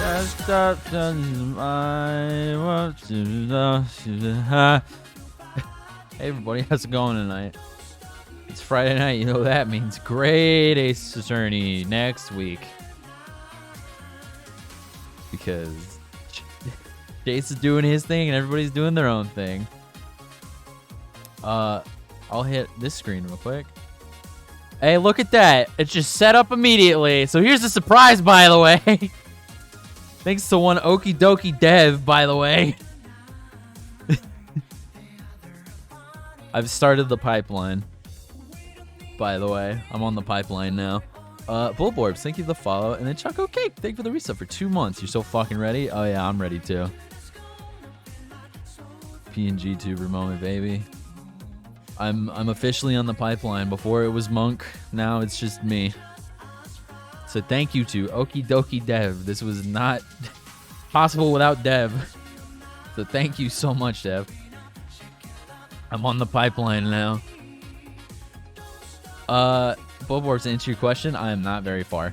Hey everybody, how's it going tonight? It's Friday night, you know what that means. Great Ace Attorney next week. Because Jace is doing his thing and everybody's doing their own thing. I'll hit this screen real quick. Hey, look at that. It's just set up immediately. So here's the surprise, by the way. Thanks to one Okie Dokie Dev, by the way. I've started the pipeline. By the way, I'm on the pipeline now. Bullborbs, thank you for the follow. And then Choco Cake, thank you for the resub for 2 months. You're so fucking ready? Oh yeah, I'm ready too. PNG tuber moment, baby. I'm officially on the pipeline. Before it was Monk, now it's just me. So thank you to Okie Dokie Dev. This was not possible without Dev. So thank you so much, Dev. I'm on the pipeline now. Bullborbs, to answer your question, I am not very far.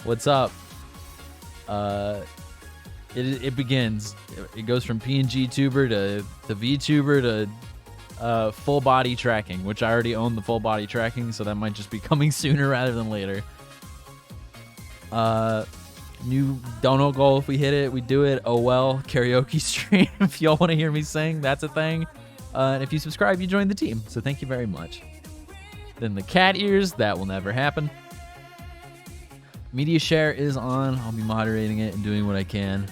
What's up? It begins. It goes from PNG tuber to VTuber to full body tracking, which I already own the full body tracking, so that might just be coming sooner rather than later. New dono goal, if we hit it, we do it. Oh well, karaoke stream. If y'all want to hear me sing, that's a thing. And if you subscribe, you join the team. So thank you very much. Then the cat ears, that will never happen. Media share is on. I'll be moderating it and doing what I can.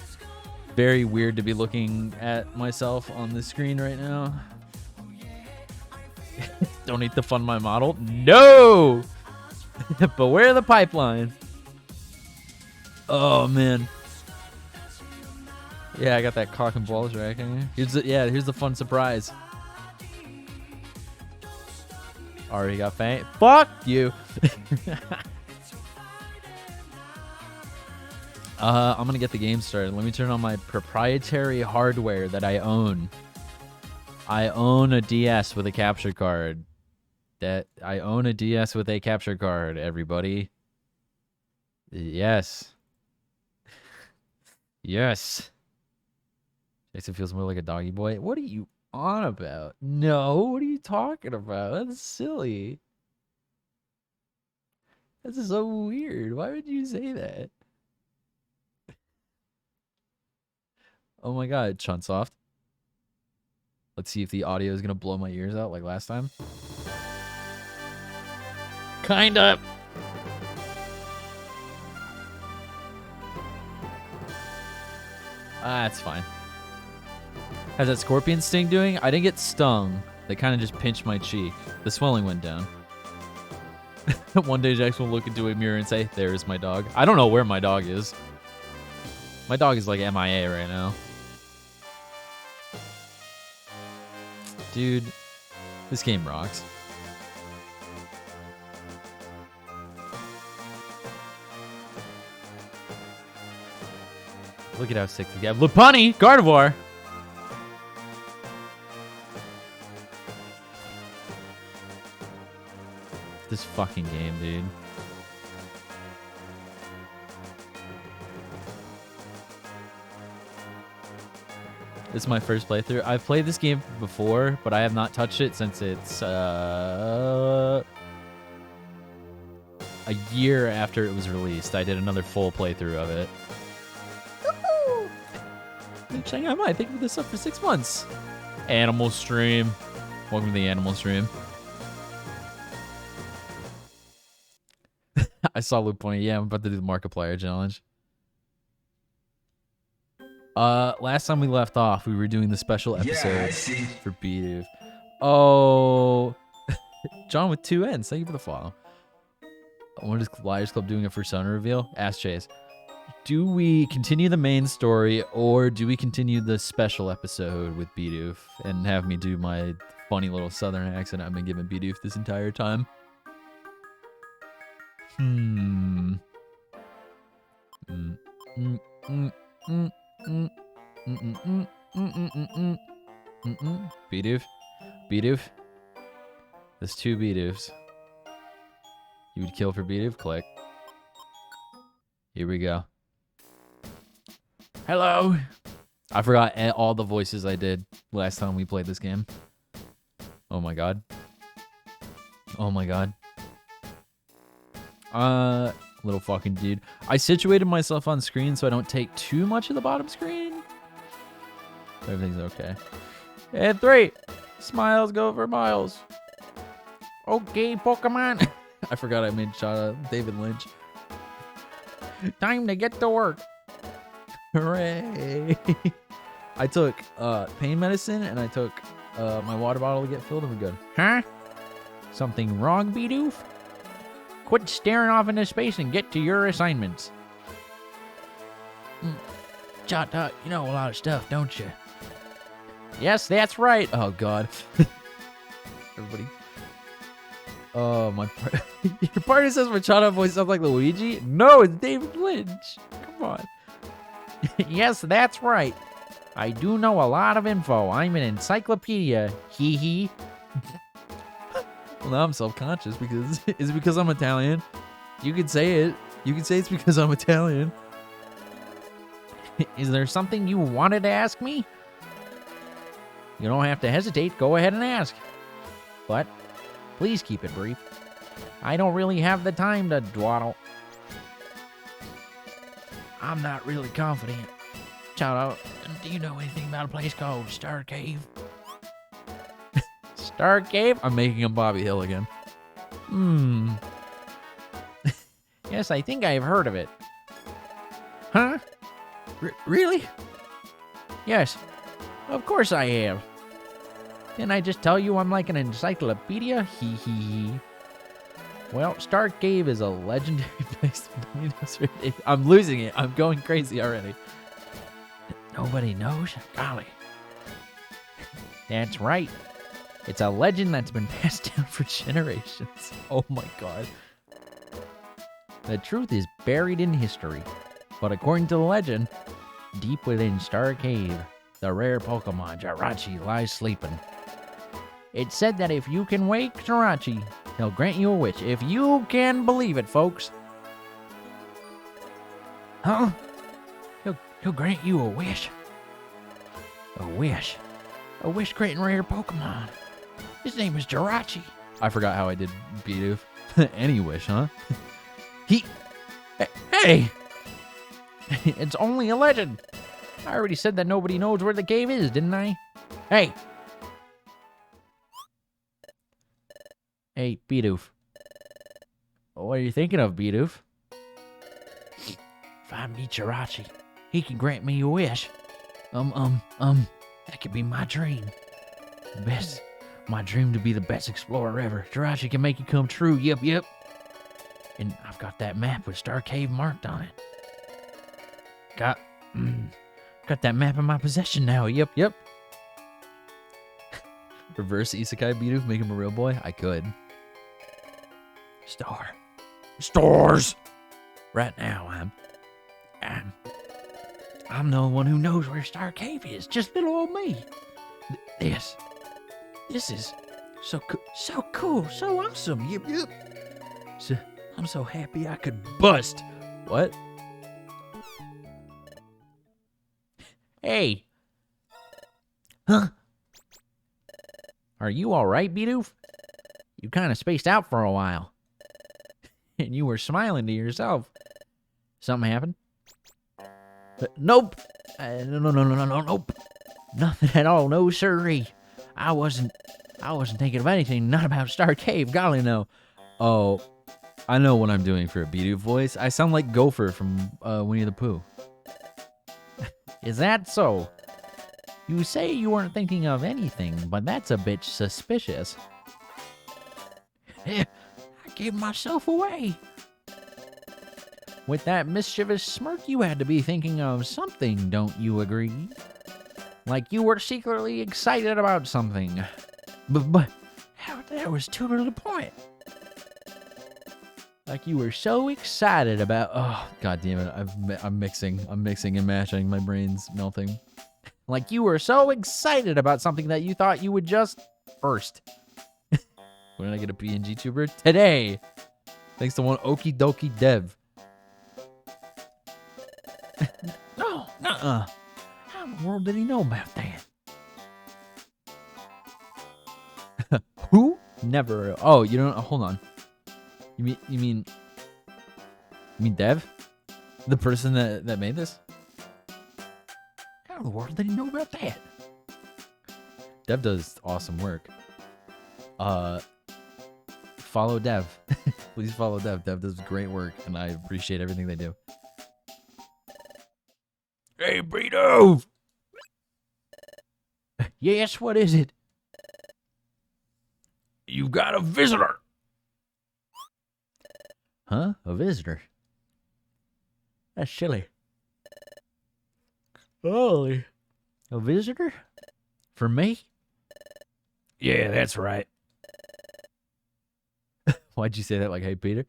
Very weird to be looking at myself on the screen right now. Don't need to fund my model. No! Beware the pipeline. Oh, man. Yeah, I got that cock and balls racking. Here's the fun surprise. Already got faint. Fuck you. I'm gonna get the game started. Let me turn on my proprietary hardware that I own. I own a DS with a capture card. Everybody. Yes. Yes. Jason feels more like a doggy boy. What are you on about? No, what are you talking about? That's silly. That's so weird. Why would you say that? Oh my god, Chunsoft. Let's see if the audio is gonna blow my ears out like last time. Kinda. That's fine. How's that scorpion sting doing? I didn't get stung. They kind of just pinched my cheek. The swelling went down. One day Jax will look into a mirror and say, "There's my dog." I don't know where my dog is. My dog is like MIA right now. Dude, this game rocks. Look at how sick the guy. Lupani! Gardevoir! This fucking game, dude. This is my first playthrough. I've played this game before, but I have not touched it since it's a year after it was released. I did another full playthrough of it. Shanghai Mai, thank you for this up for 6 months. Animal stream. Welcome to the animal stream. I saw Luke pointing. Yeah, I'm about to do the Markiplier challenge. Last time we left off, we were doing the special episode for Bidoof. Oh, John with 2 N's. Thank you for the follow. What is Liars Club doing a persona reveal? Ask Chase. Do we continue the main story or do we continue the special episode with Bidoof and have me do my funny little southern accent I've been giving Bidoof this entire time? Bidoof. There's 2 Bidoofs. You would kill for Bidoof? Click. Here we go. Hello. I forgot all the voices I did last time we played this game. Oh my god. Oh my god. Little fucking dude. I situated myself on screen so I don't take too much of the bottom screen. Everything's okay. And 3. Smiles go for miles. Okay, Pokemon. I forgot I made shout out David Lynch. Time to get to work. Hooray. I took pain medicine and I took my water bottle to get filled and we're good. Huh? Something wrong, Bidoof? Quit staring off into space and get to your assignments. Chata, you know a lot of stuff, don't you? Yes, that's right. Oh, God. Everybody. Oh, my part. Your party says Machado voice sounds like Luigi? No, it's David Lynch. Come on. Yes, that's right. I do know a lot of info. I'm an encyclopedia. Hee hee. Well, now I'm self-conscious because... Is it because I'm Italian? You could say it. You could say it's because I'm Italian. Is there something you wanted to ask me? You don't have to hesitate. Go ahead and ask. But please keep it brief. I don't really have the time to dwaddle. I'm not really confident. Shout out. Do you know anything about a place called Star Cave? Star Cave? I'm making him Bobby Hill again. Yes, I think I've heard of it. Huh? Really? Yes. Of course I have. Didn't I just tell you I'm like an encyclopedia? Hee hee hee. Well, Star Cave is a legendary place. I'm losing it. I'm going crazy already. Nobody knows? Golly. That's right. It's a legend that's been passed down for generations. Oh my god. The truth is buried in history. But according to the legend, deep within Star Cave, the rare Pokemon Jirachi lies sleeping. It's said that if you can wake Jirachi, he'll grant you a wish. If you can believe it, folks. Huh? He'll grant you a wish. A wish. A wish granting rare Pokemon. His name is Jirachi. I forgot how I did Bidoof. Any wish, huh? Hey! It's only a legend. I already said that nobody knows where the cave is, didn't I? Hey! Hey, Bidoof. What are you thinking of, Bidoof? If I meet Jirachi, he can grant me a wish. That could be my dream. My dream to be the best explorer ever. Jirachi can make it come true, yep. And I've got that map with Star Cave marked on it. Got that map in my possession now, yep. Reverse Isekai Bidoof, make him a real boy? I could. Stars! Right now, I'm the one who knows where Star Cave is. Just little old me. This is so cool, so awesome. Yep. So, I'm so happy I could bust. What? Hey. Huh? Are you all right, Bidoof? You kind of spaced out for a while. And you were smiling to yourself. Something happened? Nope. No, nope. Nothing at all. No, sirree. I wasn't thinking of anything. Not about Star Cave. Golly, no. Oh, I know what I'm doing for a Bidoof voice. I sound like Gopher from Winnie the Pooh. Is that so? You say you weren't thinking of anything, but that's a bit suspicious. I gave myself away. With that mischievous smirk, you had to be thinking of something, don't you agree? Like you were secretly excited about something. But how that was too to the point. Like you were so excited about... Oh, god damn it. I'm mixing and mashing. My brain's melting. Like you were so excited about something that you thought you would just first. When did I get a PNG tuber? Today. Thanks to one Okie Dokie Dev. Nuh-uh. How in the world did he know about that? Who? Never. Oh, you don't. Hold on. You mean Dev? The person that made this? How in the world did he know about that? Dev does awesome work. Follow Dev. Please follow Dev. Dev does great work, and I appreciate everything they do. Hey, Brito! Yes, what is it? You've got a visitor. Huh? A visitor? That's silly. Holy. A visitor? For me? Yeah, that's right. Why'd you say that like, hey, Peter?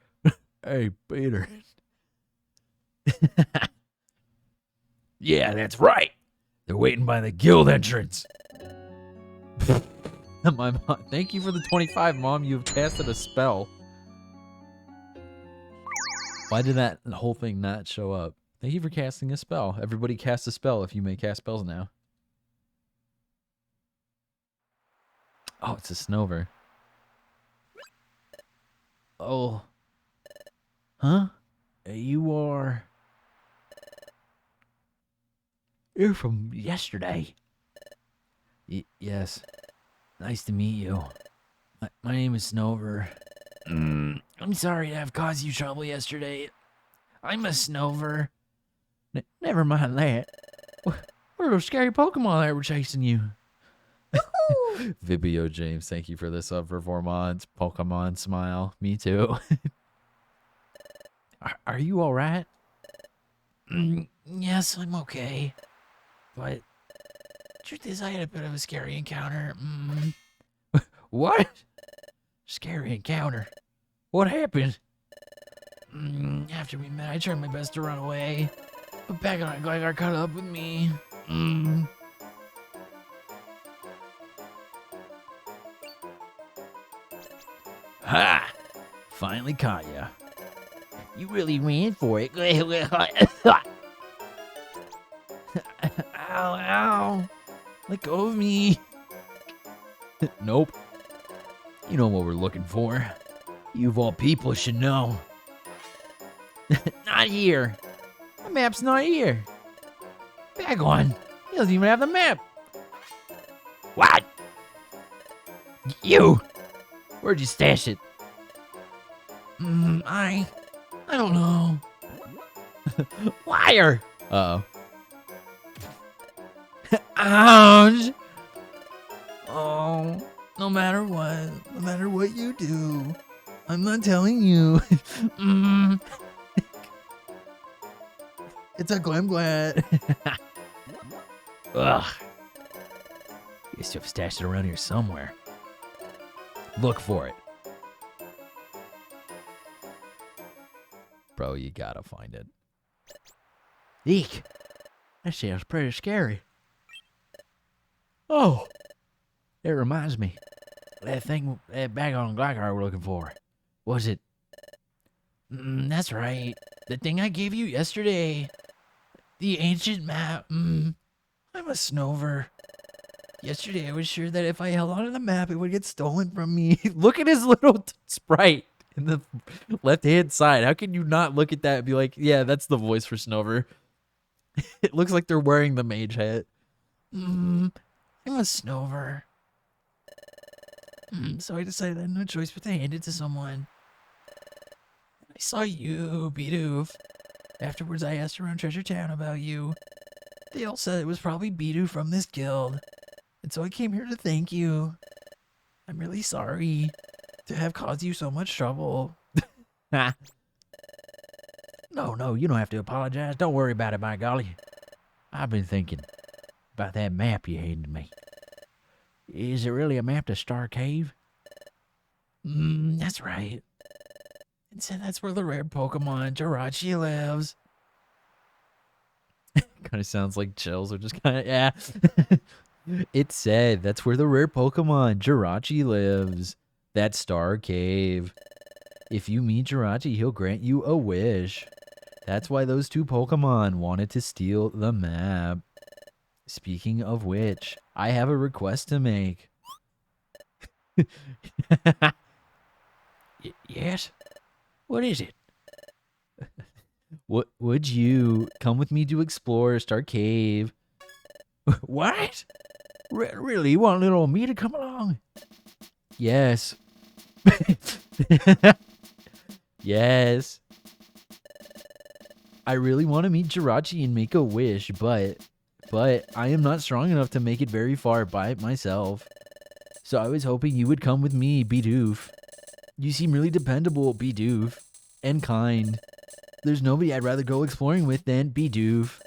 Hey, Peter. Yeah, that's right. They're waiting by the guild entrance. My mom, thank you for the 25, Mom. You've casted a spell. Why did that whole thing not show up? Thank you for casting a spell. Everybody cast a spell if you may cast spells now. Oh, it's a Snover. Oh. Huh? You are... You're from yesterday. Yes. Nice to meet you. My name is Snover. I'm sorry to have caused you trouble yesterday. I'm a Snover. Never mind that. What are those scary Pokemon that were chasing you? Vibio James, thank you for the sub for 4 months. Pokemon smile. Me too. Are you alright? Yes, I'm okay. But truth is, I had a bit of a scary encounter. What? Scary encounter? What happened? After we met, I tried my best to run away. But back on Gligar caught up with me. Ha! Finally caught ya. You really ran for it. Ow, ow. Let go of me. Nope. You know what we're looking for. You of all people should know. Not here. The map's not here. Back on. He doesn't even have the map. What? You. Where'd you stash it? I don't know. Liar. Uh-oh. Ouch. Oh, no matter what you do, I'm not telling you. It's a Glimglat. Ugh. Guess you have stashed it around here somewhere. Look for it. Bro, you gotta find it. Eek. That sounds pretty scary. Oh. It reminds me. That bag on Gligar we're looking for. Was it? That's right. The thing I gave you yesterday. The ancient map. I'm a Snover. Yesterday I was sure that if I held onto the map, it would get stolen from me. Look at his little sprite in the left-hand side. How can you not look at that and be like, yeah, that's the voice for Snover. It looks like they're wearing the mage hat. I'm a Snover. So I decided I had no choice but to hand it to someone. I saw you, Bidoof. Afterwards, I asked around Treasure Town about you. They all said it was probably Bidoof from this guild. And so I came here to thank you. I'm really sorry to have caused you so much trouble. No, you don't have to apologize. Don't worry about it, by golly. I've been thinking about that map you handed me. Is it really a map to Star Cave? That's right. It said that's where the rare Pokemon Jirachi lives. Kind of sounds like chills or just kind of, yeah. It said that's where the rare Pokemon Jirachi lives. That Star Cave. If you meet Jirachi, he'll grant you a wish. That's why those two Pokemon wanted to steal the map. Speaking of which, I have a request to make. Yes? What is it? Would you come with me to explore Star Cave? What? Really? You want little me to come along? Yes. Yes. I really want to meet Jirachi and make a wish, but I am not strong enough to make it very far by myself. So I was hoping you would come with me, Bidoof. You seem really dependable, Bidoof. And kind. There's nobody I'd rather go exploring with than Bidoof.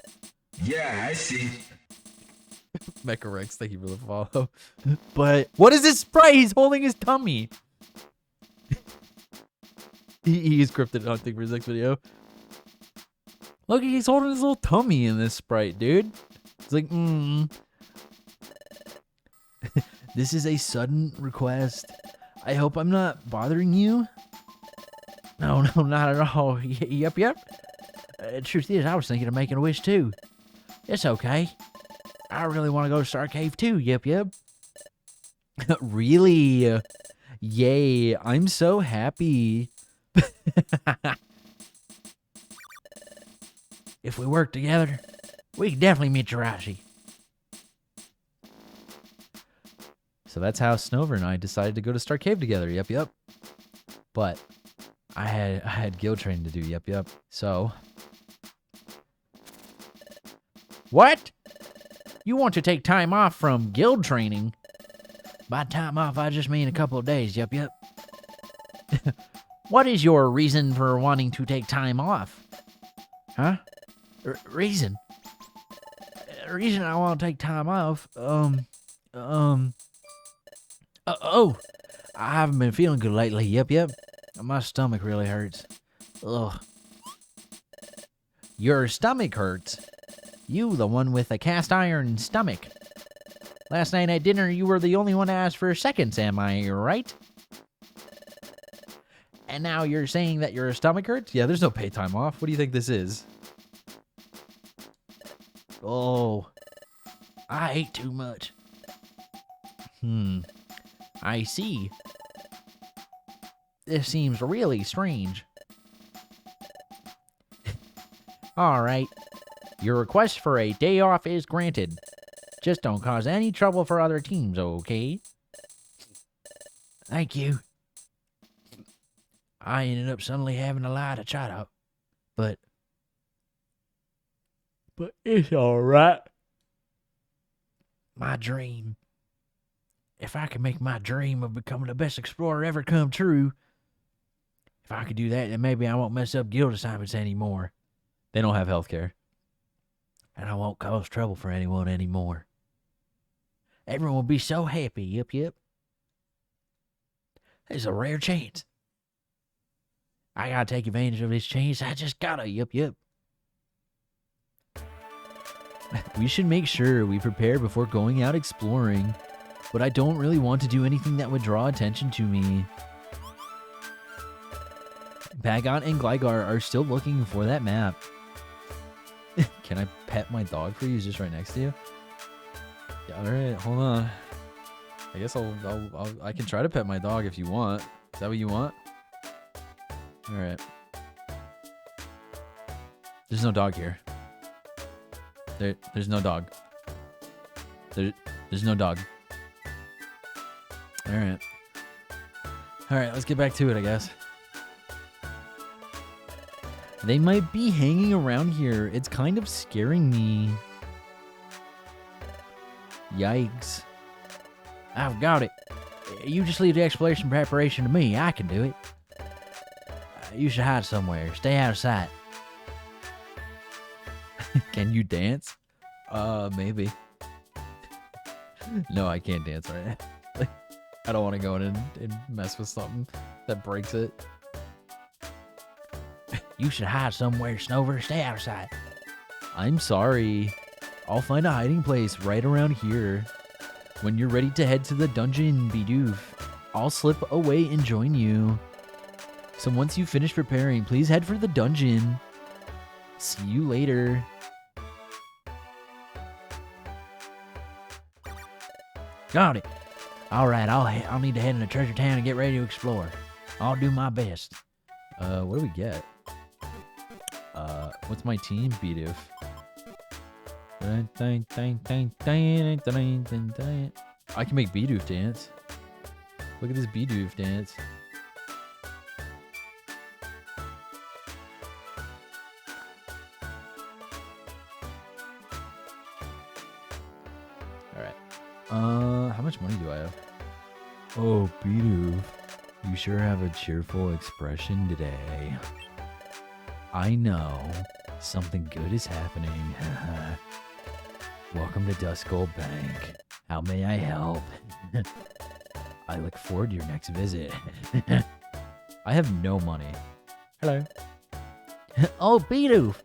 Yeah, I see. Mecha Rex, thank you for the follow. But what is this sprite? He's holding his tummy. He is scripted hunting for his next video. Look, he's holding his little tummy in this sprite, dude. It's like, This is a sudden request. I hope I'm not bothering you. No, not at all. Yep. Truth is, I was thinking of making a wish too. It's okay. I really want to go to Star Cave too. Yep. Really? Yay. I'm so happy. If we work together, we can definitely meet Jirachi. So that's how Snover and I decided to go to Star Cave together. Yep. But I had guild training to do. Yep. So what? You want to take time off from guild training? By time off, I just mean a couple of days. Yep. What is your reason for wanting to take time off? Huh? Reason? Reason I want to take time off? Oh, I haven't been feeling good lately. Yep. My stomach really hurts. Ugh. Your stomach hurts? You, the one with the cast iron stomach. Last night at dinner, you were the only one to ask for seconds, am I right? And now you're saying that your stomach hurts? Yeah, there's no pay time off. What do you think this is? Oh, I ate too much. I see. This seems really strange. All right. Your request for a day off is granted. Just don't cause any trouble for other teams, okay? Thank you. I ended up suddenly having a lie to chat up. But it's all right. My dream. If I could make my dream of becoming the best explorer ever come true, if I could do that, then maybe I won't mess up guild assignments anymore. They don't have healthcare. And I won't cause trouble for anyone anymore. Everyone will be so happy. Yep. There's a rare chance. I gotta take advantage of this chance. I just gotta. Yep. We should make sure we prepare before going out exploring. But I don't really want to do anything that would draw attention to me. Bagon and Gligar are still looking for that map. Can I pet my dog for you? He's just right next to you. Yeah, alright, hold on. I guess I can try to pet my dog if you want. Is that what you want? Alright. There's no dog here. There's no dog. There's no dog. Alright, let's get back to it, I guess. They might be hanging around here. It's kind of scaring me. Yikes. I've got it. You just leave the exploration preparation to me. I can do it. You should hide somewhere. Stay out of sight. Can you dance? Maybe. No, I can't dance right now. I don't want to go in and mess with something that breaks it. You should hide somewhere, Snover. Stay out of sight. I'm sorry. I'll find a hiding place right around here. When you're ready to head to the dungeon, Bidoof, I'll slip away and join you. So once you finish preparing, please head for the dungeon. See you later. Got it. All right, I'll need to head into Treasure Town and get ready to explore. I'll do my best. What do we get? What's my team? Bidoof. I can make Bidoof dance. Look at this Bidoof dance. Alright. How much money do I have? Oh, Bidoof. You sure have a cheerful expression today. I know. Something good is happening. Welcome to Dust Gold Bank. How may I help? I look forward to your next visit. I have no money. Hello. Oh, Bidoof,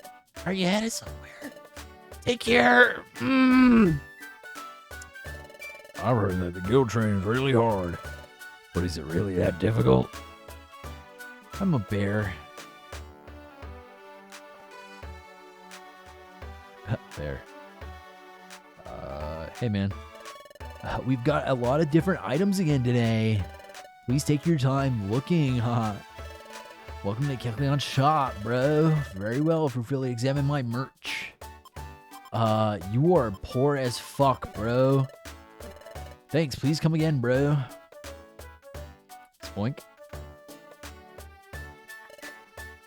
are you headed somewhere? Take care. I've heard that the guild training is really hard. But is it really that difficult? I'm a bear. Bear. Hey man. We've got a lot of different items again today. Please take your time looking, huh? Welcome to Kecleon's shop, bro. Very well, freely examine my merch. You are poor as fuck, bro. Thanks, please come again, bro. Spoink.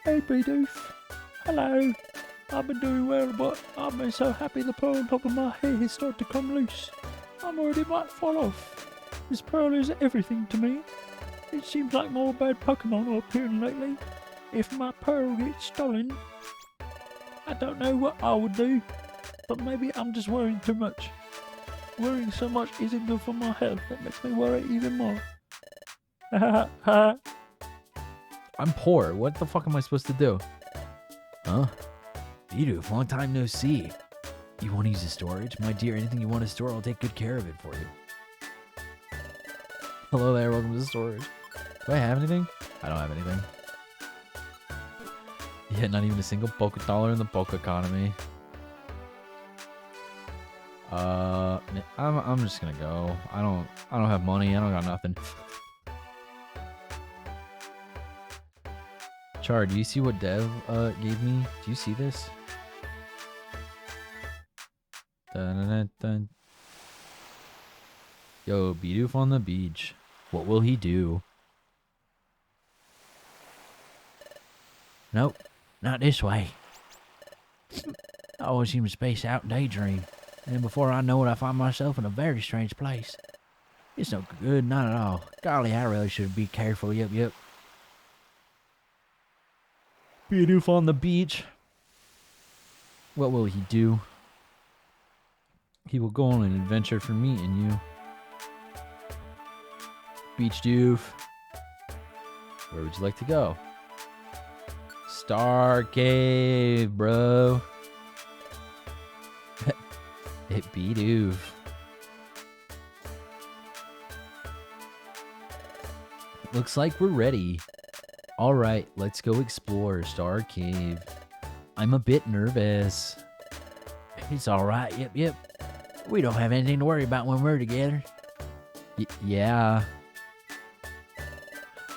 Hey, Bidoof. Hello. I've been doing well, but I've been so happy the pearl on top of my head has started to come loose. I'm worried it might fall off. This pearl is everything to me. It seems like more bad Pokémon are appearing lately. If my pearl gets stolen, I don't know what I would do. But maybe I'm just worrying too much. Worrying so much isn't good for my health. That makes me worry even more. Ha ha. I'm poor. What the fuck am I supposed to do? Huh? Bidoof, long time no see. You want to use the storage? My dear, anything you want to store, I'll take good care of it for you. Hello there, welcome to the storage. Do I have anything? I don't have anything. Yeah, not even a single Poké dollar in the Poké economy. I'm just gonna go. I don't have money. I don't got nothing. Char, do you see what Dev gave me? Do you see this? Dun, dun, dun, dun. Yo, Bidoof on the beach. What will he do? Nope, not this way. I always seem to space out and daydream. And before I know it, I find myself in a very strange place. It's no good, not at all. Golly, I really should be careful, yep. Bidoof on the beach. What will he do? He will go on an adventure for me and you. Beach Doof. Where would you like to go? Star Cave, bro. It Bidoof. Looks like we're ready. Alright, let's go explore Star Cave. I'm a bit nervous. It's alright, yep. We don't have anything to worry about when we're together. Yeah.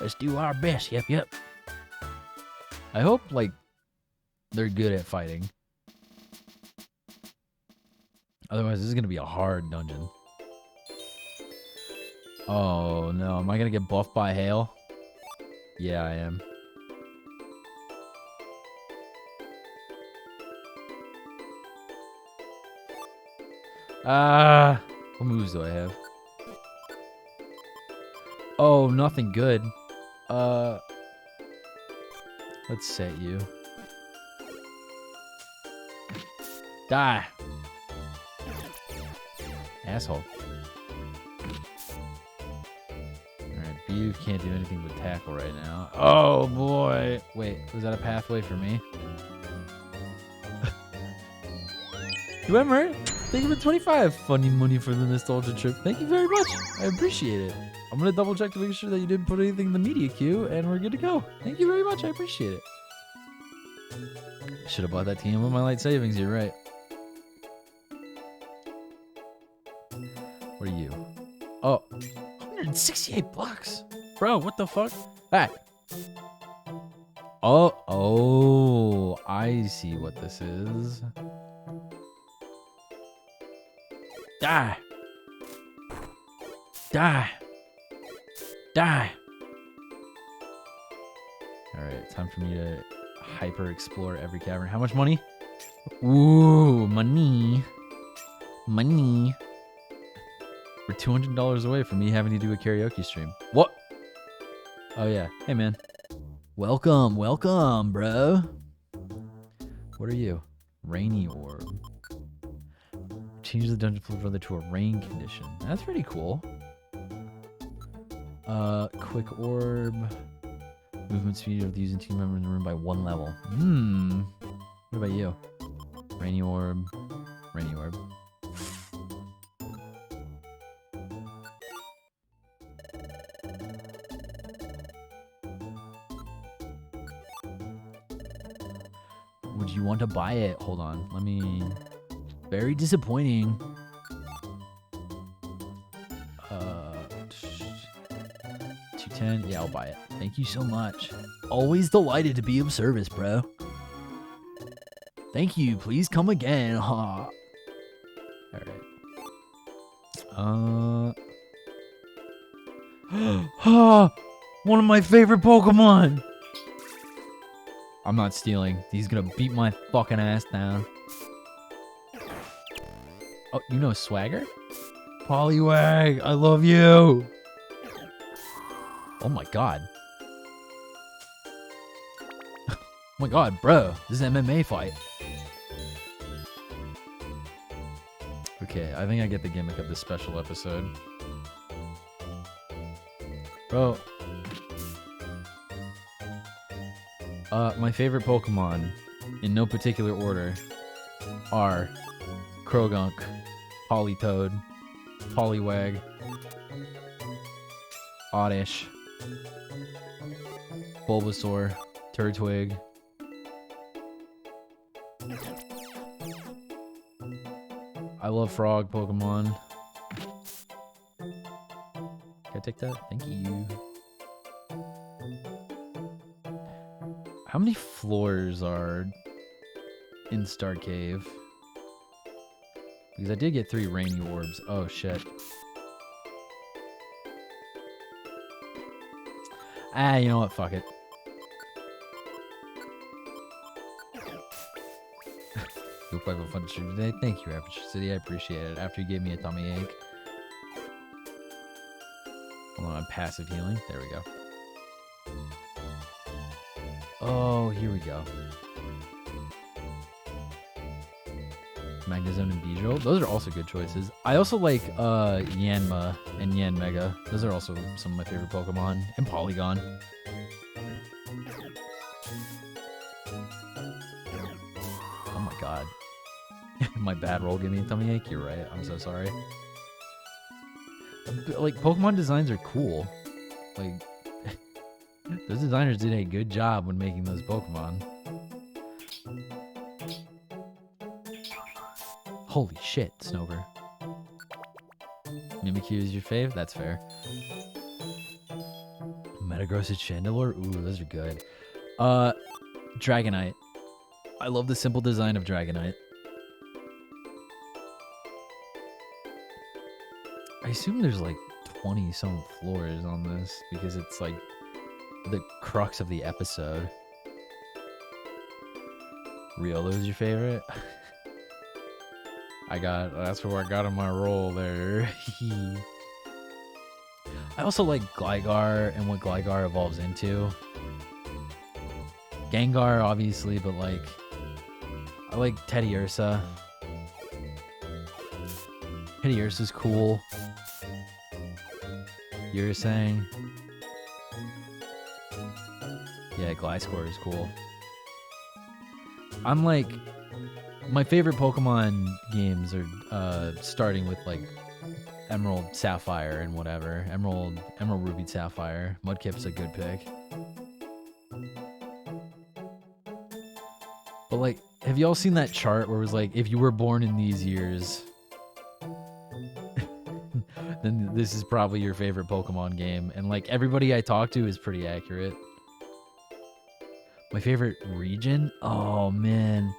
Let's do our best, yep. I hope, like, they're good at fighting. Otherwise, this is going to be a hard dungeon. Oh, no. Am I going to get buffed by hail? Yeah, I am. What moves do I have? Oh, nothing good. Let's set you. Die. Asshole. Alright, Bidoof can't do anything but tackle right now. Oh boy. Wait, was that a pathway for me? You went right. Thank you for 25 funny money for the nostalgia trip. Thank you very much. I appreciate it. I'm gonna double check to make sure that you didn't put anything in the media queue, and we're good to go. Thank you very much. I appreciate it. Should have bought that team with my light savings. You're right. What are you? Oh, 168 bucks. Bro, what the fuck? Back. Oh, I see what this is. Die. Die. Die. All right, time for me to hyper explore every cavern. How much money? Ooh, money. Money. We're $200 away from me having to do a karaoke stream. What? Oh, yeah. Hey, man. Welcome, bro. What are you? Rainy orb. Change the dungeon floor brother to a rain condition. That's pretty cool. Quick orb. Movement speed of the using team member in the room by 1 level. What about you? Rainy orb. Rainy orb. Would you want to buy it? Hold on. Let me... Very disappointing. 210. Yeah, I'll buy it. Thank you so much. Always delighted to be of service, bro. Thank you. Please come again. Ha. All right. One of my favorite Pokemon. I'm not stealing. He's gonna beat my fucking ass down. Oh, you know Swagger? Poliwag, I love you. Oh my god. Oh my god, bro. This is an MMA fight. Okay, I think I get the gimmick of this special episode. Bro. My favorite Pokemon, in no particular order, are Krogunk, Politoed, Poliwag, Oddish, Bulbasaur, Turtwig. I love frog Pokemon. Can I take that? Thank you. How many floors are in Star Cave? Because I did get 3 rainy orbs. Oh, shit. Ah, you know what? Fuck it. Hope I have a fun stream today. Thank you, Aperture City. I appreciate it. After you gave me a tummy ache. Hold on, I'm passive healing. There we go. Oh, here we go. Magnezone and Beedrill. Those are also good choices. I also like Yanma and Yanmega. Those are also some of my favorite Pokemon. And Polygon. Oh my god. My bad roll gave me a tummy ache. You're right. I'm so sorry. Like, Pokemon designs are cool. Like, those designers did a good job when making those Pokemon. Holy shit, Snover. Mimikyu is your fave? That's fair. Metagross and Chandelure? Ooh, those are good. Dragonite. I love the simple design of Dragonite. I assume there's like 20-some floors on this because it's like the crux of the episode. Riolu is your favorite? That's what I got on my roll there. I also like Gligar and what Gligar evolves into. Gengar, obviously, but like, I like Teddiursa. Teddiursa's cool. You're saying? Yeah, Gliscor is cool. I'm like, my favorite Pokemon games are starting with like Emerald, Sapphire, and whatever. Emerald, Ruby, Sapphire. Mudkip's a good pick. But like, have you all seen that chart where it was like, if you were born in these years, then this is probably your favorite Pokemon game. And like everybody I talk to is pretty accurate. My favorite region? Oh man.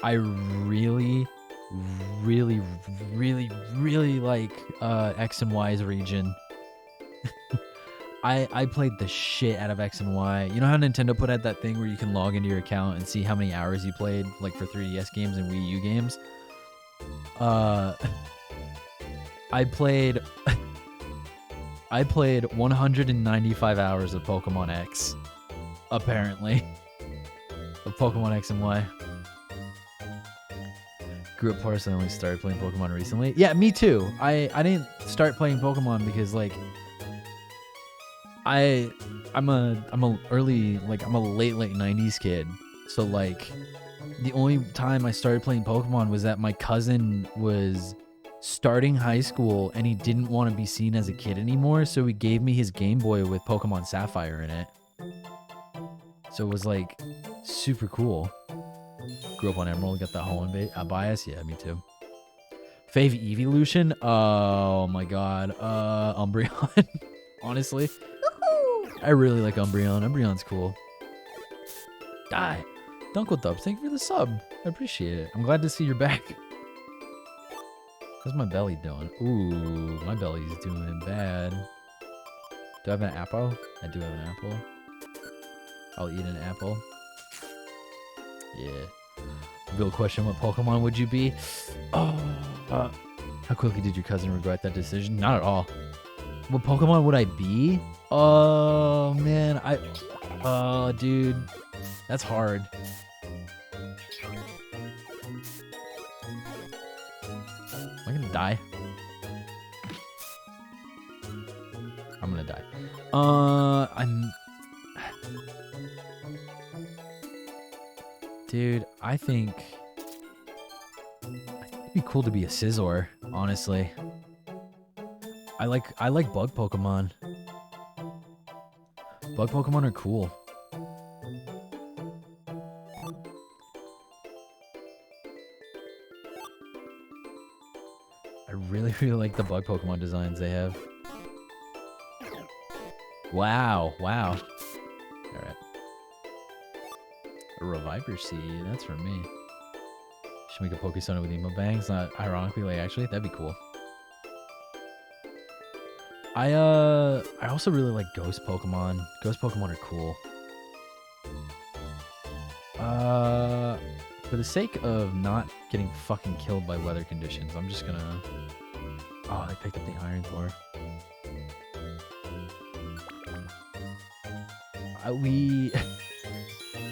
I really like X and Y's region. I played the shit out of X and Y. You know how Nintendo put out that thing where you can log into your account and see how many hours you played, like for 3DS games and Wii U games? I played 195 hours of Pokemon X, apparently. Of Pokemon X and Y. Grew up poor, so I only started playing Pokemon recently. Yeah, me too. I didn't start playing Pokemon because like I'm a late 90s kid. So like the only time I started playing Pokemon was that my cousin was starting high school and he didn't want to be seen as a kid anymore, so he gave me his Game Boy with Pokemon Sapphire in it. So it was like super cool. Grew up on Emerald, got that Hoenn bias. Yeah, me too. Fave evolution? Oh my god. Umbreon. Honestly. I really like Umbreon. Umbreon's cool. Die. Dunkle Dubs, thank you for the sub. I appreciate it. I'm glad to see you're back. How's my belly doing? Ooh, my belly's doing bad. Do I have an apple? I do have an apple. I'll eat an apple. Yeah. Real question, what Pokemon would you be? Oh, how quickly did your cousin regret that decision? Not at all. What Pokemon would I be? Oh, man. Dude. That's hard. Am I gonna die? I'm gonna die. Dude, I think it'd be cool to be a Scizor, honestly. I like bug Pokemon. Bug Pokemon are cool. I really like the bug Pokemon designs they have. Wow. Alright. A Reviver Seed, that's for me. Should make a Pokestone with emo bangs, not ironically, like actually, that'd be cool. I also really like Ghost Pokemon. Ghost Pokemon are cool. For the sake of not getting fucking killed by weather conditions, I'm just gonna... Oh, they picked up the Iron Thor.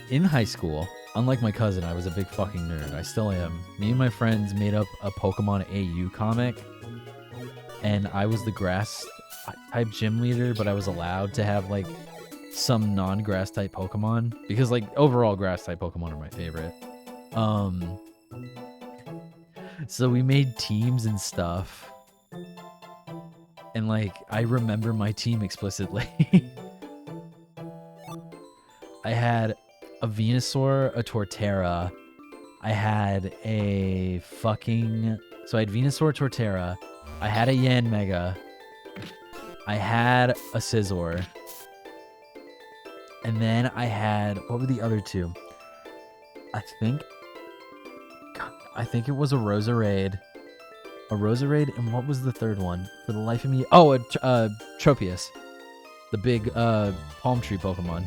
In high school, unlike my cousin, I was a big fucking nerd. I still am. Me and my friends made up a Pokemon AU comic, and I was the grass type gym leader, but I was allowed to have like some non-grass type Pokemon because like overall grass type Pokemon are my favorite. So we made teams and stuff, and like I remember my team explicitly. I had a Venusaur, a Torterra. I had a fucking... So I had Venusaur, Torterra. I had a Yanmega. I had a Scizor. And then I had... What were the other two? I think it was a Roserade. A Roserade, and what was the third one? For the life of me... Oh, a Tropius. The big palm tree Pokemon.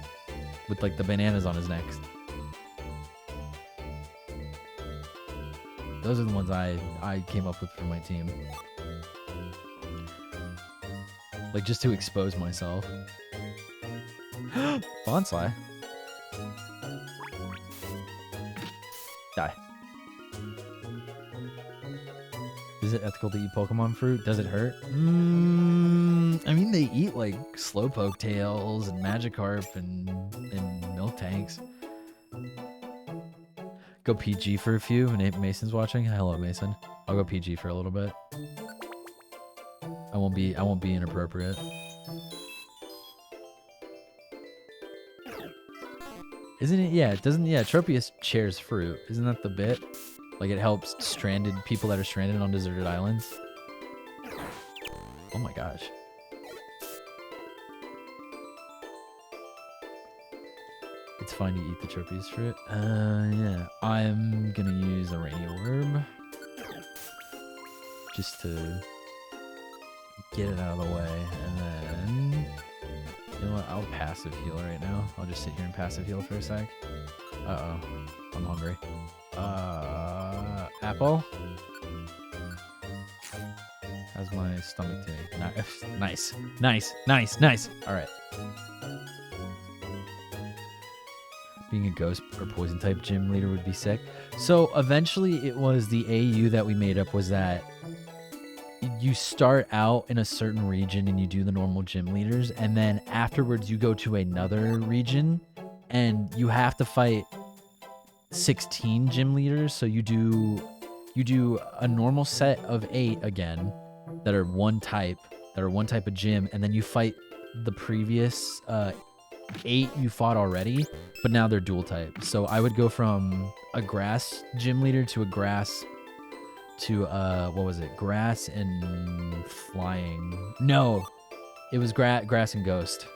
With like the bananas on his neck. Those are the ones I came up with for my team. Like just to expose myself. Bonsai. Die. Is it ethical to eat Pokemon fruit? Does it hurt? I mean, they eat like Slowpoke tails and Magikarp and milk tanks. Go PG for a few. Mason's watching. Hello, Mason. I'll go PG for a little bit. I won't be inappropriate. Isn't it? Yeah, it doesn't. Yeah, Tropius shares fruit. Isn't that the bit? Like it helps stranded people that are stranded on deserted islands. Oh my gosh. It's fine to eat the Tropius fruit. Yeah. I'm gonna use a rainy orb. Just to get it out of the way. And then... You know what? I'll passive heal right now. I'll just sit here and passive heal for a sec. Uh-oh. I'm hungry. Apple? How's my stomach doing? Nice. Nice. Alright. Being a ghost or poison type gym leader would be sick. So eventually it was the AU that we made up was that you start out in a certain region and you do the normal gym leaders, and then afterwards you go to another region and you have to fight 16 gym leaders. So you do a normal set of 8 again that are one type of gym, and then you fight the previous 8 you fought already, but now they're dual type. So I would go from a grass gym leader to a grass to what was it? Grass and flying. No, it was grass and ghost.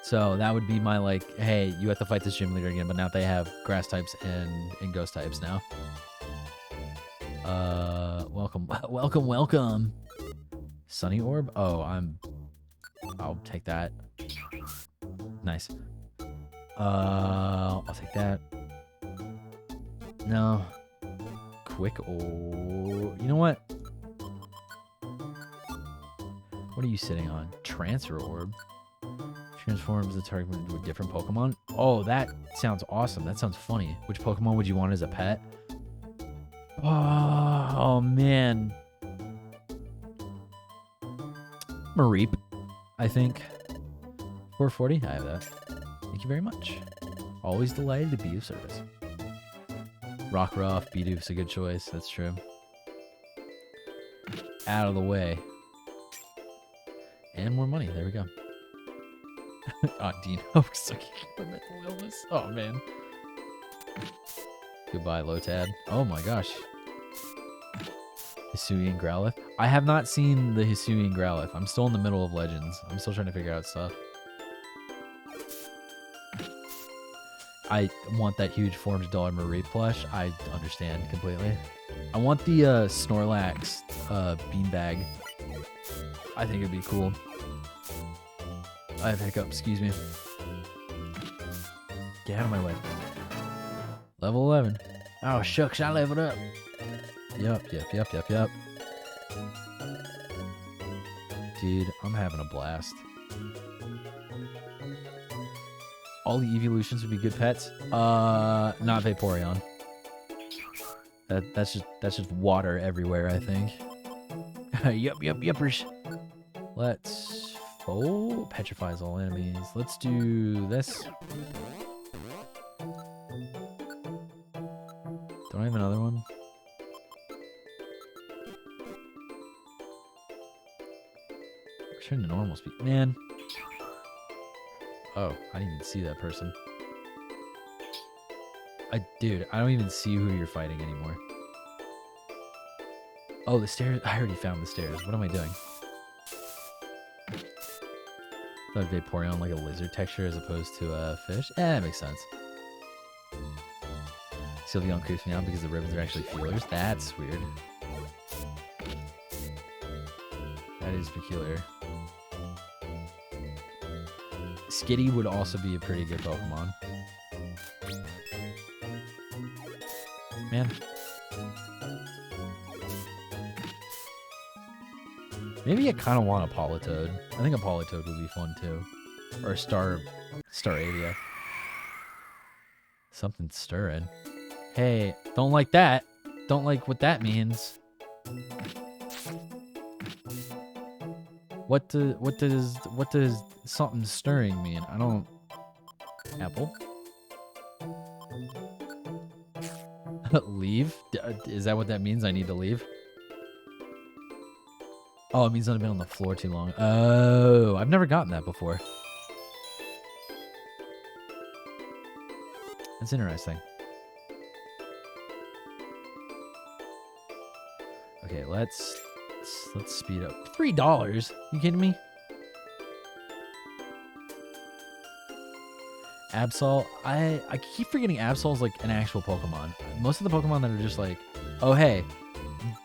So that would be my like, hey, you have to fight this gym leader again, but now they have grass types and ghost types now. Welcome. Sunny orb? Oh, I'll take that. Nice. I'll take that. No. Quick you know what? What are you sitting on? Transfer orb. Transforms the target into a different Pokemon. Oh, that sounds awesome. That sounds funny. Which Pokemon would you want as a pet? Oh man. Mareep, I think. 440. I have that. Thank you very much. Always delighted to be of service. Rockruff, Bidoof's a good choice. That's true. Out of the way. And more money. There we go. Oh, Dino. Mental illness. Oh, man. Goodbye, Lotad. Oh, my gosh. Hisuian Growlithe. I have not seen the Hisuian Growlithe. I'm still in the middle of Legends. I'm still trying to figure out stuff. I want that huge $400 Mareep plush. I understand completely. I want the Snorlax beanbag. I think it'd be cool. I have hiccups, excuse me. Get out of my way. Level 11. Oh, shucks, I leveled up. Yup. Dude, I'm having a blast. All the evolutions would be good pets. Not Vaporeon. That's just water everywhere, I think. Yuppers. Let's petrifies all enemies. Let's do this. Don't I have another one? Return to normal speed. Man. Oh, I didn't even see that person. Dude, I don't even see who you're fighting anymore. Oh, the stairs. I already found the stairs. What am I doing? I thought Vaporeon like a lizard texture as opposed to a fish. That makes sense. Sylveon creeps me out because the ribbons are actually feelers. That's weird. That is peculiar. Skitty would also be a pretty good Pokemon. Man. Maybe I kind of want a Politoed. I think a Politoed would be fun too. Or a Staravia. Something's stirring. Hey, don't like that. Don't like what that means. What does something stirring mean? I don't. Apple. Leave? Is that what that means? I need to leave? Oh, it means I've been on the floor too long. Oh, I've never gotten that before. That's interesting. Okay, let's speed up. $3? You kidding me? Absol, I keep forgetting Absol's like an actual Pokemon. Most of the Pokemon that are just like, oh hey,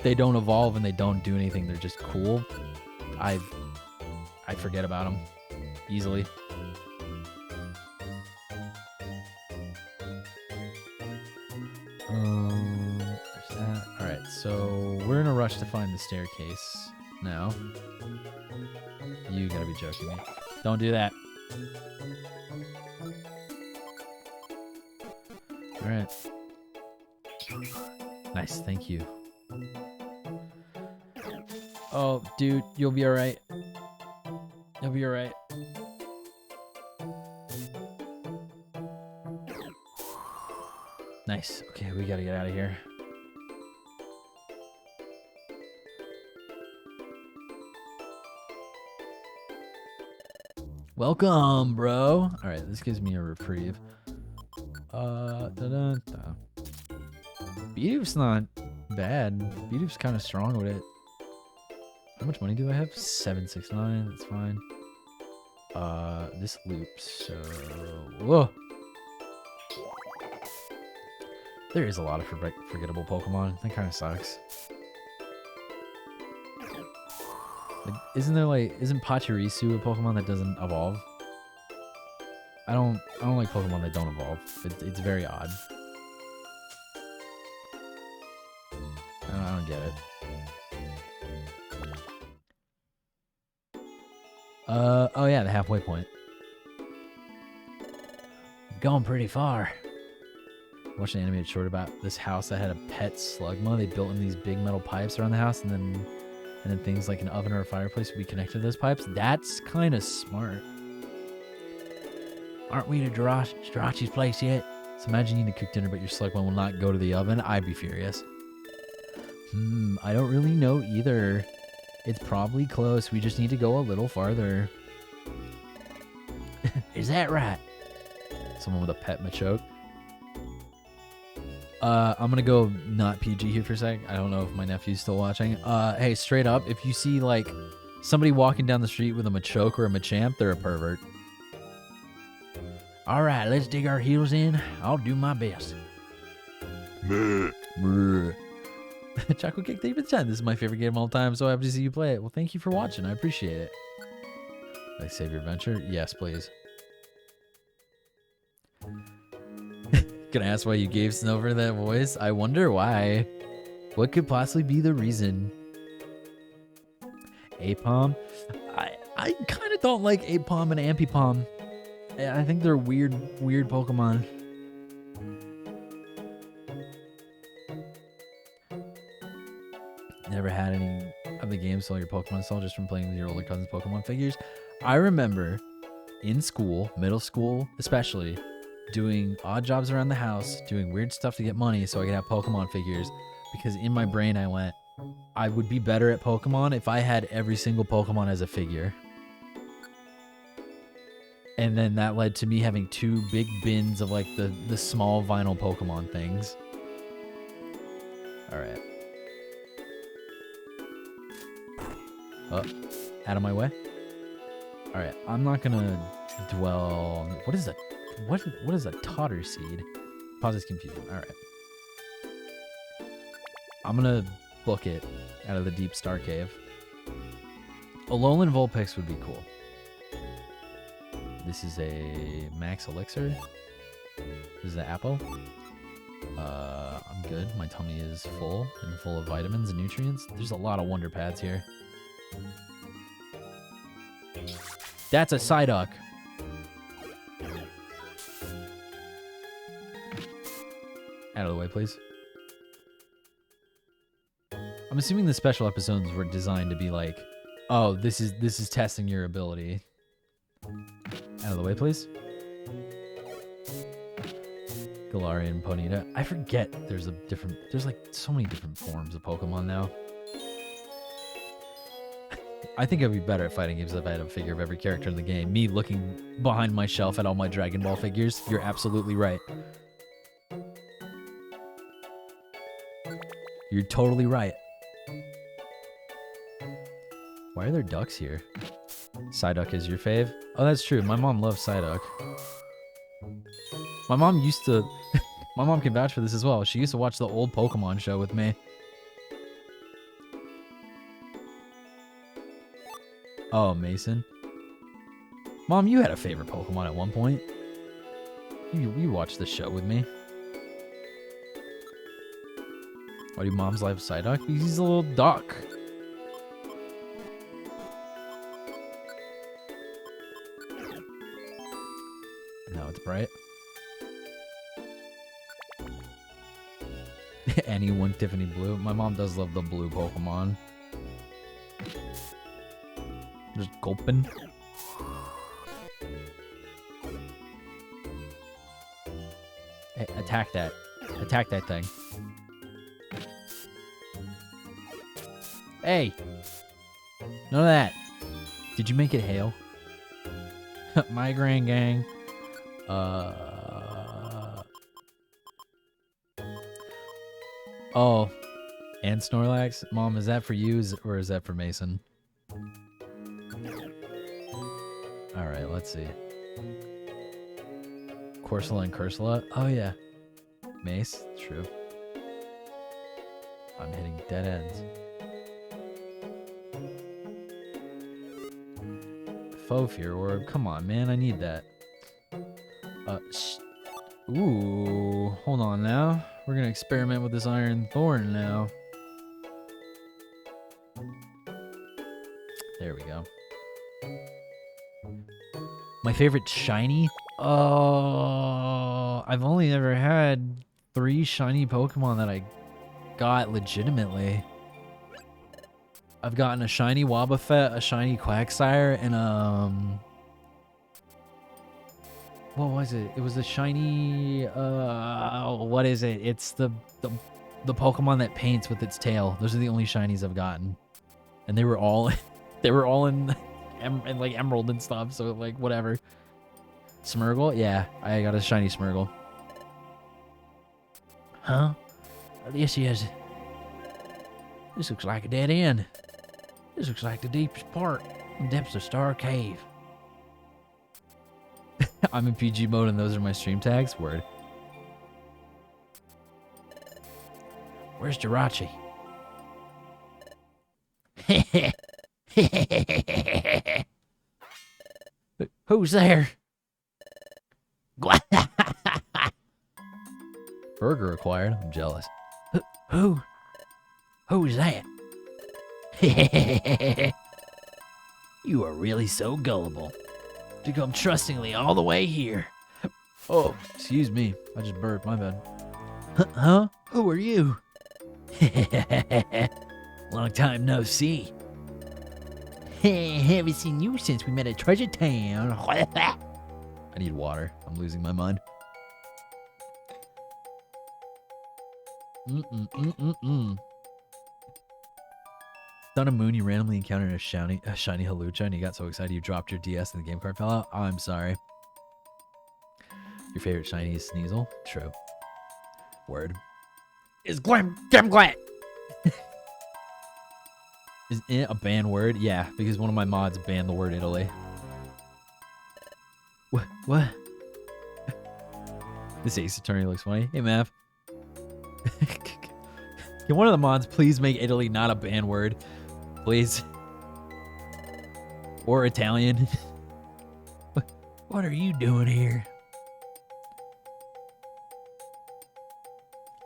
they don't evolve and they don't do anything. They're just cool. I forget about them easily. There's that. All right, so we're in a rush to find the staircase now. You gotta be joking me. Don't do that. All right. Nice, thank you. Oh, dude, you'll be all right. You'll be all right. Nice. Okay, we gotta get out of here. Welcome, bro. All right, this gives me a reprieve. Beedoof's not bad. Beedoof's kind of strong with it. How much money do I have? 769. That's fine. This loops. So, whoa. There is a lot of forgettable Pokemon. That kind of sucks. Like, isn't Pachirisu a Pokemon that doesn't evolve? I don't like Pokemon that don't evolve. It's very odd. I don't get it. Oh yeah, the halfway point. Going pretty far. I watched an animated short about this house that had a pet slugma. They built in these big metal pipes around the house, and then things like an oven or a fireplace would be connected to those pipes. That's kind of smart. Aren't we to Jirachi's place yet? So imagine you need to cook dinner, but your slugma will not go to the oven. I'd be furious. I don't really know either. It's probably close. We just need to go a little farther. Is that right? Someone with a pet Machoke. I'm gonna go not PG here for a sec. I don't know if my nephew's still watching. Hey, straight up, if you see like somebody walking down the street with a Machoke or a Machamp, they're a pervert. All right, let's dig our heels in. I'll do my best. Chocolate Cake David 10. This is my favorite game of all time. So happy to see you play it. Well, thank you for watching. I appreciate it. Did I save your adventure? Yes, please. Gonna ask why you gave Snover that voice? I wonder why. What could possibly be the reason? Apom? I kind of don't like Apom and Ampipom. I think they're weird Pokemon. Never had any of the games sell your Pokemon install just from playing with your older cousin's Pokemon figures. I remember in school, middle school especially, doing odd jobs around the house, doing weird stuff to get money so I could have Pokemon figures, because in my brain I went, I would be better at Pokemon if I had every single Pokemon as a figure. And then that led to me having 2 big bins of like the small vinyl Pokemon things. Alright. Oh, out of my way. Alright, I'm not gonna dwell on... What is a totter seed? Pause is confusing. Alright. I'm gonna book it out of the deep star cave. A Alolan Vulpix would be cool. This is a max elixir. This is an apple. I'm good. My tummy is full and full of vitamins and nutrients. There's a lot of Wonder Pads here. That's a Psyduck. Out of the way, please. I'm assuming the special episodes were designed to be like, oh, this is testing your ability. Out of the way, please. Galarian, Ponyta. I forget there's like so many different forms of Pokemon now. I think I'd be better at fighting games if I had a figure of every character in the game. Me looking behind my shelf at all my Dragon Ball figures. You're absolutely right. You're totally right. Why are there ducks here? Psyduck is your fave? Oh, that's true. My mom loves Psyduck. My mom used to... My mom can vouch for this as well. She used to watch the old Pokemon show with me. Oh, Mason. Mom, you had a favorite Pokemon at one point. You watched the show with me. Why do moms love Psyduck? Because he's a little duck. Now it's bright. Anyone Tiffany Blue. My mom does love the blue Pokemon. Just gulping. Hey, attack that. Attack that thing. Hey! None of that. Did you make it hail? Migraine gang. Oh. And Snorlax? Mom, is that for you or is that for Mason? Alright, let's see. Corsola and Cursula? Oh, yeah. Mace? True. I'm hitting dead ends. Faux Fear Orb. Come on, man. I need that. Ooh. Hold on now. We're gonna experiment with this Iron Thorn now. There we go. My favorite shiny? Oh, I've only ever had 3 shiny Pokemon that I got legitimately. I've gotten a shiny Wobbuffet, a shiny Quagsire, and what was it? It was a shiny what is it? It's the Pokemon that paints with its tail. Those are the only shinies I've gotten. And they were all in like emerald and stuff, so like whatever. Smeargle? Yeah, I got a shiny Smeargle. Huh? This looks like a dead end. This looks like the deepest part. The depths of Star Cave. I'm in PG mode and those are my stream tags? Word. Where's Jirachi? Who's there? Burger acquired. I'm jealous. Who's that? You are really so gullible to come trustingly all the way here. Oh, excuse me. I just burped. My bad. Huh? Who are you? Long time no see. Haven't seen you since we met at Treasure Town. I need water. I'm losing my mind. Son of Moon, you randomly encountered a shiny Halucha and you got so excited you dropped your DS and the game card fell out? I'm sorry. Your favorite shiny is Sneasel? True. Word. Is Glamglat. Is it a banned word? Yeah, because one of my mods banned the word Italy. What? This Ace Attorney looks funny. Hey, Mav. Can one of the mods please make Italy not a banned word? Please. Or Italian. What are you doing here?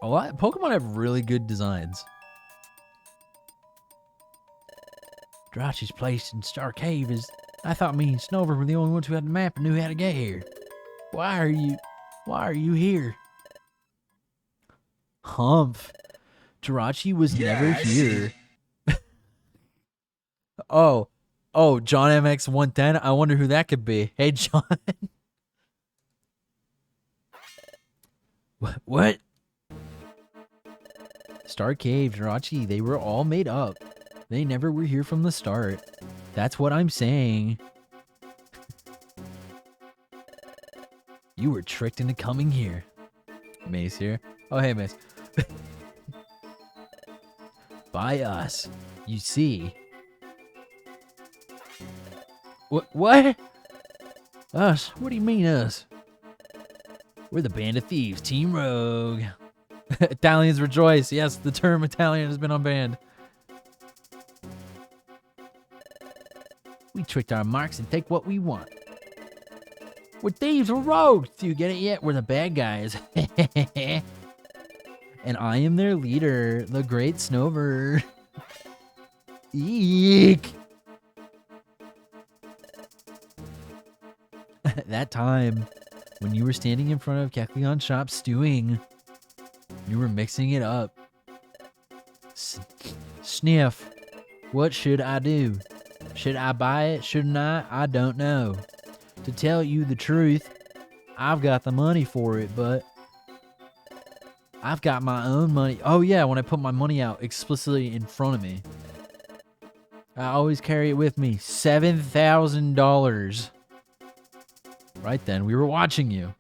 A lot. Pokemon have really good designs. Jirachi's place in Star Cave is... I thought me and Snover were the only ones who had the map and knew how to get here. Why are you here? Humph. Jirachi was never here. Oh, John MX 110. I wonder who that could be. Hey, John. What? Star Cave, Jirachi, they were all made up. They never were here from the start. That's what I'm saying. You were tricked into coming here. Mace here. Oh, hey, Mace. By us. You see. What? Us? What do you mean us? We're the band of thieves, Team Rogue. Italians rejoice. Yes, the term Italian has been unbanned. We tricked our marks and take what we want. We're thieves, we're rogues. Do you get it yet? We're the bad guys. And I am their leader, the Great Snowbird. Eek. That time when you were standing in front of Kecleon's shop stewing, you were mixing it up. Sniff, what should I do? Should I buy it? Shouldn't I? I don't know. To tell you the truth, I've got the money for it, but I've got my own money. Oh yeah, when I put my money out explicitly in front of me. I always carry it with me. $7,000. Right then, we were watching you.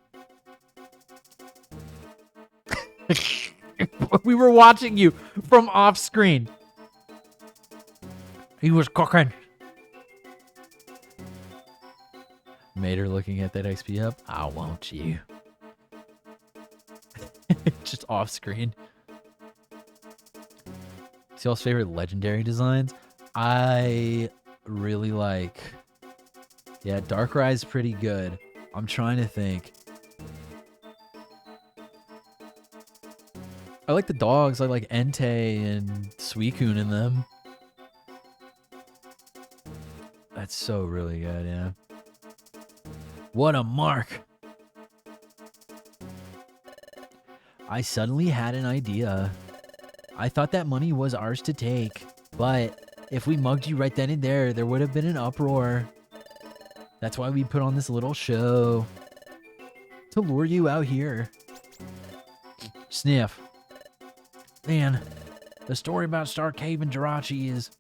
We were watching you from off screen. He was cooking. Mater looking at that XP up. I want you. Just off screen. See y'all's favorite legendary designs? I really like... Yeah, Darkrai's pretty good. I'm trying to think. I like the dogs. I like Entei and Suicune in them. That's so really good, yeah. What a mark. I suddenly had an idea. I thought that money was ours to take, but if we mugged you right then and there would have been an uproar. That's why we put on this little show. To lure you out here. Sniff. Man, the story about Star Cave and Jirachi is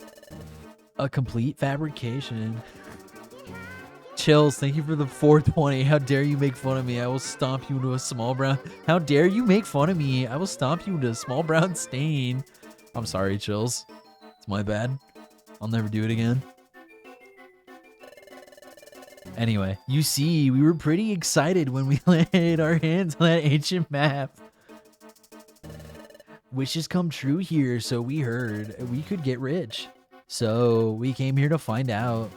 a complete fabrication. Chills, thank you for the 420. How dare you make fun of me? I will stomp you into a small brown... How dare you make fun of me? I will stomp you into a small brown stain. I'm sorry, Chills. It's my bad. I'll never do it again. Anyway, you see, we were pretty excited when we laid our hands on that ancient map. Wishes come true here, so we heard we could get rich. So we came here to find out.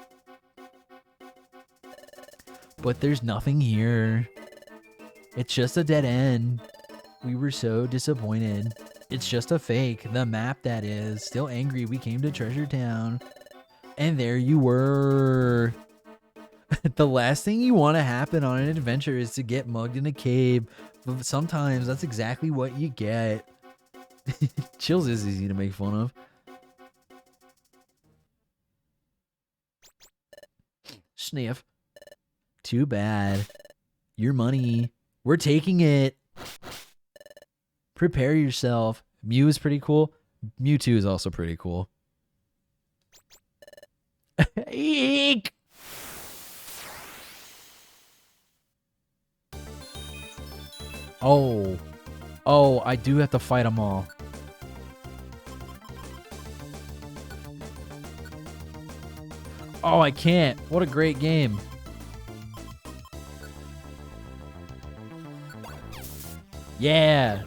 But there's nothing here. It's just a dead end. We were so disappointed. It's just a fake. The map, that is. Still angry we came to Treasure Town. And there you were. The last thing you want to happen on an adventure is to get mugged in a cave. But sometimes that's exactly what you get. Chills is easy to make fun of. Sniff. Too bad. Your money. We're taking it. Prepare yourself. Mew is pretty cool. Mewtwo is also pretty cool. Eek! Oh. Oh, I do have to fight them all. Oh, I can't. What a great game. Yeah.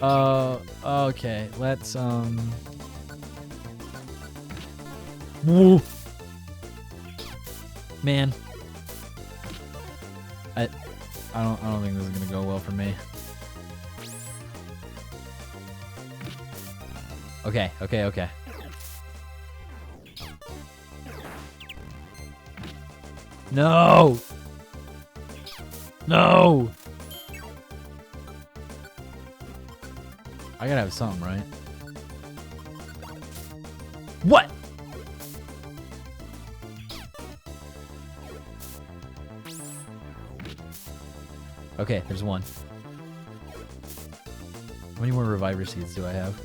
Okay. Let's, Woo. Man. I don't think this is gonna go well for me. Okay. No! No! I gotta have something, right? What? Okay, there's one. How many more reviver seeds do I have?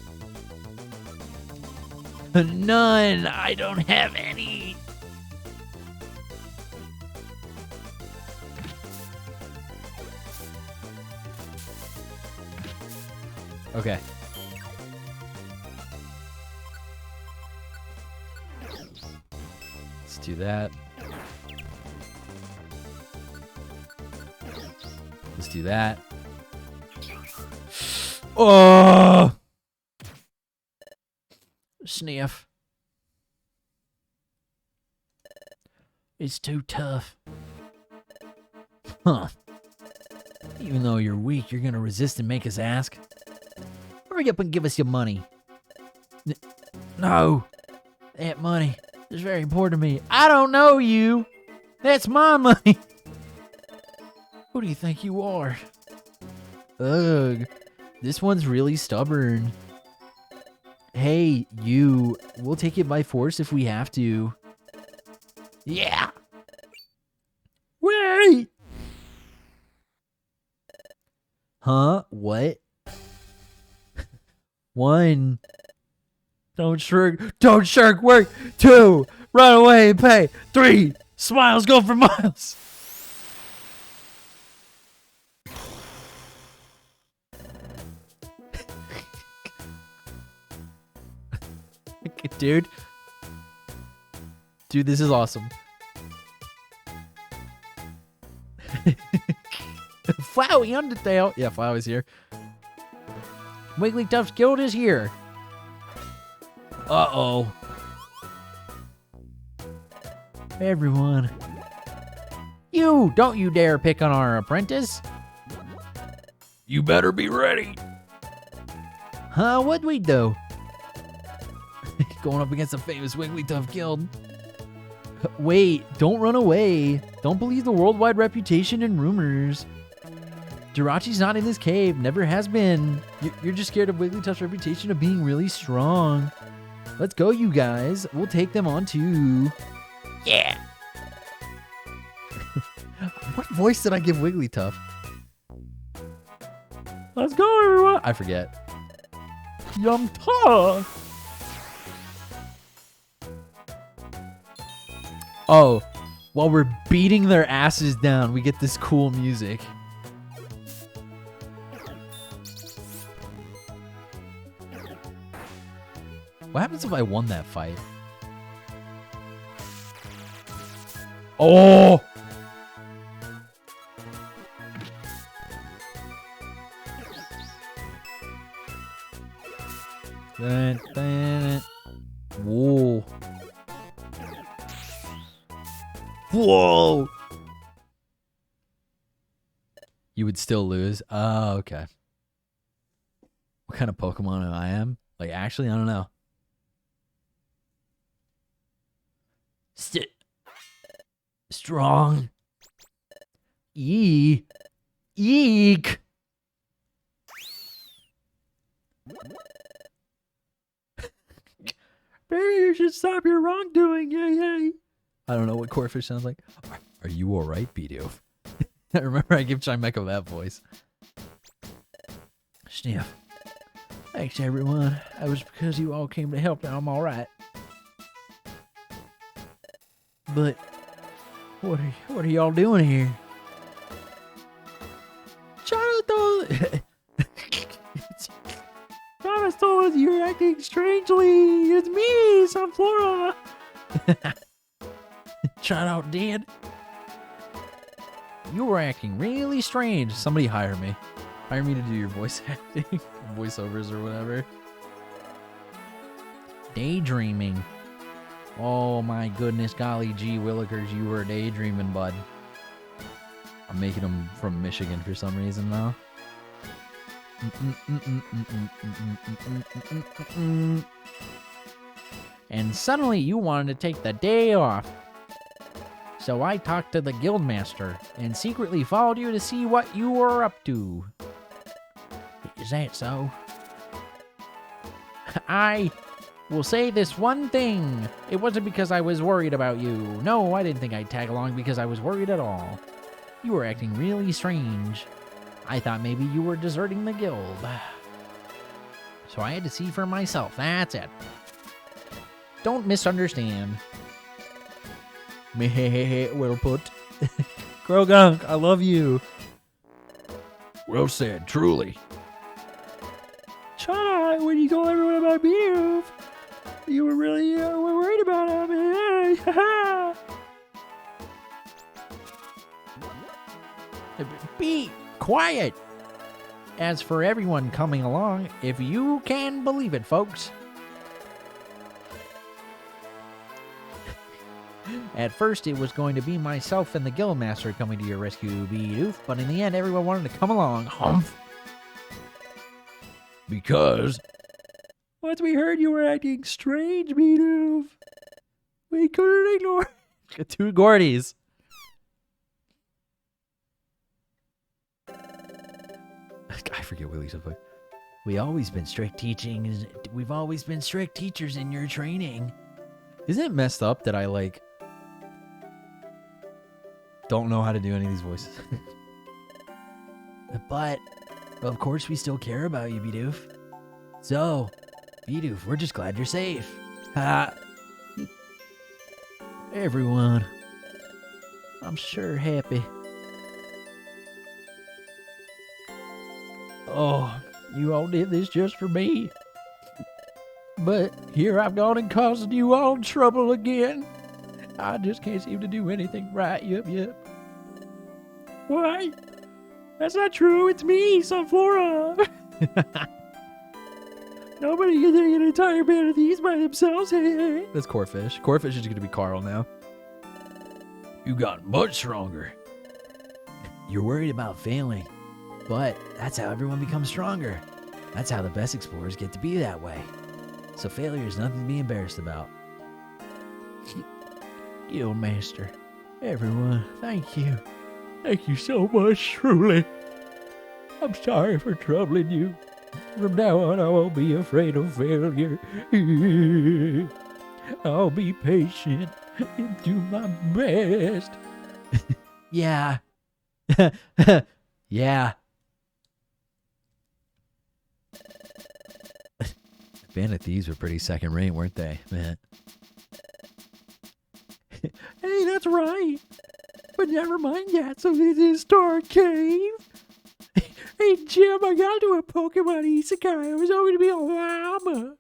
None! I don't have any! Okay. Let's do that. Let's do that. Oh! Sniff. It's too tough. Huh. Even though you're weak, you're gonna resist and make us ask? Hurry up and give us your money. No. That money is very important to me. I don't know you. That's my money. Who do you think you are? Ugh. This one's really stubborn. Hey, you. We'll take it by force if we have to. Yeah. Wait! Huh? What? 1. Don't shirk work. 2. Run away and pay. 3. Smiles go for miles. Dude, this is awesome. Flowey Undertale. Yeah, Flowey's here. Wigglytuff's guild is here. Uh-oh. Everyone. You, don't you dare pick on our apprentice. You better be ready. Huh, what'd we do? Going up against a famous Wigglytuff guild. Wait, don't run away. Don't believe the worldwide reputation and rumors. Jirachi's not in this cave, never has been. You're just scared of Wigglytuff's reputation of being really strong. Let's go, you guys. We'll take them on too. Yeah. What voice did I give Wigglytuff? Let's go, everyone. I forget. Yum ta! Oh, while we're beating their asses down, we get this cool music. What happens if I won that fight? Oh! Whoa. Whoa! You would still lose? Oh, okay. What kind of Pokemon I am? Like, actually, I don't know. Strong. Eek. Maybe you should stop your wrongdoing, yay. I don't know what Corfish sounds like. Are you alright, Bidoof? I remember I give Chimecho that voice. Sniff. Thanks, everyone. That was because you all came to help. Now I'm all right. But what are y'all doing here? Jonathan! Jonathan, you're acting strangely. It's me, Sunflora. Shout dead. You were acting really strange. Somebody hire me. Hire me to do your voice acting. Voiceovers or whatever. Daydreaming. Oh my goodness, golly gee willikers, you were daydreaming, bud. I'm making them from Michigan for some reason now. And suddenly you wanted to take the day off. So I talked to the guildmaster and secretly followed you to see what you were up to. Is that so? I will say this one thing. It wasn't because I was worried about you. No, I didn't think I'd tag along because I was worried at all. You were acting really strange. I thought maybe you were deserting the guild. So I had to see for myself. That's it. Don't misunderstand. Well put. Grogunk, I love you. Well said, truly. you told everyone about Bidoof. You were really worried about him. Be quiet. As for everyone coming along, if you can believe it, folks. At first, it was going to be myself and the Guildmaster coming to your rescue, Bidoof, but in the end, everyone wanted to come along. Humph. Because Once we heard you were acting strange, Bidoof, we couldn't ignore. two Gordies. I forget Willie something. We've always been strict teachers in your training. Isn't it messed up that I don't know how to do any of these voices? But, of course, we still care about you, Bidoof. So, Bidoof, we're just glad you're safe. Ha! Everyone, I'm sure happy. Oh, you all did this just for me. But here I've gone and caused you all trouble again. I just can't seem to do anything right. Yep. Why? That's not true. It's me, Sunflora. Nobody can take an entire band of these by themselves. Hey. That's Corfish. Corfish is going to be Carl now. You got much stronger. You're worried about failing, but that's how everyone becomes stronger. That's how the best explorers get to be that way. So failure is nothing to be embarrassed about. Guildmaster, everyone, thank you. Thank you so much, truly. I'm sorry for troubling you. From now on, I won't be afraid of failure. I'll be patient and do my best. Yeah. Yeah. Band of Thieves were pretty second rate, weren't they, man? Hey, that's right. But never mind that. So this is Star Cave. Hey, Jim, I got into a Pokemon Isekai. I was hoping to be a llama.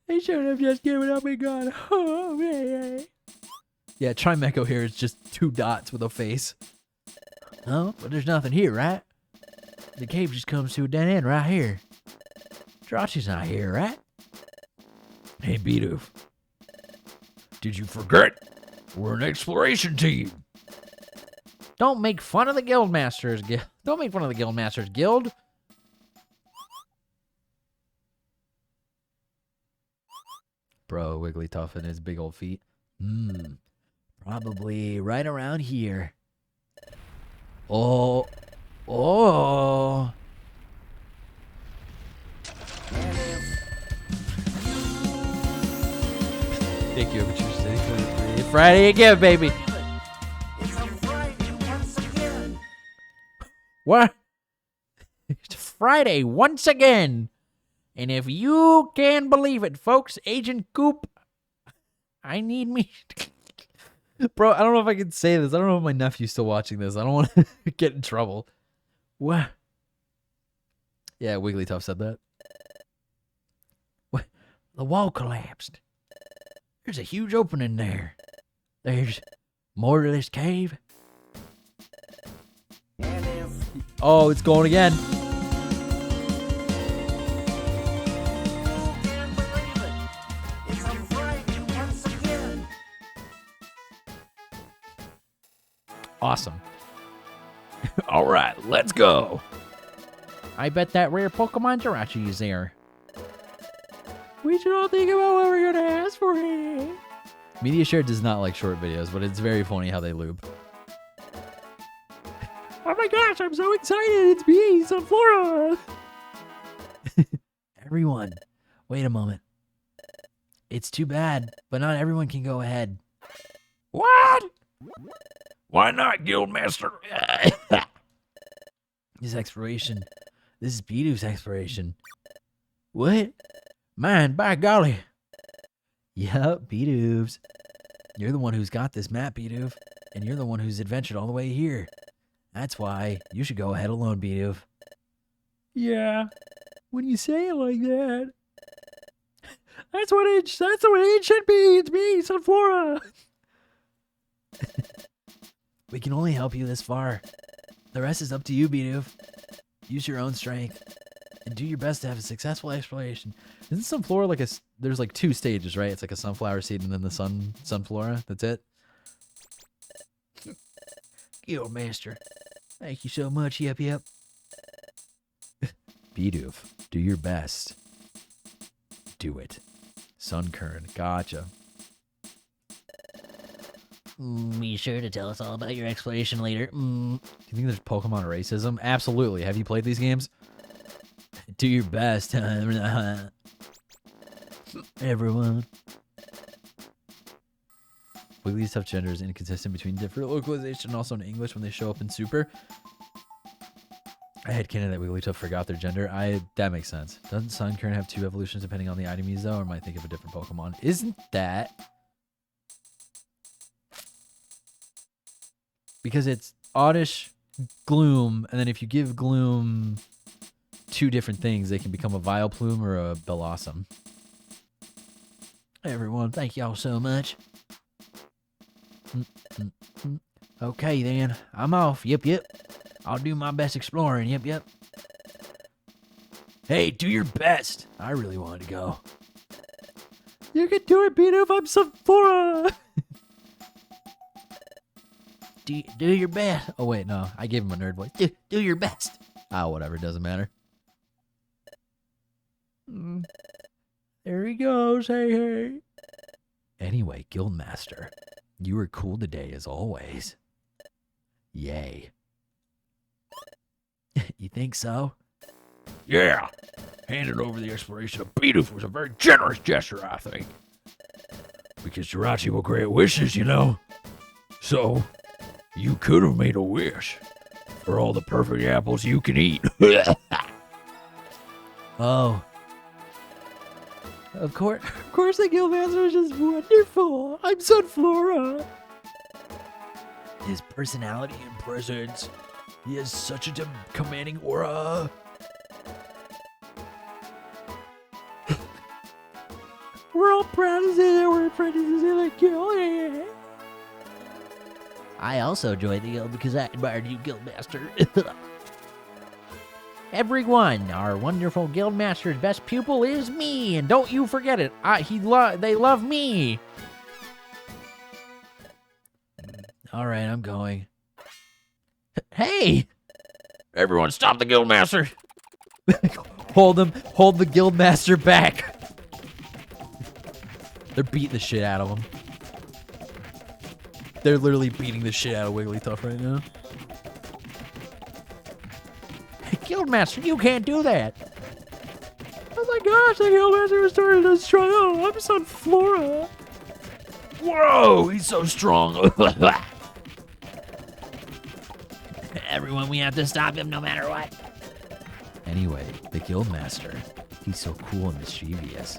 They should have just given up and gone home. Hey. Yeah, Trimecho here is just 2 dots with a face. Oh, but there's nothing here, right? The cave just comes to a dead end right here. Joshy's not here, right? Hey, Bidoof. Did you forget? We're an exploration team. Don't make fun of the Guildmasters Guild. Don't make fun of the Guildmasters Guild. Bro, Wigglytuff and his big old feet. Probably right around here. Oh. Thank you, but you're sitting for the Friday again, baby. It's a Friday once again. What? It's Friday once again. And if you can believe it, folks, Agent Goop, I need me. Bro, I don't know if I can say this. I don't know if my nephew's still watching this. I don't want to get in trouble. What? Yeah, Wigglytuff said that. What? The wall collapsed. There's a huge opening there. There's more to this cave. Oh, it's going again. Awesome. All right, let's go. I bet that rare Pokemon Jirachi is there. We should all think about what we're going to ask for here. Media Share does not like short videos, but it's very funny how they loop. Oh my gosh, I'm so excited. It's me, Sunflora. Everyone, wait a moment. It's too bad, but not everyone can go ahead. What? Why not, Guildmaster? This exploration. This is Bidoof's exploration. What? Mine, by golly. Yup, Bidoof's. You're the one who's got this map, Bidoof. And you're the one who's adventured all the way here. That's why you should go ahead alone, Bidoof. Yeah, when you say it like that. That's what it should be. It's me, Sunflora. We can only help you this far. The rest is up to you, Bidoof. Use your own strength and do your best to have a successful exploration. Isn't Sunflora like there's like 2 stages, right? It's like a sunflower seed and then the Sunflora. That's it? Guildmaster, thank you so much. Yep. Bidoof, do your best. Do it. Sunkern, gotcha. Be sure to tell us all about your exploration later. Do you think there's Pokemon racism? Absolutely. Have you played these games? Do your best, everyone. Wiggly's tough gender is inconsistent between different localization and also in English when they show up in Super. I had canon that Wigglytuff forgot their gender. That makes sense. Doesn't Sunkern have 2 evolutions depending on the item used though, or might think of a different Pokemon? Isn't that? Because it's Oddish, Gloom, and then if you give Gloom 2 different things, they can become a Vileplume or a Bellossom. Everyone, thank y'all so much. Okay then, I'm off. Yep. I'll do my best exploring. Yep. Hey, do your best. I really wanted to go. You can do it, Bidoof. I'm Sunflora. Do your best. Oh wait, no. I gave him a nerd voice. Do your best. Whatever. Doesn't matter. There he goes. Hey. Anyway, Guildmaster, you were cool today as always. Yay. You think so? Yeah. Handing over the exploration of Bidoof was a very generous gesture, I think. Because Jirachi will grant wishes, you know. So, you could have made a wish for all the perfect apples you can eat. Oh. Of course the Guildmaster is just wonderful. I'm Sunflora. His personality and presence. He has such a commanding aura. We're all proud to say that we're apprentices in the guild. Yeah. I also joined the guild because I admired you, Guildmaster. Everyone, our wonderful Guildmaster's best pupil is me, and don't you forget it. They love me. All right, I'm going. Hey! Everyone stop the Guildmaster. Hold the Guildmaster back. They're beating the shit out of him. They're literally beating the shit out of Wigglytuff right now. Guildmaster, you can't do that. Oh my gosh, the Guildmaster is starting to struggle. I'm Sunflora. Whoa, he's so strong. Everyone, we have to stop him no matter what. Anyway, the Guildmaster, he's so cool and mischievous.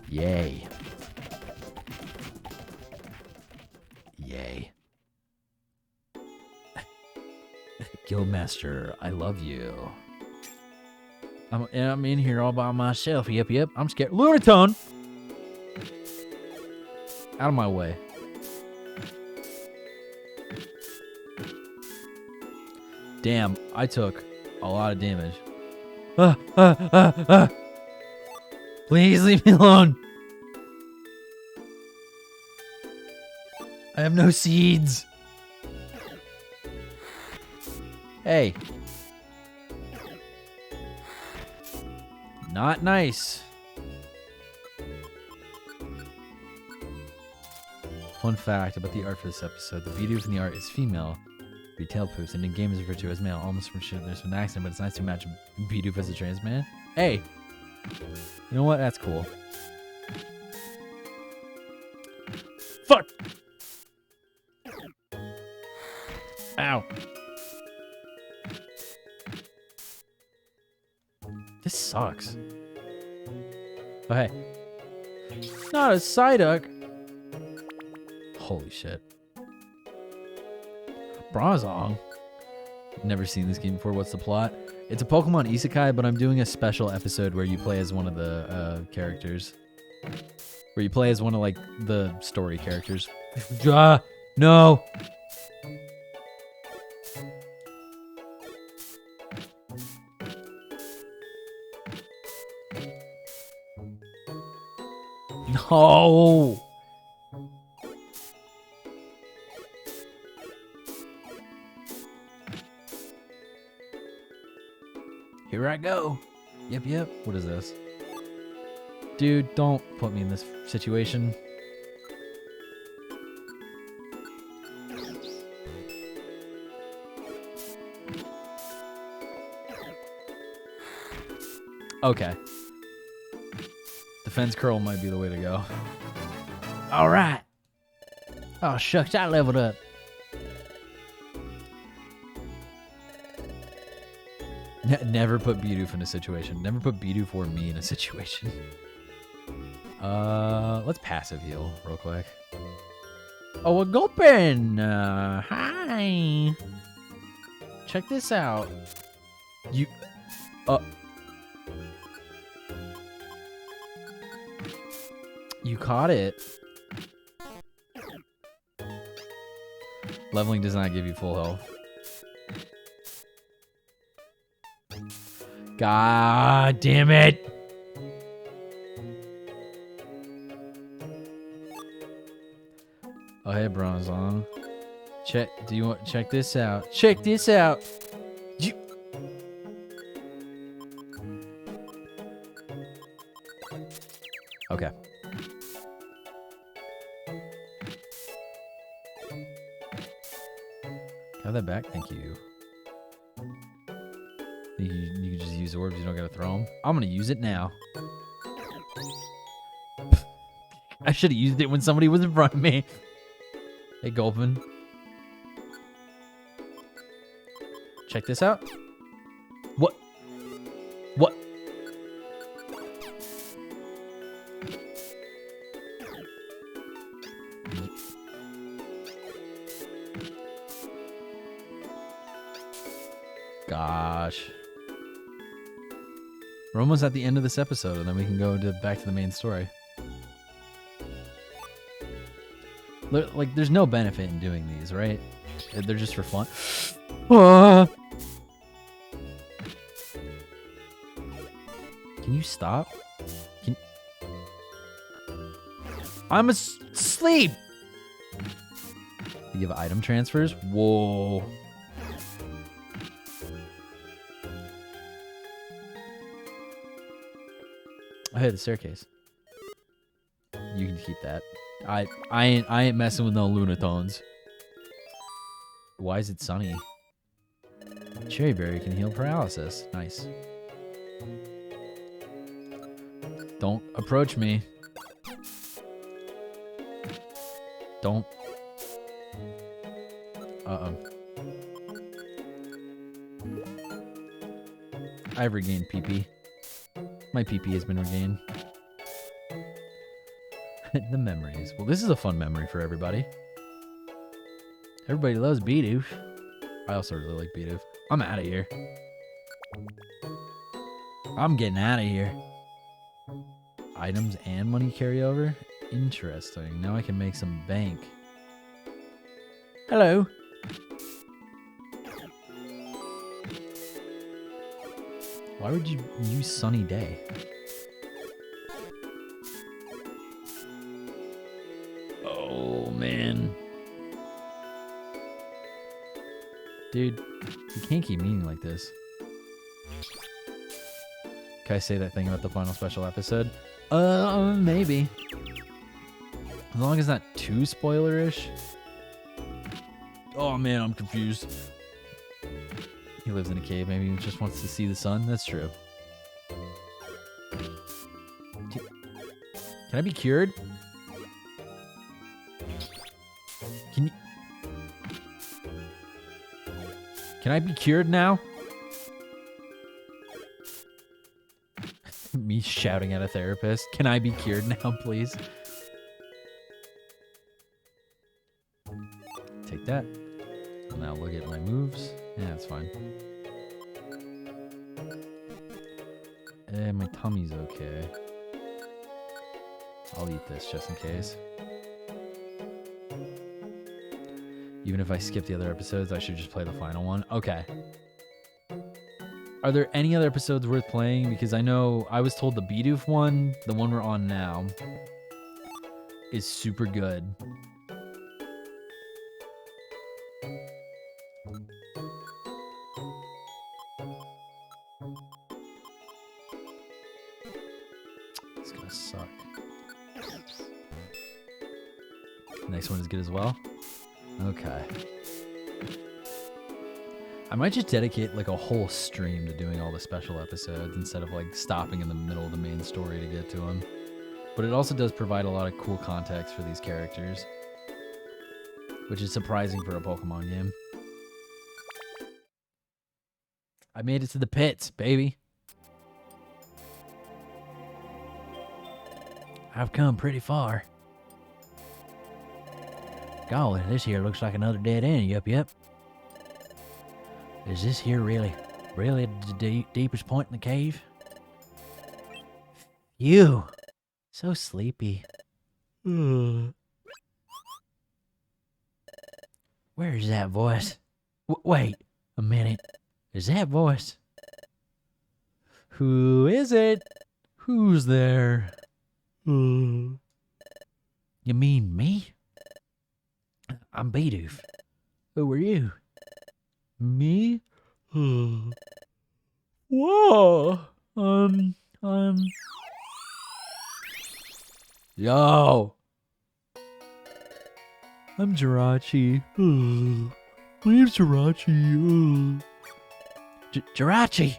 Yay. Yay. Guildmaster, I love you. I'm in here all by myself. Yep. I'm scared. Lunatone! Out of my way. Damn, I took a lot of damage. Please leave me alone. I have no seeds. Hey. Not nice. Fun fact about the art for this episode. The Bidoof in the art is female. Retail poofs, and in game is referred to as male. Almost from shit, there's an accent, but it's nice to match Bidoof as a trans man. Hey! You know what? That's cool. Fuck! Ow. This sucks. Oh, hey. Not a Psyduck. Holy shit. Bronzong. Never seen this game before. What's the plot? It's a Pokemon Isekai, but I'm doing a special episode where you play as one of the characters. Where you play as one of, like, the story characters. No! No! Here I go. Yep. What is this? Dude, don't put me in this situation. Okay. Defense curl might be the way to go. All right. Oh, shucks, I leveled up. Never put Bidoof in a situation. Never put Bidoof or me in a situation. Let's passive heal real quick. Oh, a Gulpin. Hi. Check this out. You caught it. Leveling does not give you full health. God damn it. Oh, hey, Bronzong. Check this out. Check this out. Okay. Have that back? Thank you. You can just use orbs. You don't gotta throw them. I'm gonna use it now. I should have used it when somebody was in front of me. Hey, Gulpin. Check this out. What? What? Gosh. We're almost at the end of this episode, and then we can go back to the main story. Like, there's no benefit in doing these, right? They're just for fun. Can you stop? I'm asleep! You give item transfers? Whoa. Oh, hey, the staircase. You can keep that. I ain't messing with no Lunatones. Why is it sunny? Cherry berry can heal paralysis. Nice. Don't approach me. Don't. Uh-oh. I've regained PP. My PP has been regained. The memories. Well, this is a fun memory for everybody. Everybody loves Bidoof. I also really like Bidoof. I'm out of here. I'm getting out of here. Items and money carryover? Interesting. Now I can make some bank. Hello. Why would you use Sunny Day? Oh, man. Dude, you can't keep meeting like this. Can I say that thing about the final special episode? Maybe. As long as it's not too spoilerish. Oh, man, I'm confused. He lives in a cave. Maybe he just wants to see the sun. That's true. Can I be cured? Can I be cured now? Me shouting at a therapist. Can I be cured now, please? Take that. Now look at my moves. Yeah, that's fine. My tummy's okay. I'll eat this just in case. Even if I skip the other episodes, I should just play the final one. Okay. Are there any other episodes worth playing? Because I know I was told the Bidoof one, the one we're on now, is super good. It's gonna suck. Next one is good as well. Okay. I might just dedicate like a whole stream to doing all the special episodes instead of like stopping in the middle of the main story to get to them. But it also does provide a lot of cool context for these characters, which is surprising for a Pokemon game. I made it to the pits, baby. I've come pretty far. Golly, this here looks like another dead end. Yep. Is this here really the deepest point in the cave? You, so sleepy. Where is that voice? Wait a minute. Is that voice? Who is it? Who's there? You mean me? I'm Bidoof. Who are you? Me? Whoa. Yo! I'm Jirachi. My name's Jirachi. Jirachi!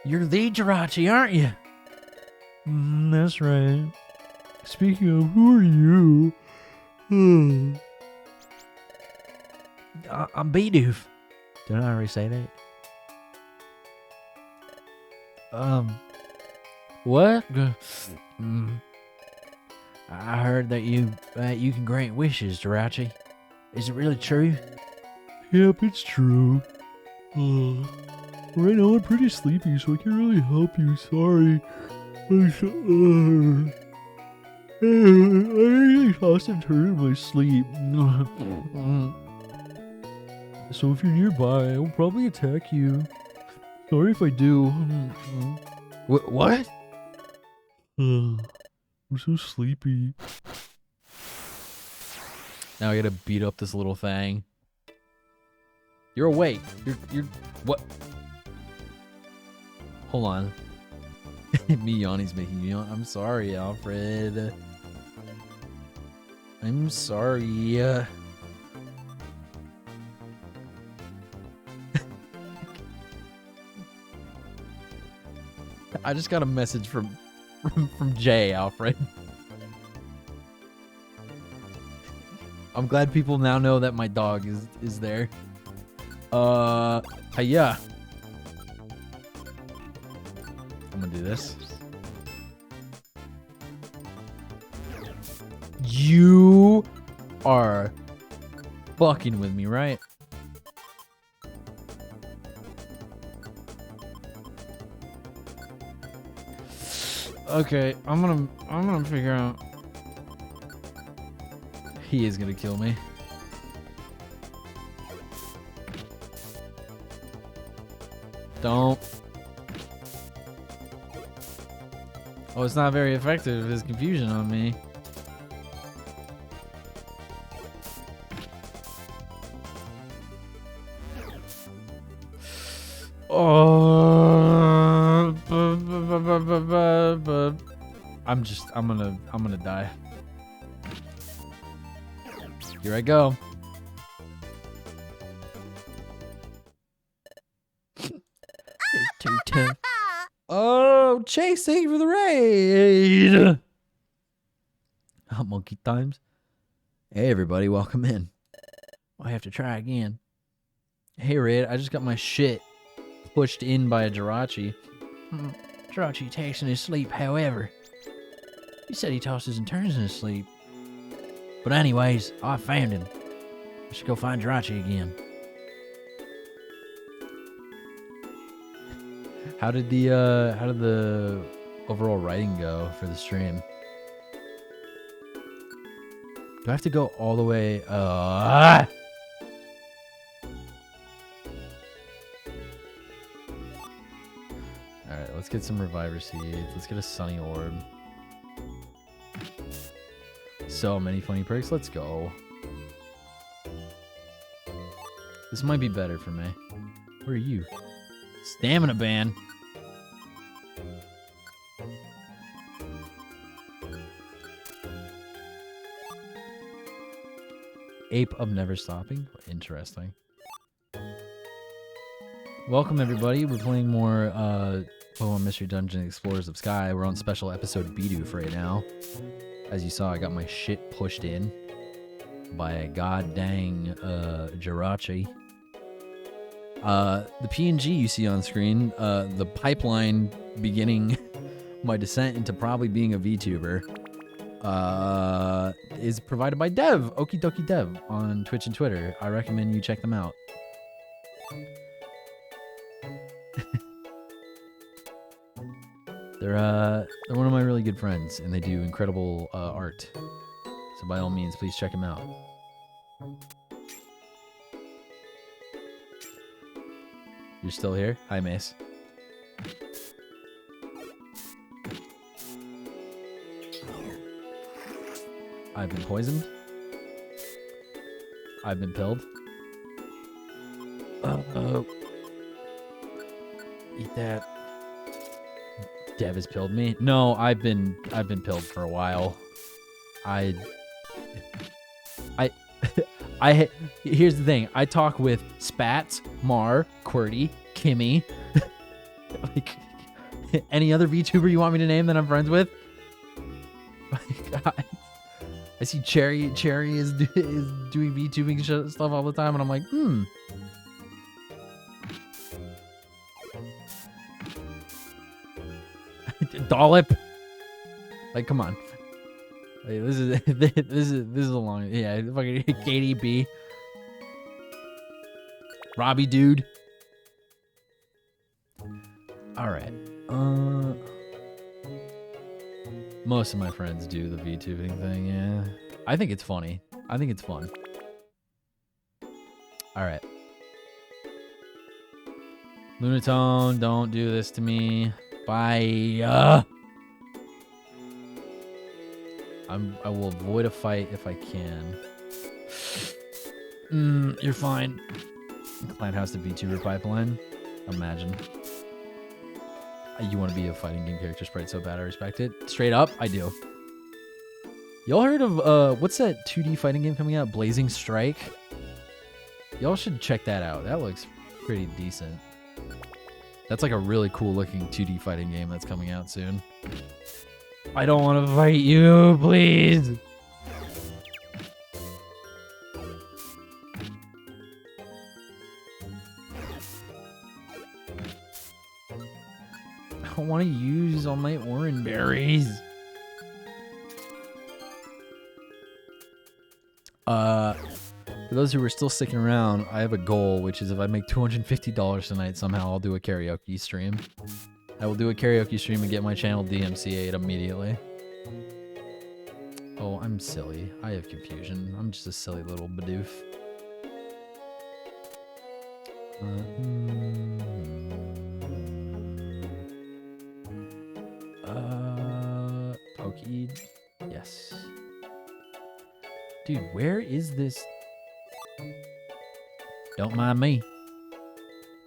You're the Jirachi, aren't you? That's right. Speaking of, who are you? I'm Bidoof. Did I already say that? What? I heard that you can grant wishes, Jirachi. Is it really true? Yep, it's true. Right now I'm pretty sleepy, so I can't really help you. Sorry. I really tossed and turned in my sleep. So if you're nearby, I will probably attack you. Sorry if I do. What? I'm so sleepy. Now I gotta beat up this little thing. You're awake. You're what? Hold on. Me Yanni's making you yawn. I'm sorry, Alfred. I'm sorry. I just got a message from Jay, Alfred. I'm glad people now know that my dog is there. Hiya. I'm gonna do this. You are fucking with me, right? Okay, I'm gonna figure out. He is gonna kill me. Don't. Oh, it's not very effective. His confusion on me. Oh, I'm gonna die. Here I go. It's too tough. Oh, Chase, thank you for the raid. Monkey times. Hey, everybody, welcome in. I have to try again. Hey, Raid, I just got my shit pushed in by a Jirachi. Jirachi attacks in his sleep, however. He said he tosses and turns in his sleep. But anyways, I found him. I should go find Jirachi again. How did the overall writing go for the stream? Do I have to go all the way? All right, let's get some reviver seeds. Let's get a sunny orb. So many funny perks. Let's go. This might be better for me. Where are you? Stamina ban. Ape of Never Stopping. Interesting. Welcome everybody. We're playing more Pokemon Mystery Dungeon Explorers of Sky. We're on special episode Bidoof right now. As you saw, I got my shit pushed in by a god dang Jirachi. The PNG you see on screen, the pipeline beginning my descent into probably being a VTuber, is provided by Dev, Okie Dokie Dev, on Twitch and Twitter. I recommend you check them out. They're one of my really good friends, and they do incredible art. So by all means, please check them out. You're still here? Hi, Mace. I've been poisoned. I've been pilled. Uh-oh. Eat that. Dev has pilled me. No, I've been pilled for a while. Here's the thing. I talk with Spats, Mar, Qwerty, Kimmy. Like, any other VTuber you want me to name that I'm friends with? God. I see Cherry is doing VTubing stuff all the time, and I'm like, Dollop. Like, come on. Like, this is a long, yeah, fucking KDB. Robbie dude. All right. Most of my friends do the VTubing thing, yeah. I think it's funny. I think it's fun. All right. Lunatone, don't do this to me. Bye. I will avoid a fight if I can. You're fine. Clan House to VTuber pipeline. Imagine. You want to be a fighting game character sprite so bad I respect it. Straight up, I do. Y'all heard of what's that 2D fighting game coming out? Blazing Strike. Y'all should check that out. That looks pretty decent. That's like a really cool looking 2D fighting game that's coming out soon. I don't want to fight you, please. I don't want to use all my orange berries. For those who are still sticking around, I have a goal, which is if I make $250 tonight, somehow I'll do a karaoke stream. I will do a karaoke stream and get my channel DMCA'd immediately. Oh, I'm silly. I have confusion. I'm just a silly little Bidoof. Pokey. Yes. Dude, where is this? Don't mind me.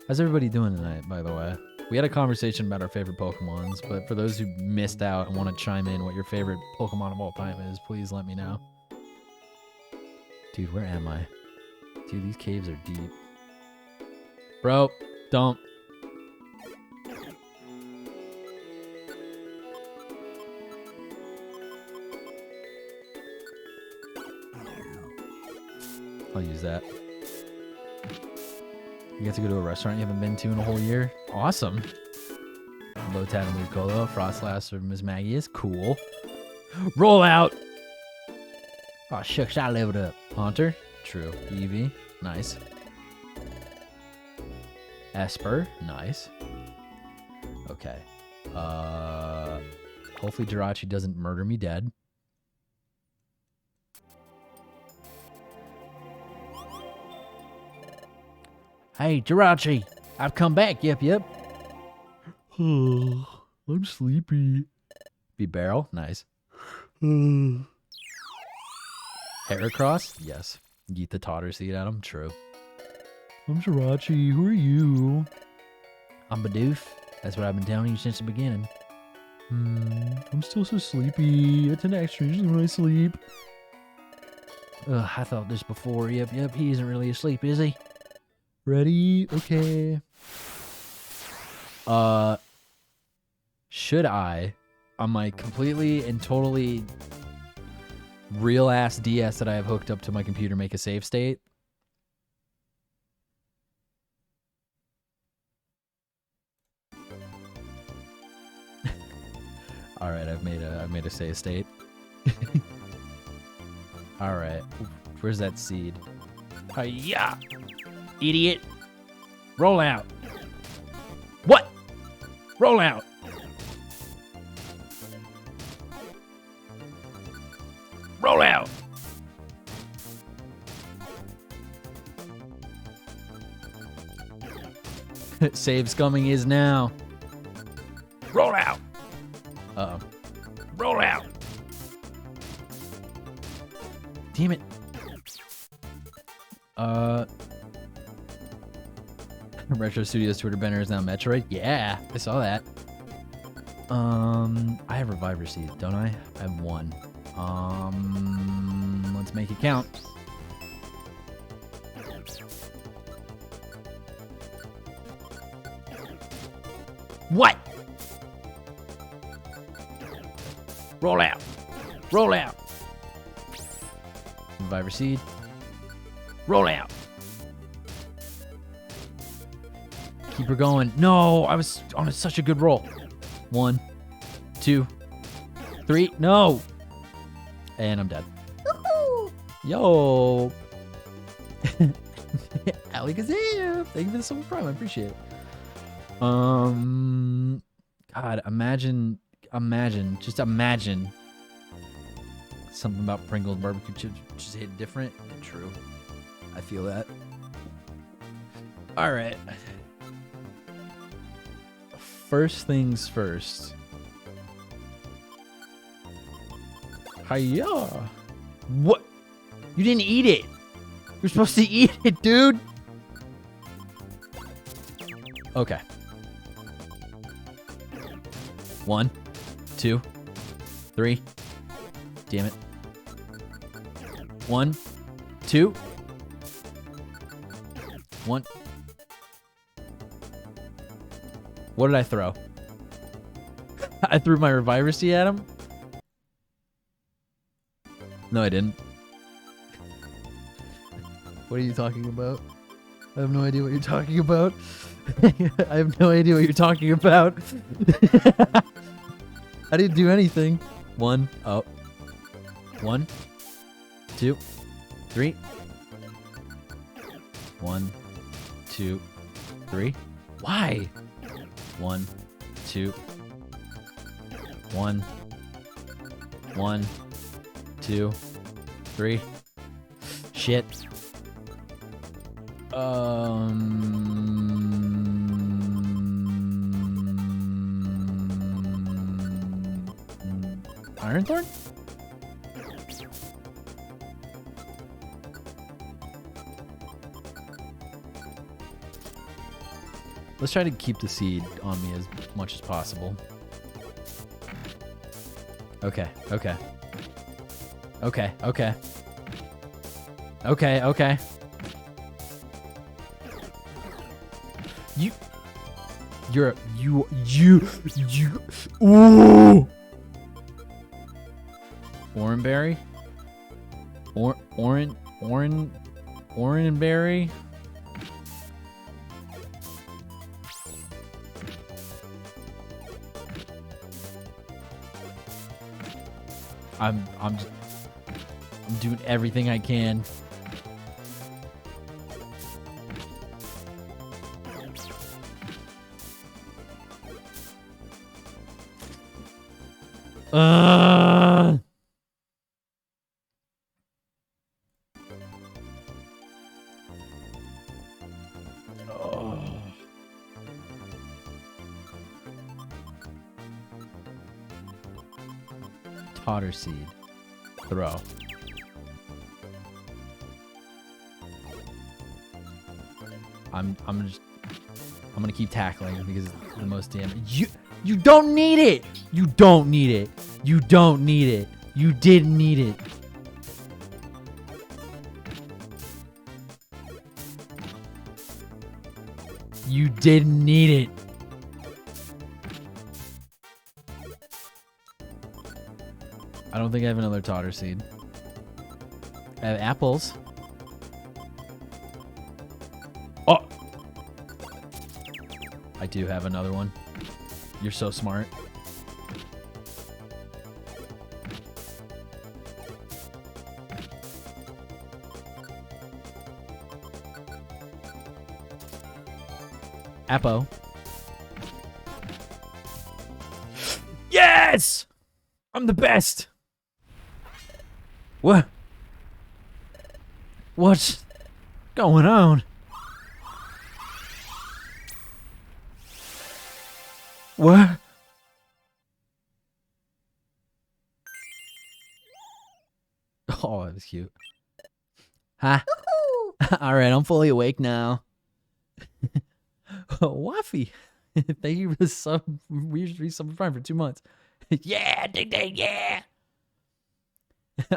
How's everybody doing tonight, by the way? We had a conversation about our favorite Pokemons, but for those who missed out and want to chime in what your favorite Pokemon of all time is, please let me know. Dude, where am I? Dude, these caves are deep. Bro, don't. I'll use that. You get to go to a restaurant you haven't been to in a whole year? Awesome. Lotad and Lucolo, Frostlass or Miss Maggie is cool. Roll out! Oh, shucks, I leveled up. Haunter? True. Eevee? Nice. Esper? Nice. Okay. Hopefully Jirachi doesn't murder me dead. Hey, Jirachi, I've come back. Yep. I'm sleepy. Be barrel? Nice. Heracross? Yes. Yeet the totter seed at him? True. I'm Jirachi. Who are you? I'm Bidoof. That's what I've been telling you since the beginning. I'm still so sleepy. I tend to act strangely when I sleep. I thought this before. Yep. He isn't really asleep, is he? Ready? Okay. Should I, on my completely and totally real ass DS that I have hooked up to my computer, make a save state? All right, I've made a save state. All right, where's that seed? Hiya! Idiot! Roll out! What? Roll out! Roll out! Save's coming is now. Roll out! Uh-oh. Roll out! Damn it. Retro Studios Twitter banner is now Metroid. Yeah, I saw that. I have Reviver Seed, don't I? I have one. Let's make it count. What? Roll out! Roll out! Reviver Seed. Roll out! Keep her going. No, I was on such a good roll. 1, 2, 3. No. And I'm dead. Yo. Alakazam. Thank you for the Silver Prime. I appreciate it. God, imagine, just imagine something about Pringles barbecue chips just hit different. True. I feel that. All right. First things first. Hiya. What? You didn't eat it! You're supposed to eat it, dude! Okay. 1, 2, 3. Damn it. 1, 2. 1. What did I throw? I threw my Reviver Seed at him? No, I didn't. What are you talking about? I have no idea what you're talking about. I have no idea what you're talking about. I didn't do anything. 1. Oh. 1, 2, 3. 1, 2, 3. Why? 1, 2. 1, 1, 2, 3. Shit. Iron Thorn? Let's try to keep the seed on me as much as possible. Okay, okay. Okay, okay. Okay, okay. Ooh! Oranberry? Oranberry? I'm doing everything I can. Totter seed. Throw. I'm gonna keep tackling because it's the most damage. You don't need it. You don't need it. You don't need it. You didn't need it. You didn't need it. I don't think I have another totter seed. I have apples. Oh! I do have another one. You're so smart. Appo. Yes! I'm the best! What? What's going on? What? Oh, that was cute. Huh? Alright, I'm fully awake now. Waffy. Thank you for the sub. We used to be sub prime for 2 months. Yeah, ding ding, yeah.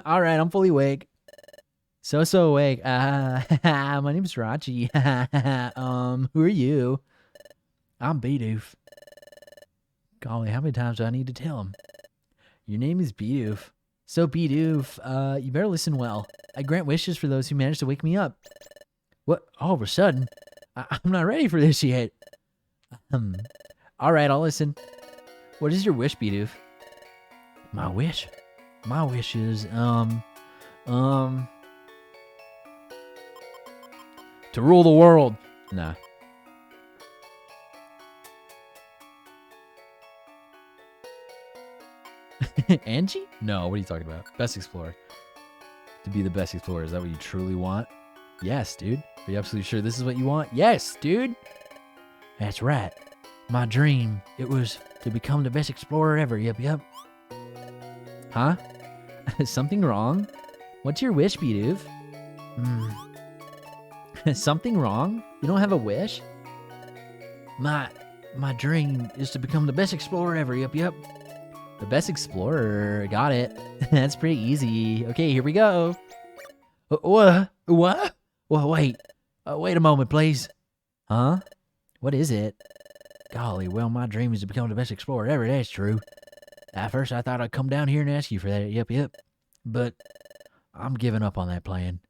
Alright, I'm fully awake. So awake. My name's Rachi. Who are you? I'm Bidoof. Golly, how many times do I need to tell him? Your name is Bidoof. So Bidoof, you better listen well. I grant wishes for those who manage to wake me up. What? All of a sudden? I'm not ready for this yet. Alright, I'll listen. What is your wish, Bidoof? My wish? My wish is, to rule the world. Nah. Angie? No, what are you talking about? Best explorer. To be the best explorer, is that what you truly want? Yes, dude. Are you absolutely sure this is what you want? Yes, dude. That's right. My dream, it was to become the best explorer ever. Yep. Huh? Something wrong? What's your wish, Bidoof? Something wrong? You don't have a wish? My dream is to become the best explorer ever. Yep. The best explorer. Got it. That's pretty easy. Okay, here we go. What? Well, wait. Wait a moment, please. Huh? What is it? Golly, well, my dream is to become the best explorer ever. That's true. At first, I thought I'd come down here and ask you for that. Yep. But I'm giving up on that plan.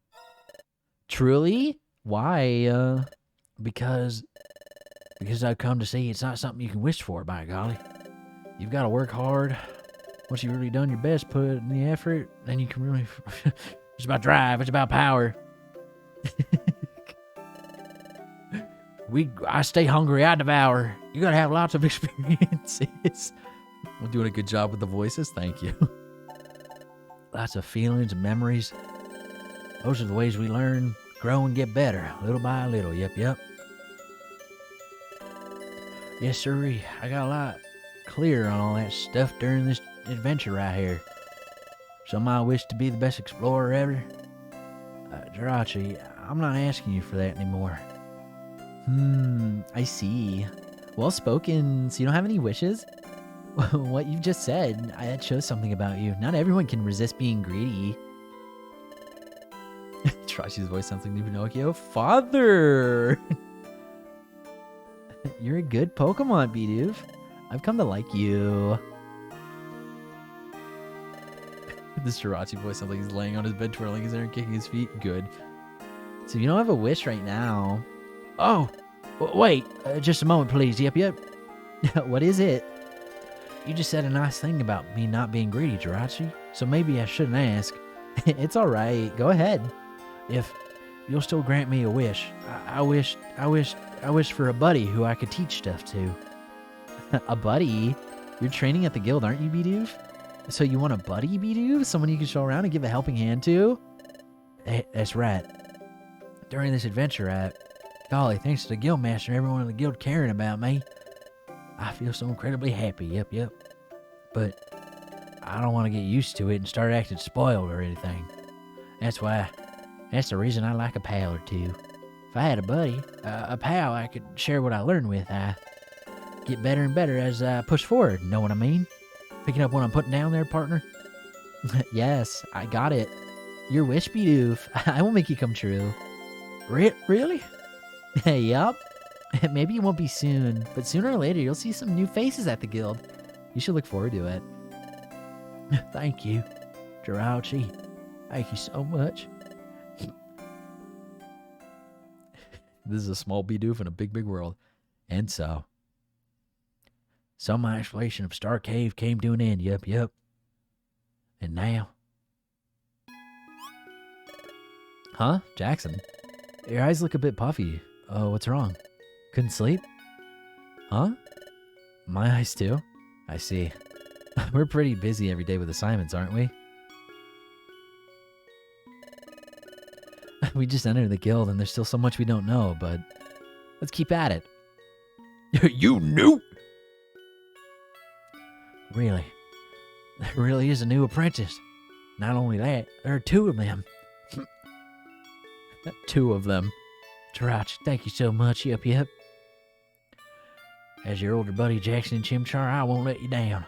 Truly? Why? Because I've come to see it's not something you can wish for, by golly. You've got to work hard. Once you've really done your best, put in the effort, then you can really... It's about drive. It's about power. I stay hungry. I devour. You got to have lots of experiences. We're doing a good job with the voices. Thank you. Lots of feelings and memories. Those are the ways we learn, grow, and get better, little by little. Yep. Yes, sirree. I got a lot clear on all that stuff during this adventure right here. Some I wish to be the best explorer ever. Jirachi, I'm not asking you for that anymore. I see. Well spoken. So you don't have any wishes? What you've just said, that shows something about you. Not everyone can resist being greedy. Trashy's voice sounds like new Pinocchio. Father! You're a good Pokemon, Bidoof. I've come to like you. This Jirachi voice sounds like he's laying on his bed, twirling his hair and kicking his feet. Good. So you don't have a wish right now. Oh, wait. Just a moment, please. Yep. What is it? You just said a nice thing about me not being greedy, Jirachi. So maybe I shouldn't ask. It's all right. Go ahead. If you'll still grant me a wish, I wish for a buddy who I could teach stuff to. A buddy? You're training at the guild, aren't you, Bidoof? So you want a buddy, Bidoof? Someone you can show around and give a helping hand to? That's right. During this adventure, golly, thanks to the guildmaster and everyone in the guild caring about me, I feel so incredibly happy. Yep. But I don't want to get used to it and start acting spoiled or anything. That's the reason I like a pal or two. If I had a buddy, a pal I could share what I learned with, I get better and better as I push forward, know what I mean? Picking up what I'm putting down there, partner? Yes, I got it. Your wish, Bidoof. I will make you come true. Really? Yup. Maybe it won't be soon, but sooner or later you'll see some new faces at the guild. You should look forward to it. Thank you, Jiraiya. Thank you so much. This is a small Bidoof in a big, big world. And so my exploration of Star Cave came to an end. Yep. And now... Huh? Jackson? Your eyes look a bit puffy. Oh, what's wrong? Couldn't sleep? Huh? My eyes too? I see. We're pretty busy every day with assignments, aren't we? We just entered the guild and there's still so much we don't know, but let's keep at it. You knew? Really? There really is a new apprentice. Not only that, there are two of them. Two of them. Jiraiya, thank you so much. Yep. As your older buddy Jackson and Chimchar, I won't let you down.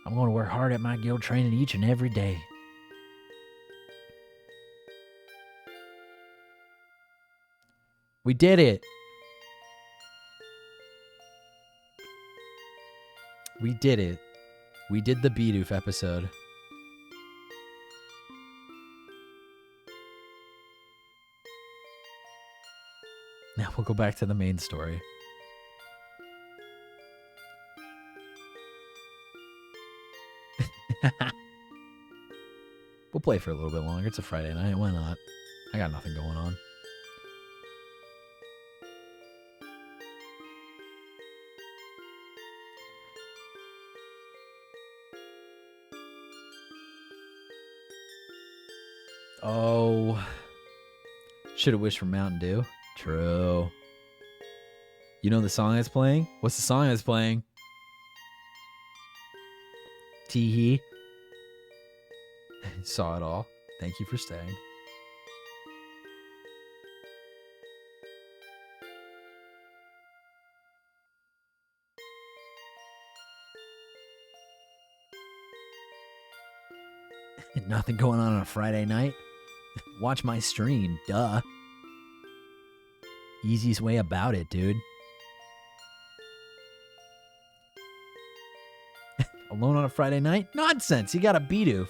I'm going to work hard at my guild training each and every day. We did it. We did it. We did the Bidoof episode. Now we'll go back to the main story. We'll play for a little bit longer. It's a Friday night. Why not? I got nothing going on. Oh. Should have wished for Mountain Dew. True. You know the song that's playing? What's the song that's playing? Teehee. Saw it all. Thank you for staying. Nothing going on a Friday night? Watch my stream, duh. Easiest way about it, dude. Alone on a Friday night? Nonsense, you got a Bidoof.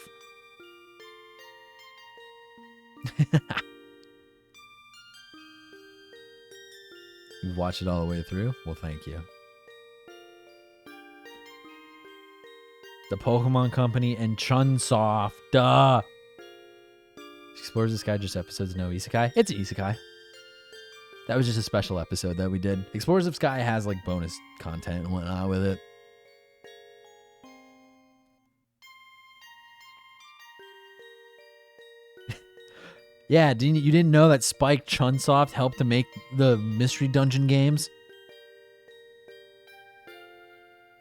You've watched it all the way through? Well, thank you. The Pokemon Company and Chunsoft. Duh. Explores the Sky just episodes. No isekai. It's an isekai. That was just a special episode that we did. Explorers of Sky has like bonus content and whatnot with it. Yeah, you didn't know that Spike Chunsoft helped to make the Mystery Dungeon games?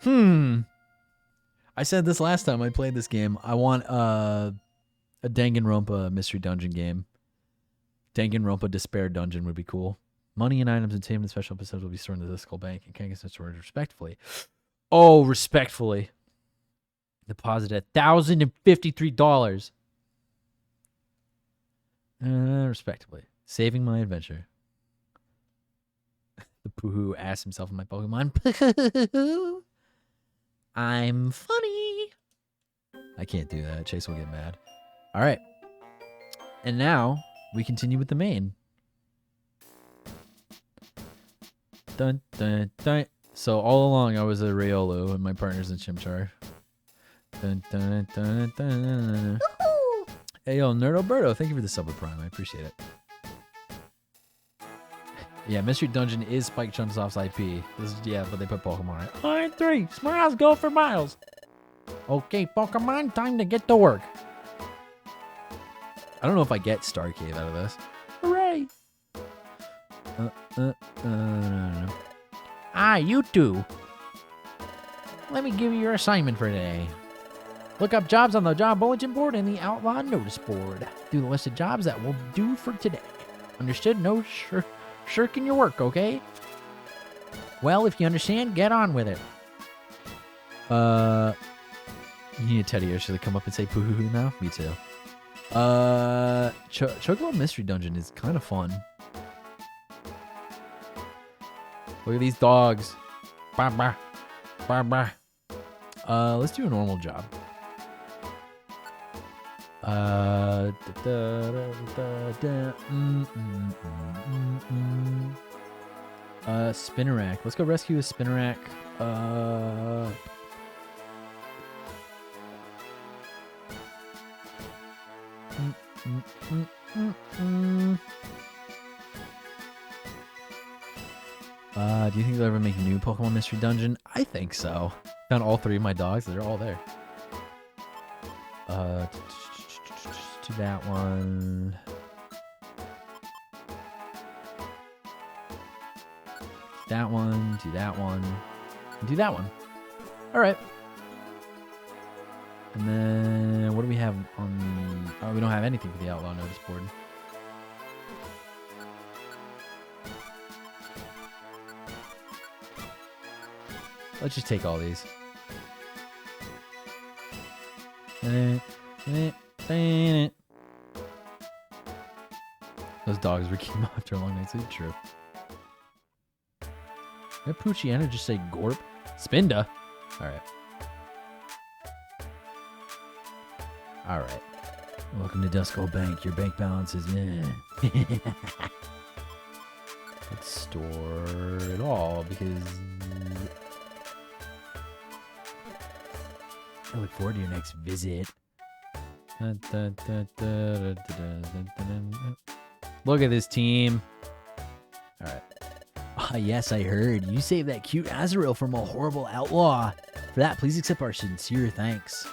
I said this last time I played this game. I want a Danganronpa Mystery Dungeon game. Danganronpa Despair Dungeon would be cool. Money and items obtained in the special episodes will be stored in the Skull Bank and can't get stored respectfully. Oh, respectfully. Deposited $1,053. Respectively. Saving my adventure. The Poohoo asked himself in my Pokemon. Poohoo. I'm funny. I can't do that. Chase will get mad. All right. And now we continue with the main. Dun, dun, dun. So all along I was a Riolu and my partner's in Chimchar. Dun, dun, dun, dun, dun. Hey, yo, Nerd Alberto, thank you for the sub with Prime. I appreciate it. Yeah, Mystery Dungeon is Spike Chunsoft's IP. This is, yeah, but they put Pokemon on it. Line 3. Smiles go for miles. Okay, Pokemon, time to get to work. I don't know if I get Star Cave out of this. Hooray! No. Ah, you two. Let me give you your assignment for today. Look up jobs on the job bulletin board and the outlaw notice board. Do the list of jobs that we'll do for today. Understood? No shirking your work, okay? Well, if you understand, get on with it. You need a teddy bear to come up and say poo hoo hoo now? Me too. Chocobo Mystery Dungeon is kind of fun. Look at these dogs. Bah, bah. Bah, bah. Let's do a normal job. Spinnerack. Let's go rescue a Spinnerack. Do you think they'll ever make a new Pokemon Mystery Dungeon? I think so. Found all 3 of my dogs. They're all there. Do that one. That one. Do that one. And do that one. All right. And then what do we have on the... Oh, we don't have anything for the Outlaw Notice board. Let's just take all these. Those dogs were keeping after a long night's sleep. True. Did Poochiana just say Gorp? Spinda? Alright. Alright. Welcome to Duskull Bank. Your bank balance is... Let's store it all because... I look forward to your next visit. Look at this team. Alright. Ah, yes, I heard. You saved that cute Azrael from a horrible outlaw. For that, please accept our sincere thanks.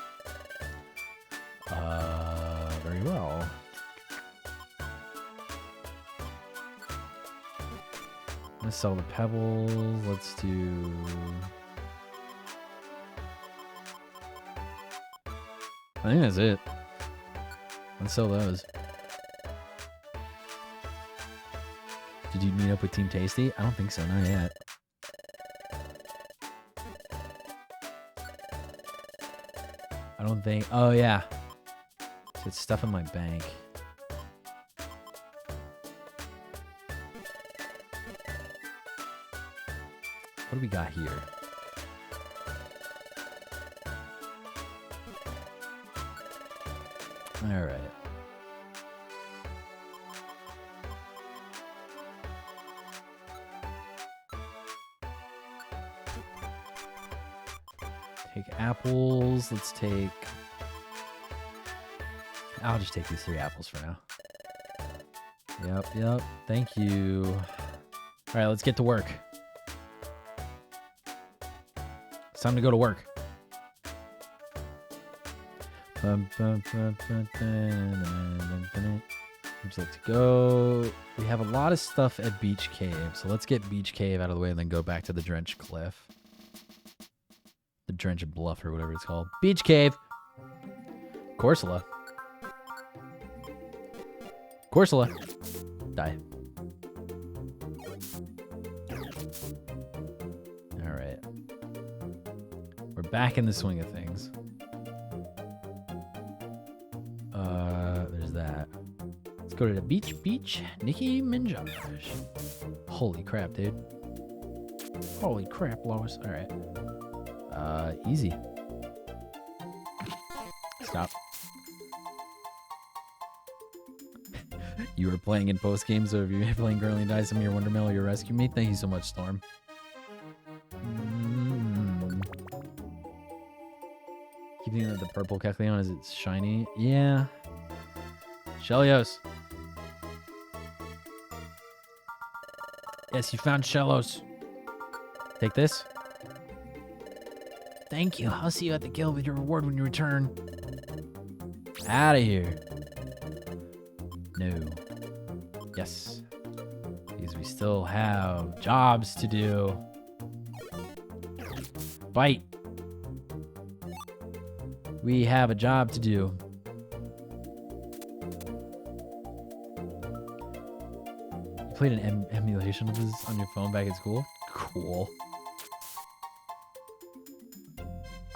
Very well. Let's sell the pebbles. Let's do... I think that's it. Let's sell those. Did you meet up with Team Tasty? I don't think so, not yet. I don't think... Oh, yeah. So it's stuff in my bank. What do we got here? All right. Take apples. Let's take... I'll just take these 3 apples for now. Yep. Thank you. All right, let's get to work. It's time to go to work. Let's go. We have a lot of stuff at Beach Cave, so let's get Beach Cave out of the way and then go back to the Drench Cliff. The Drench Bluff or whatever it's called. Beach Cave. Corsola. Die. Alright. We're back in the swing of things. There's that. Let's go to the beach. Nicki Minaj. Holy crap, dude. Holy crap, Lois. Alright. Easy. Stop. You were playing in post game, so if you're playing Girly and Die, some of your Wondermill, you're rescuing me. Thank you so much, Storm. Keep thinking that the purple Kecleon is it's shiny. Yeah. Shelios. Yes, you found Shellos. Take this. Thank you. I'll see you at the guild with your reward when you return. Out of here. No. Yes. Because we still have jobs to do. Bite. We have a job to do. You played an emulation of this on your phone back at school? Cool.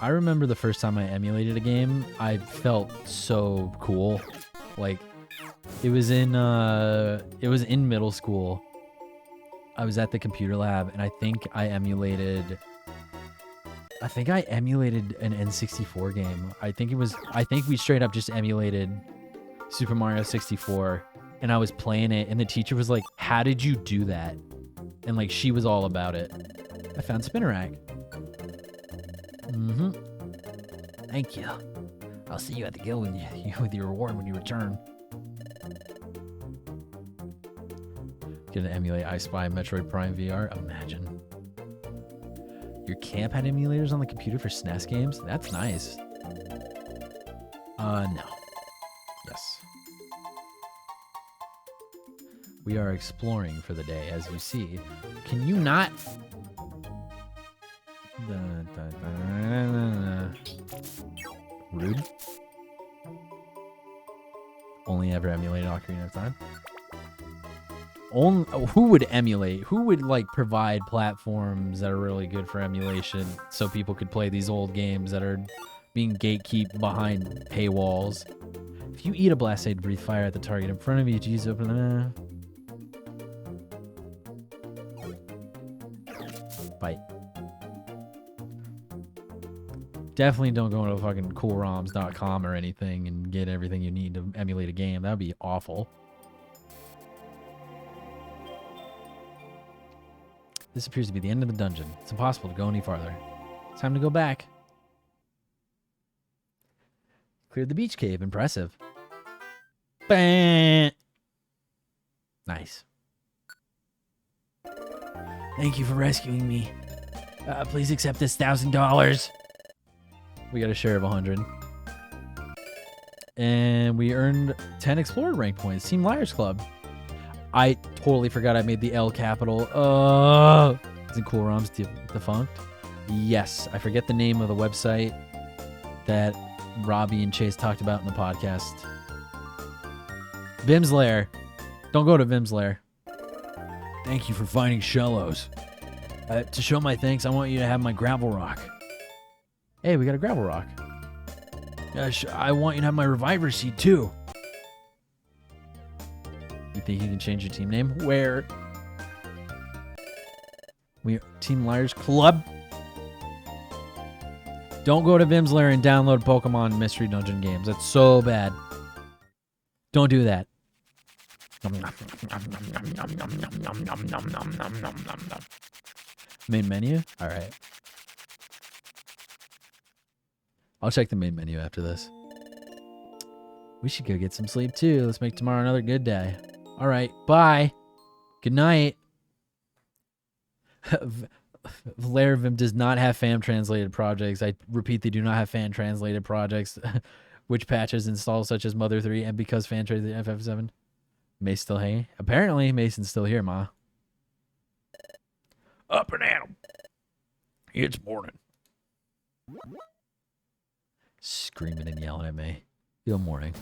I remember the first time I emulated a game, I felt so cool. Like, it was in middle school. I was at the computer lab, and I think I emulated an N64 game. I think we straight up just emulated Super Mario 64, and I was playing it, and the teacher was like, "How did you do that?" And like, she was all about it. I found Spinnerack. Mm-hmm. Thank you. I'll see you at the guild with your reward when you return. Gonna emulate I Spy Metroid Prime VR? Imagine. Your camp had emulators on the computer for SNES games? That's nice. No. Yes. We are exploring for the day, as you see. Can you not? Rude. Only ever emulated Ocarina of Time. Who would emulate? Who would like provide platforms that are really good for emulation so people could play these old games that are being gatekept behind paywalls? If you eat a blastade, breathe fire at the target in front of you. Jeez, open the bite. Definitely don't go to fucking coolroms.com or anything and get everything you need to emulate a game. That would be awful. This appears to be the end of the dungeon. It's impossible to go any farther. It's time to go back. Cleared the beach cave. Impressive. Bang! Nice. Thank you for rescuing me. Please accept this $1,000. We got a share of 100. And we earned 10 Explorer rank points. Team Liars Club. I totally forgot I made the L capital. Isn't Cool ROMs defunct? Yes. I forget the name of the website that Robbie and Chase talked about in the podcast. Vim's Lair. Don't go to Vim's Lair. Thank you for finding Shellos. To show my thanks, I want you to have my gravel rock. Hey, we got a gravel rock. I want you to have my reviver seed too. You think you can change your team name? Where? We Team Liars Club. Don't go to Vim's Lair and download Pokemon Mystery Dungeon games. That's so bad. Don't do that. Main menu? All right. I'll check the main menu after this. We should go get some sleep too. Let's make tomorrow another good day. All right. Bye. Good night. Lair Vim does not have fan translated projects. I repeat, they do not have fan translated projects. Which patches install such as Mother 3 and because fan translated FF7? Mace still hanging? Apparently, Mason's still here, Ma. Up and at 'em. It's morning. Screaming and yelling at me. Good morning.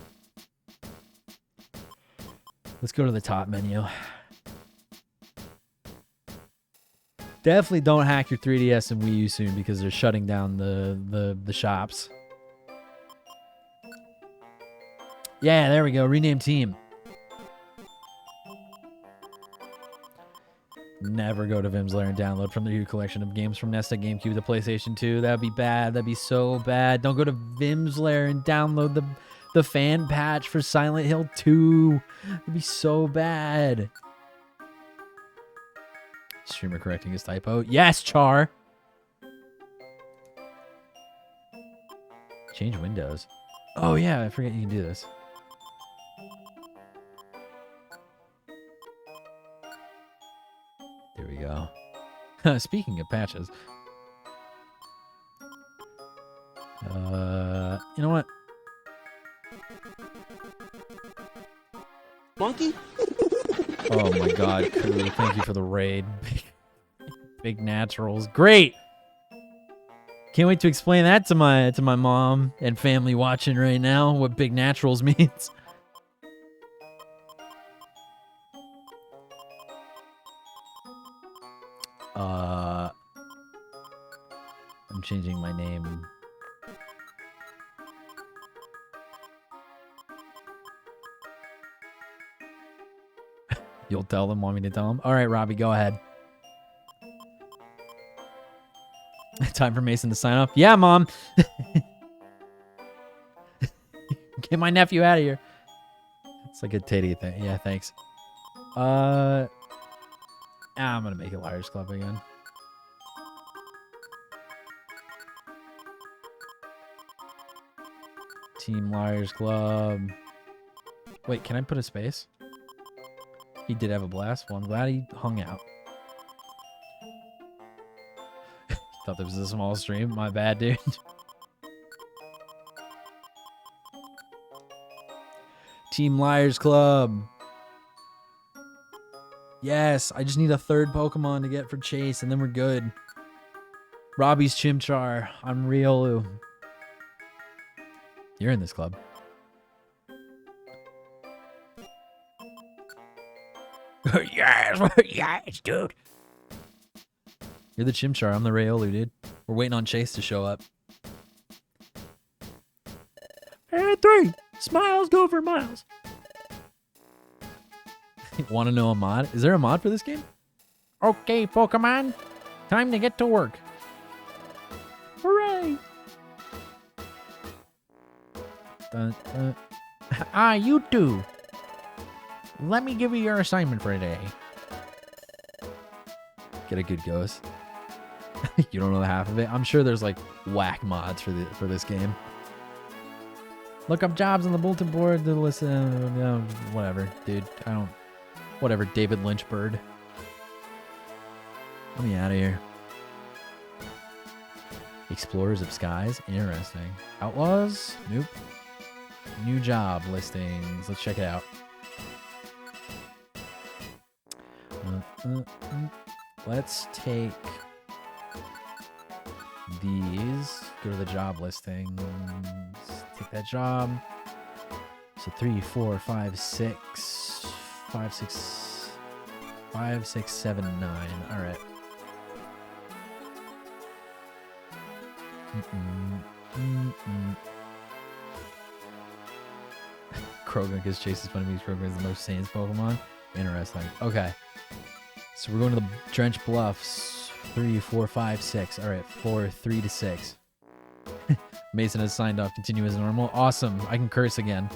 Let's go to the top menu. Definitely don't hack your 3DS and Wii U soon because they're shutting down the shops. Yeah, there we go. Rename team. Never go to Vim's Lair and download from the huge collection of games from Nesta, GameCube, to PlayStation 2. That'd be bad. That'd be so bad. Don't go to Vim's Lair and download the fan patch for Silent Hill 2. It'd be so bad. Streamer correcting his typo. Yes, Char. Change windows. Oh yeah, I forget you can do this. There we go. Speaking of patches. You know what? Monkey? Oh my god, Koo, thank you for the raid. Big naturals. Great! Can't wait to explain that to my mom and family watching right now, what big naturals means. I'm changing my name. You'll tell them, want me to tell them? All right, Robbie, go ahead. Time for Mason to sign off. Yeah, Mom. Get my nephew out of here. It's like a titty thing. Yeah, thanks. I'm gonna make it Liars Club again. Team Liars Club. Wait, can I put a space? He did have a blast. Well, I'm glad he hung out. Thought this was a small stream. My bad, dude. Team Liars Club. Yes, I just need a third Pokemon to get for Chase, and then we're good. Robbie's Chimchar. I'm Riolu. You're in this club. Yes, yes, dude. You're the Chimchar. I'm the Riolu, dude. We're waiting on Chase to show up. And 3. Smiles go for miles. Want to know a mod? Is there a mod for this game? Okay, Pokemon. Time to get to work. Hooray! Dun, dun. You two. Let me give you your assignment for today. Get a good ghost. You don't know the half of it. I'm sure there's like whack mods for this game. Look up jobs on the bulletin board to listen. Whatever, dude. I don't. Whatever, David Lynchbird. Let me out of here. Explorers of Skies? Interesting. Outlaws? Nope. New job listings. Let's check it out. Let's take these. Go to the job listings. Take that job. So 3, 4, 5, 6. 5, 6, 5, 6, 7, 9. All right. Krogan, because Chase is funny because Krogan is the most Saiyans Pokemon. Interesting. Okay. So we're going to the Drench Bluffs. 3, 4, 5, 6. All right. 4, 3 to 6. Mason has signed off. Continue as normal. Awesome. I can curse again.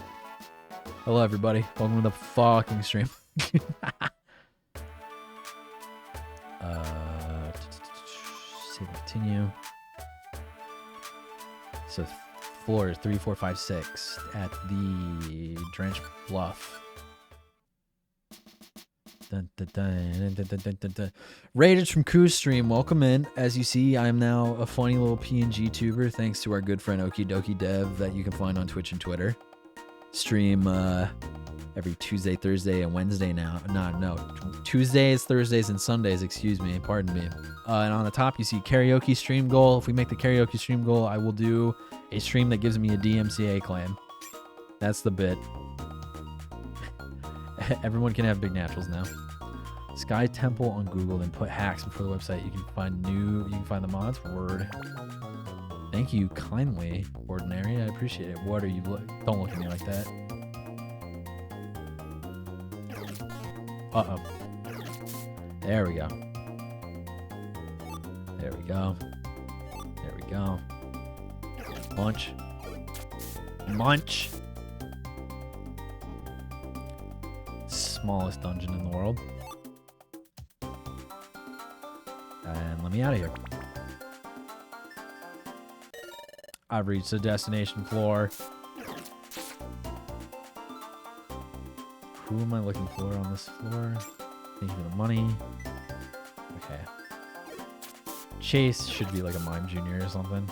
Hello, everybody. Welcome to the fucking stream. Save and continue. So floors 3, 4, 5, 6 at the Drench Bluff. Dun, dun, dun, dun, dun, dun, dun, dun. Raiders from Coos Stream, welcome in. As you see, I'm now a funny little PNG tuber thanks to our good friend Okie Dokie Dev that you can find on Twitch and Twitter. Stream every Tuesday, Thursday, and Wednesday now. No, Tuesdays, Thursdays, and Sundays, excuse me, pardon me. And on the top, you see karaoke stream goal. If we make the karaoke stream goal, I will do a stream that gives me a DMCA claim. That's the bit. Everyone can have big naturals now. Sky Temple on Google, then put hacks before the website. You can find the mods. Word. Thank you kindly, Ordinary. I appreciate it. What are you don't look at me like that. Uh-oh. There we go. There we go. There we go. Munch. Munch. Smallest dungeon in the world. And let me out of here. I've reached the destination floor. Who am I looking for on this floor? Thank you for the money. Okay. Chase should be like a Mime Junior or something.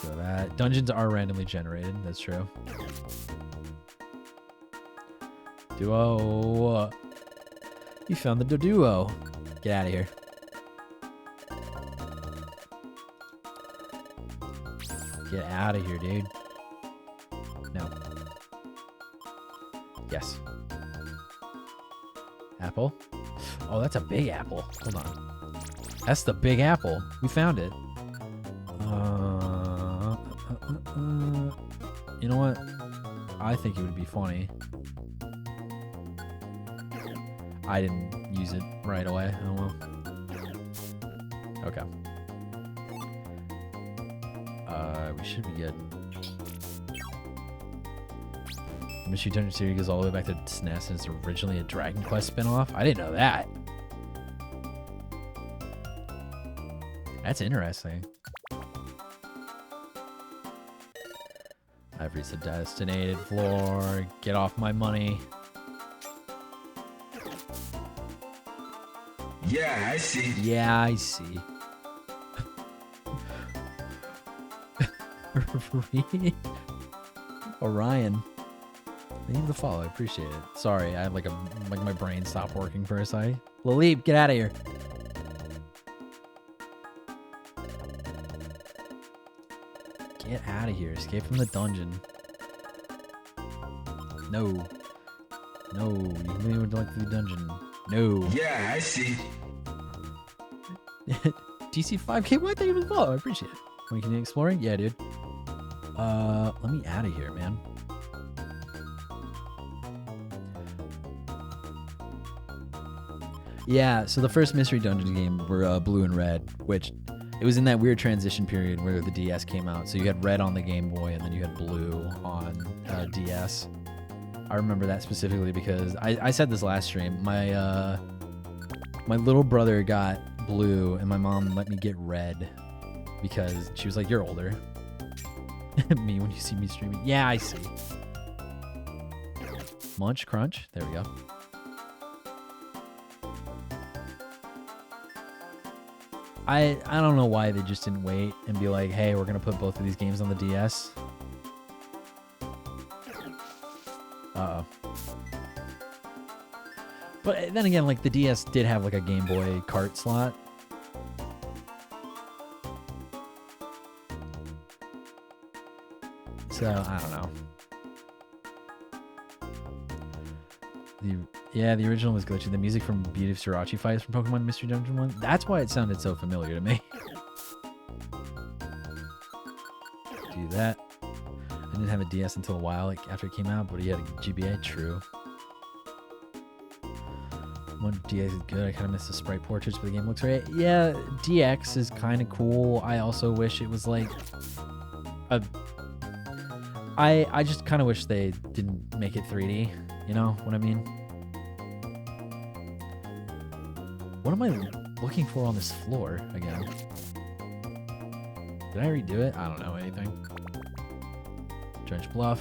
Let's go that. Dungeons are randomly generated. That's true. Duo. You found the duo. Get out of here. Get out of here, dude. No. Yes. Apple. Oh, that's a big apple. Hold on. That's the big apple. We found it. You know what? I think it would be funny. I didn't use it right away. Oh well. Okay. We should be good. Mystery Dungeon series goes all the way back to SNES and it's originally a Dragon Quest spinoff. I didn't know that. That's interesting. I've reached the destinated floor. Get off my money. Yeah, I see. Yeah, I see. Orion. Thank you for the follow. I appreciate it. Sorry, I had like my brain stopped working for a second. Laleep, get out of here. Get out of here. Escape from the dungeon. No. No. You really would like the dungeon. No. Yeah, I see. DC 5K, why thank you for the follow? I appreciate it. Want to continue exploring? Yeah, dude. Let me out of here, man. Yeah, so the first Mystery Dungeon game were Blue and Red, which it was in that weird transition period where the DS came out. So you had Red on the Game Boy, and then you had Blue on DS. I remember that specifically because I said this last stream. My little brother got Blue, and my mom let me get Red because she was like, "You're older." Me when you see me streaming. Yeah, I see. Munch, crunch. There we go. I don't know why they just didn't wait and be like, hey, we're going to put both of these games on the DS. Uh-oh. But then again, like, the DS did have, like, a Game Boy cart slot. So, I don't know. The original was glitchy. The music from Beauty of Sriracha fights from Pokemon Mystery Dungeon 1. That's why it sounded so familiar to me. Do that. I didn't have a DS until a while after it came out, but he had a GBA. True. One DX is good. I kind of miss the sprite portraits, but the game looks right. Yeah, DX is kind of cool. I also wish it was like a... I just kind of wish they didn't make it 3D. You know what I mean? What am I looking for on this floor again? Did I redo it? I don't know anything. Drench Bluff.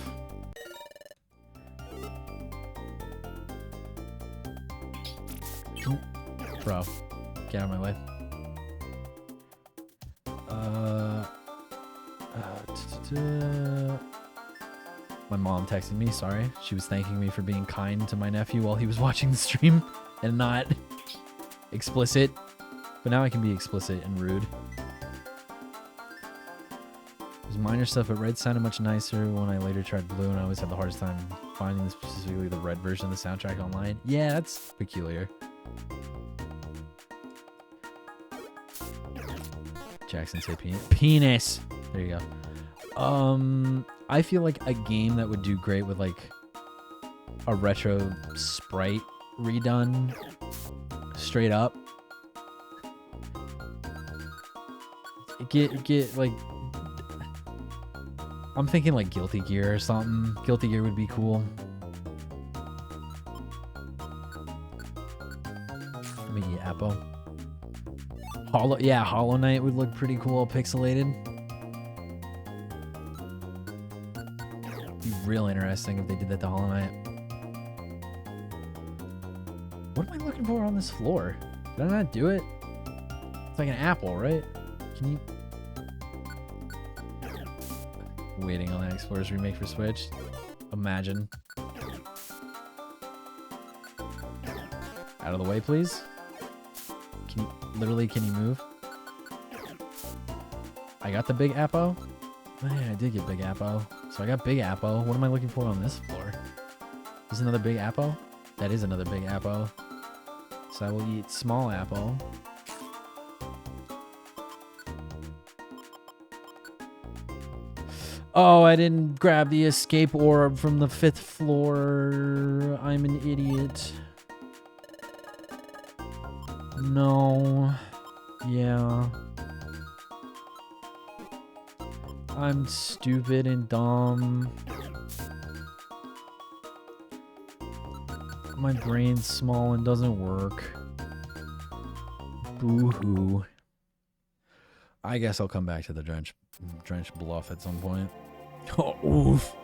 Bro, get out of my way. My mom texted me, sorry. She was thanking me for being kind to my nephew while he was watching the stream and not explicit. But now I can be explicit and rude. There's minor stuff, but red sounded much nicer when I later tried blue, and I always had the hardest time finding specifically the red version of the soundtrack online. Yeah, that's peculiar. Jackson said penis. Penis! There you go. I feel like a game that would do great with like a retro sprite redone straight up. Get like, I'm thinking like Guilty Gear or something. Guilty Gear would be cool. Let me eat apple. Hollow Knight would look pretty cool, pixelated. Be real interesting if they did that to Hollow Knight. What am I looking for on this floor? Did I not do it? It's like an apple, right? Can you... Waiting on that Explorers remake for Switch. Imagine. Out of the way, please. Can you move? I got the big Appo. Man, I did get big Appo. So I got big Appo. What am I looking for on this floor? Is another big Appo? That is another big Appo. So I will eat small Appo. Oh, I didn't grab the escape orb from the 5th floor. I'm an idiot. No. Yeah. I'm stupid and dumb. My brain's small and doesn't work. Boo-hoo. I guess I'll come back to the Drench Bluff at some point. Oh, oof.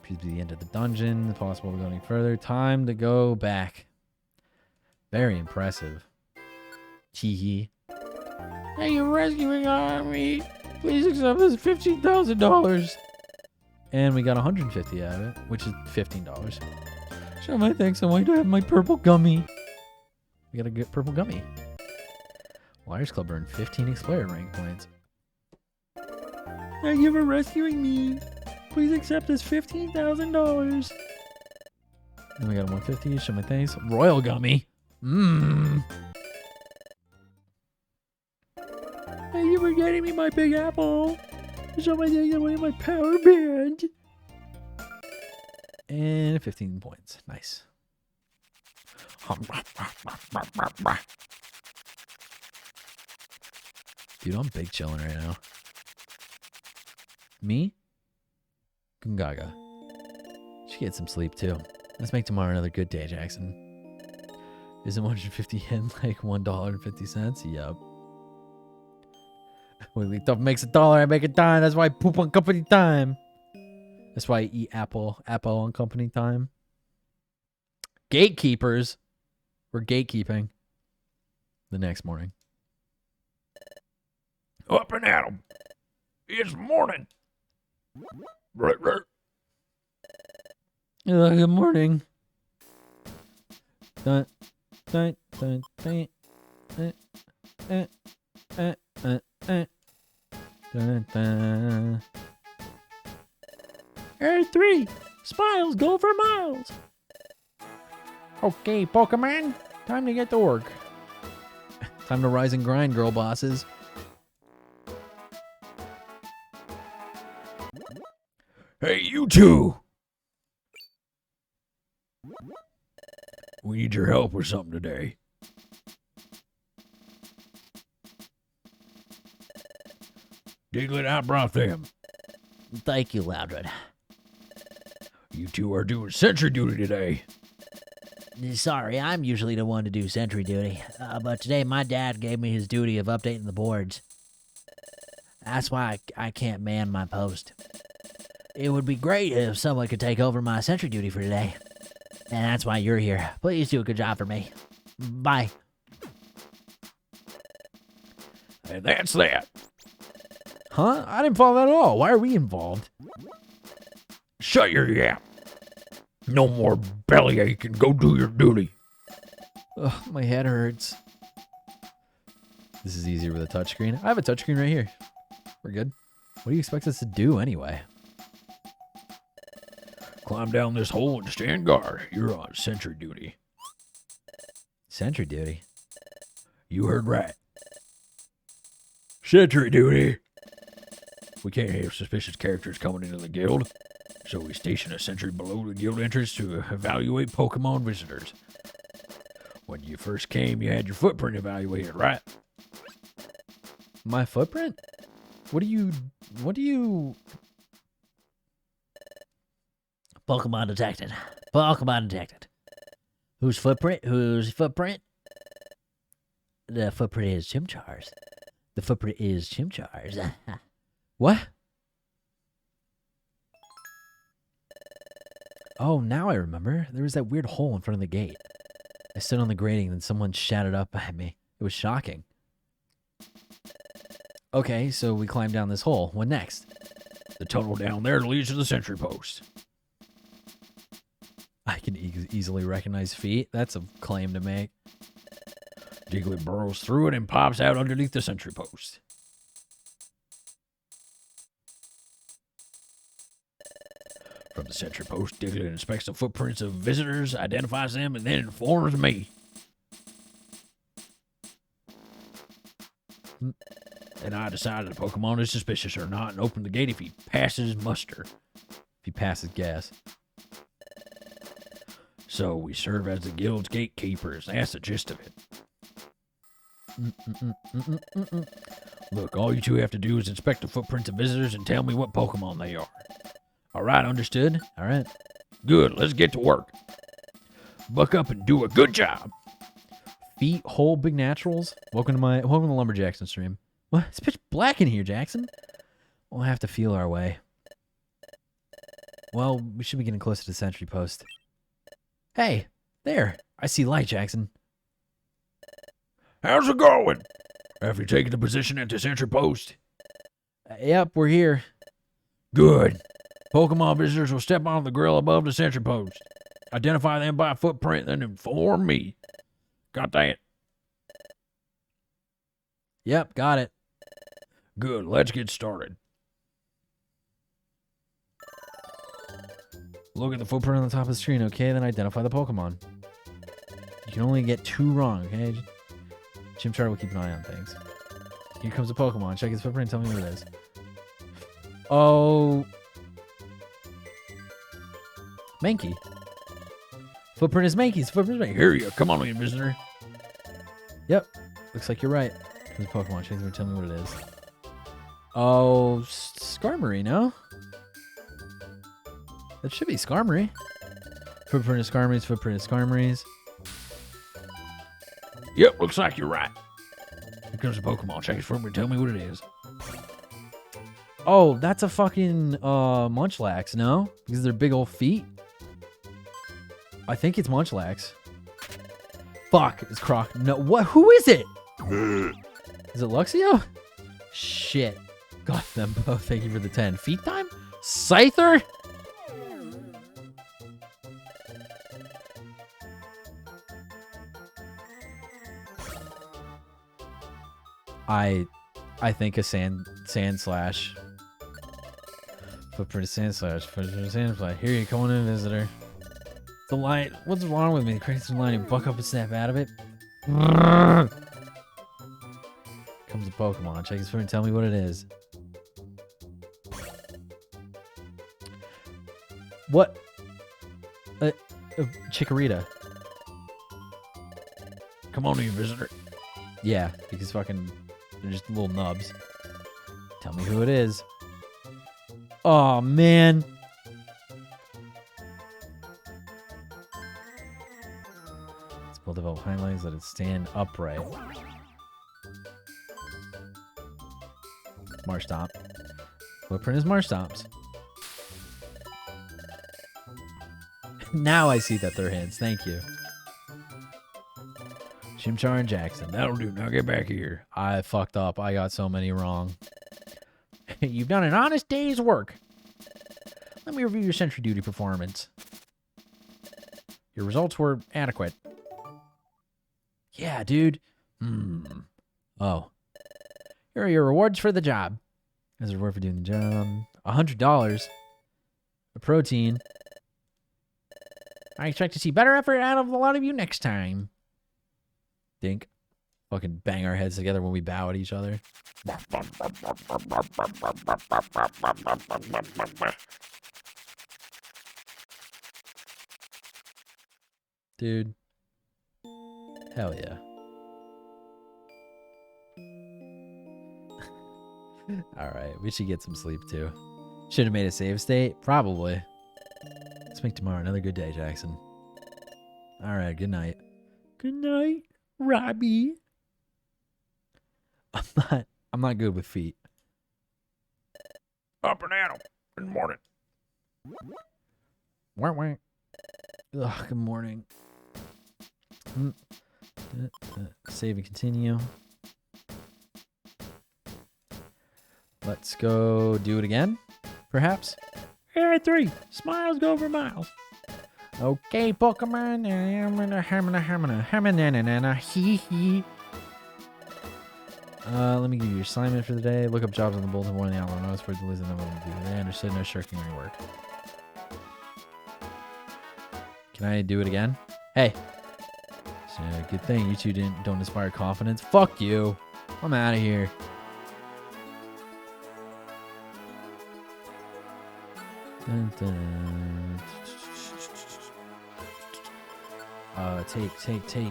Appears to be the end of the dungeon. Possible to go any further. Time to go back. Very impressive. Tee-hee. Hey, you're rescuing me. Please accept this $15,000. And we got 150 out of it, which is $15. Show my thanks. I want to have my purple gummy. We got a good purple gummy. Liars Club earned 15 Explorer rank points. Thank you for rescuing me. Please accept this $15,000. And we got a 150. Show my thanks. Royal gummy. Mmm. Thank you for getting me my big apple. Show my thanks. I want my power band. And 15 points. Nice. Dude, I'm big chilling right now. Me? Gungaga. Should get some sleep too. Let's make tomorrow another good day, Jackson. Isn't 150 yen like $1.50? Yup. When stuff makes a dollar, I make a dime. That's why I poop on company time. That's why I eat apple on company time. Gatekeepers. We're gatekeeping. The next morning. Up and at 'em. It's morning. Good morning. Dun, dun, dun, dun, dun, dun, dun, dun, dun, dun. Air 3. Smiles go for miles. Okay, Pokemon. Time to get to work. Time to rise and grind, girl bosses. Hey, you two. We need your help with something today. Diglett outbrought them. Thank you, Loudred. You two are doing sentry duty today. Sorry, I'm usually the one to do sentry duty, but today my dad gave me his duty of updating the boards. That's why I can't man my post. It would be great if someone could take over my sentry duty for today. And that's why you're here. Please do a good job for me. Bye. And that's that. Huh? I didn't follow that at all. Why are we involved? Shut your yap. No more bellyache and go do your duty. Ugh, my head hurts. This is easier with a touchscreen. I have a touchscreen right here. We're good. What do you expect us to do anyway? Climb down this hole and stand guard. You're on sentry duty. Sentry duty? You heard right. Sentry duty. We can't have suspicious characters coming into the guild, so we station a sentry below the guild entrance to evaluate Pokemon visitors. When you first came, you had your footprint evaluated, right? My footprint? What do you... Pokemon detected. Pokemon detected. Whose footprint? Whose footprint? The footprint is Chimchar's. The footprint is Chimchar's. What? Oh, now I remember. There was that weird hole in front of the gate. I stood on the grating and someone shouted up at me. It was shocking. Okay, so we climb down this hole. What next? The tunnel down there leads to the sentry post. I can easily recognize feet. That's a claim to make. Diglett burrows through it and pops out underneath the sentry post. From the sentry post, Diglett inspects the footprints of visitors, identifies them, and then informs me. And I decide if the Pokemon is suspicious or not and open the gate if he passes muster. If he passes gas. So we serve as the guild's gatekeepers. That's the gist of it. Look, all you two have to do is inspect the footprints of visitors and tell me what Pokemon they are. All right, understood? All right. Good, let's get to work. Buck up and do a good job. Feet, hole, big naturals. Welcome to Lumberjackson stream. What? It's pitch black in here, Jackson. We'll have to feel our way. Well, we should be getting closer to the sentry post. Hey, there. I see light, Jackson. How's it going? Have you taken a position at the sentry post? Yep, we're here. Good. Pokemon visitors will step on the grill above the sentry post. Identify them by footprint, then inform me. Got that? Yep, got it. Good, let's get started. Look at the footprint on the top of the screen, okay? Then identify the Pokemon. You can only get 2 wrong, okay? Chimchar will keep an eye on things. Here comes a Pokemon. Check his footprint and tell me what it is. Oh. Mankey. Footprint is Mankey's. Footprint is Mankey. Here you come on in, visitor. Yep. Looks like you're right. Here's a Pokemon. Check his footprint. Tell me what it is. Oh, Skarmory, no? That should be Skarmory. Footprint is Skarmory's. Footprint is Skarmory's. Yep, looks like you're right. Here comes a Pokemon. Check his footprint. Tell me what it is. Oh, that's a fucking Munchlax, no? Because they're big old feet. I think it's Munchlax. Fuck, it's Croc. No, what? Who is it? Is it Luxio? Shit. Got them both. Thank you for the 10. Feet time? Scyther? I think a sand slash. Footprint of sand slash. Footprint of sand slash. Here you come on in, visitor. The light. What's wrong with me? Crazy line and buck up and snap out of it. Comes a Pokemon. Check his foot and tell me what it is. What? Chikorita. Come on in, visitor. Yeah, because fucking they're just little nubs. Tell me who it is. Oh man. It's will develop highlights that it stand upright. Marshtomp. Footprint is Marshtomp's. Now I see that they're hints. Thank you. Chimchar and Jackson. That'll do. Now get back here. I fucked up. I got so many wrong. You've done an honest day's work. Let me review your sentry duty performance. Your results were adequate. Yeah, dude. Oh. Here are your rewards for the job. As a reward for doing the job. $100. A protein. I expect to see better effort out of a lot of you next time. Dink. Fucking bang our heads together when we bow at each other. Dude. Hell yeah. Alright, we should get some sleep too. Should have made a save state? Probably. Let's make tomorrow another good day, Jackson. Alright, good night. Good night, Robbie. I'm not good with feet. Up and at 'em. Good morning. Ugh, good morning. Save and continue. Let's go do it again, perhaps. Yeah, 3. Smiles go for miles. Okay, Pokemon. Hee hee. Let me give you your assignment for the day. Look up jobs on the bulletin board in the outline notes for the list of them to do. They understood no shirking your work. Can I do it again? Hey. So, good thing you two don't inspire confidence. Fuck you. I'm out of here. Dun, dun. Take. Take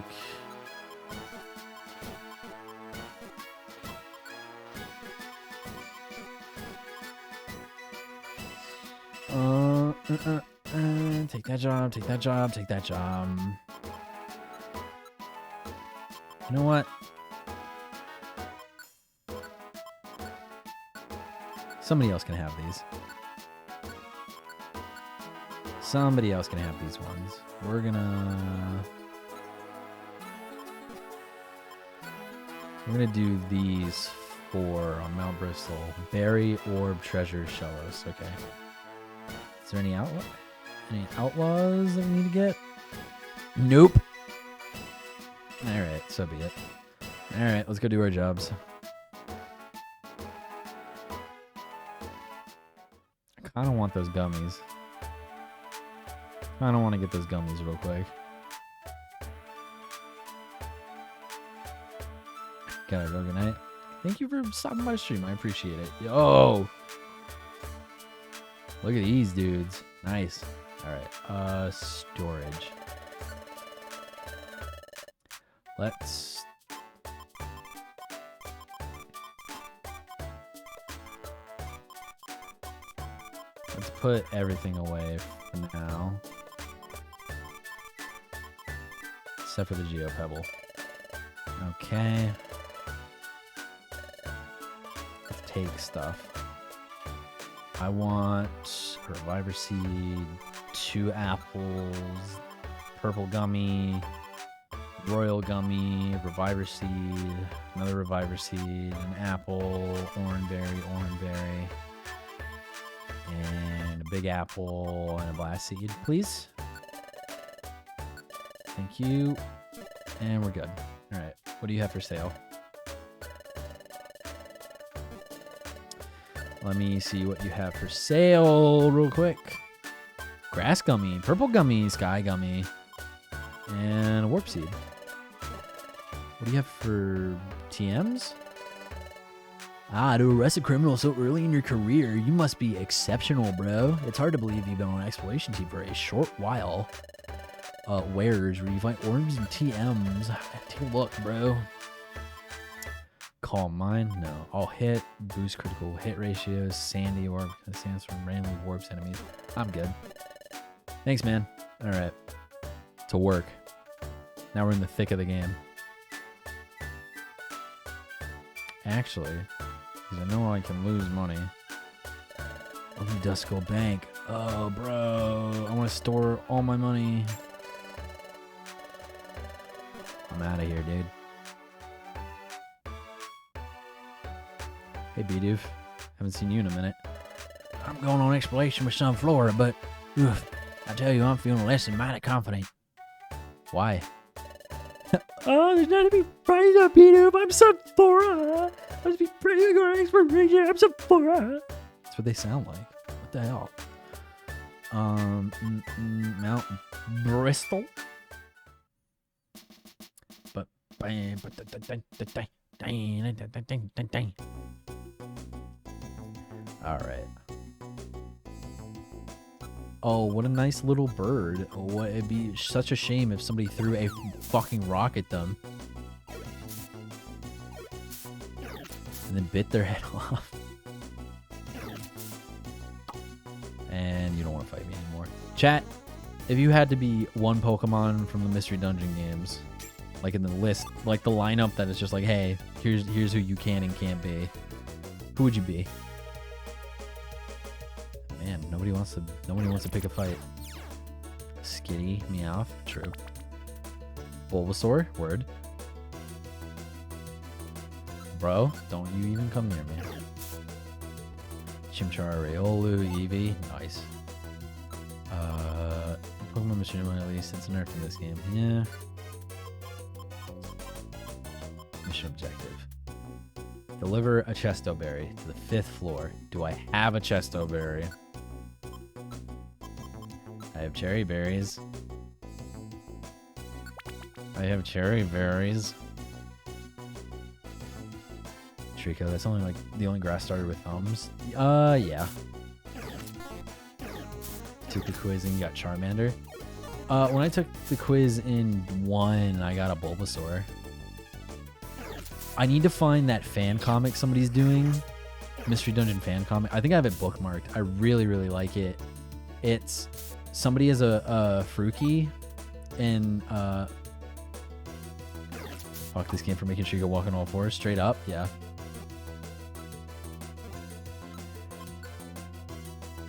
that job. You know what? Somebody else can have these. Somebody else can have these ones. We're gonna do these for on Mount Bristol. Berry, Orb, Treasure, Shellos. Okay. Is there any outlaws that we need to get? Nope. Alright, so be it. Alright, let's go do our jobs. I kinda want those gummies. I don't want to get those gummies real quick. Gotta go, good night. Thank you for stopping by stream. I appreciate it. Yo! Look at these dudes. Nice. Alright, storage. Let's put everything away for now. Except for the Geopebble. Okay. Let's take stuff. I want a Reviver Seed, 2 apples, purple gummy, royal gummy, Reviver Seed, another Reviver Seed, an apple, oranberry, and a big apple and a blast seed, please. Thank you. And we're good. All right. What do you have for sale? Let me see what you have for sale real quick. Grass gummy, purple gummy, sky gummy, and a warp seed. What do you have for TMs? To arrest a criminal so early in your career, you must be exceptional, bro. It's hard to believe you've been on an exploration team for a short while. Wares, where you find orbs and TMs. Take a look, bro. Calm mind? No. All hit, boost critical hit ratios, sandy orb, that stands for randomly warps enemies. I'm good. Thanks, man. Alright. To work. Now we're in the thick of the game. Actually, because I know I can lose money. Open Dust Skull Bank. Oh, bro. I want to store all my money. I'm out of here, dude. Hey, Bidoof. Haven't seen you in a minute. I'm going on exploration with Sunflora, but I tell you, I'm feeling less than mighty confident. Why? Oh, there's not to be praise up, Peter. I'm Sunflora. I must be praising our exploration. I'm Sunflora. That's what they sound like. What the hell? Mount Bristol? Alright. Oh, what a nice little bird. Oh, it'd be such a shame if somebody threw a fucking rock at them. And then bit their head off. And you don't want to fight me anymore. Chat, if you had to be one Pokemon from the Mystery Dungeon games, like in the list, like the lineup that is just like, hey, here's who you can and can't be, who would you be? Man, nobody wants to pick a fight. Skitty, Meowth, true. Bulbasaur, word. Bro, don't you even come near me. Chimchar, Riolu, Eevee. Nice. Pokemon Machine at least. It's nerfed in this game. Yeah. Mission objective. Deliver a Chesto Berry to the 5th floor. Do I have a Chesto Berry? I have cherry berries. I have cherry berries. Trico, that's only like the only grass starter with thumbs. Yeah. Took the quiz and you got Charmander. When I took the quiz in 1, I got a Bulbasaur. I need to find that fan comic somebody's doing. Mystery Dungeon fan comic. I think I have it bookmarked. I really, really like it. It's somebody has a Fruki and fuck this game for making sure you go walk on all fours. Straight up, yeah.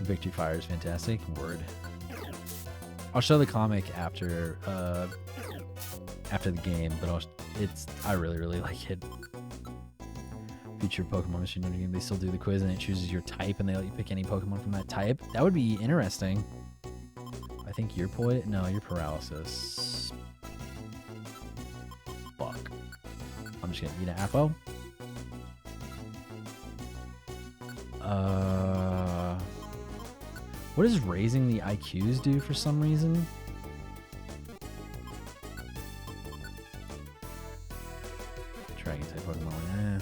Victory Fire is fantastic. Word. I'll show the comic after the game, but I really, really like it. Future Pokemon Machine game, they still do the quiz and it chooses your type and they let you pick any Pokemon from that type. That would be interesting. I think you're no, you're Paralysis. Fuck. I'm just gonna eat an apple. What does raising the IQs do for some reason? Dragon type Pokemon,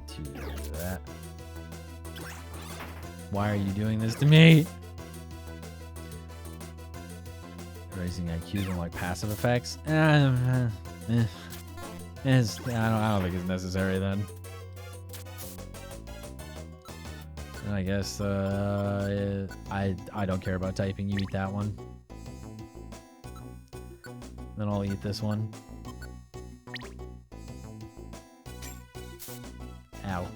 Do that. Why are you doing this to me? Raising IQs and like passive effects? I don't think it's necessary then. And I guess I don't care about typing. You eat that one. Then I'll eat this one. Ow.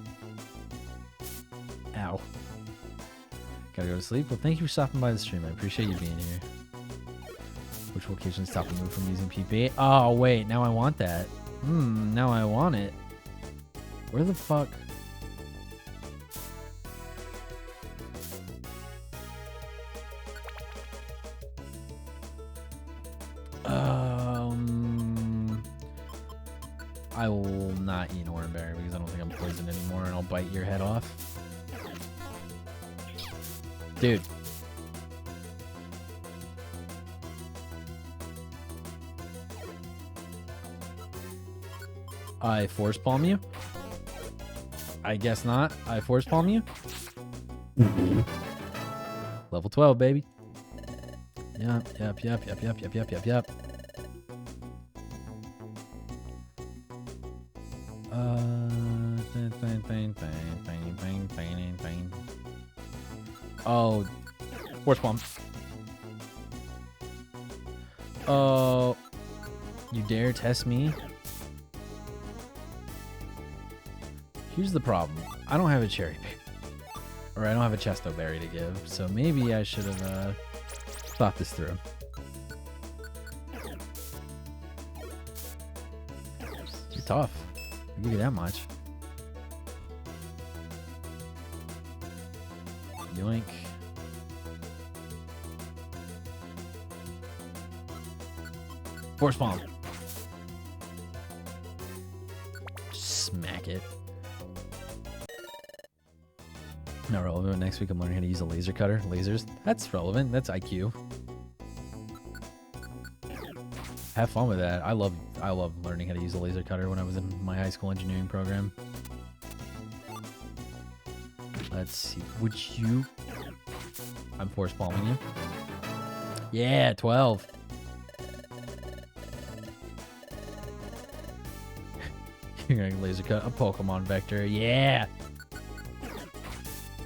Ow. Gotta go to sleep. Well, thank you for stopping by the stream. I appreciate you being here. Which will occasionally stop the move from using PP. Oh, wait. Now I want that. Now I want it. Where the fuck? I will not eat an orange berry because I don't think I'm poisoned anymore and I'll bite your head off. Dude. I force palm you? I guess not. I force palm you? Level 12, baby. Yep. Oh, force palm. Oh, you dare test me? Here's the problem. I don't have a cherry berry. Or I don't have a Chesto berry to give. So maybe I should have thought this through. You're tough. I'll give you that much. Yoink. Force palm. Smack it. Not relevant. Next week I'm learning how to use a laser cutter. Lasers. That's relevant. That's IQ. Have fun with that. I love learning how to use a laser cutter when I was in my high school engineering program. Let's see. Would you... I'm force palming you. Yeah, 12. You're gonna laser cut a Pokemon vector. Yeah.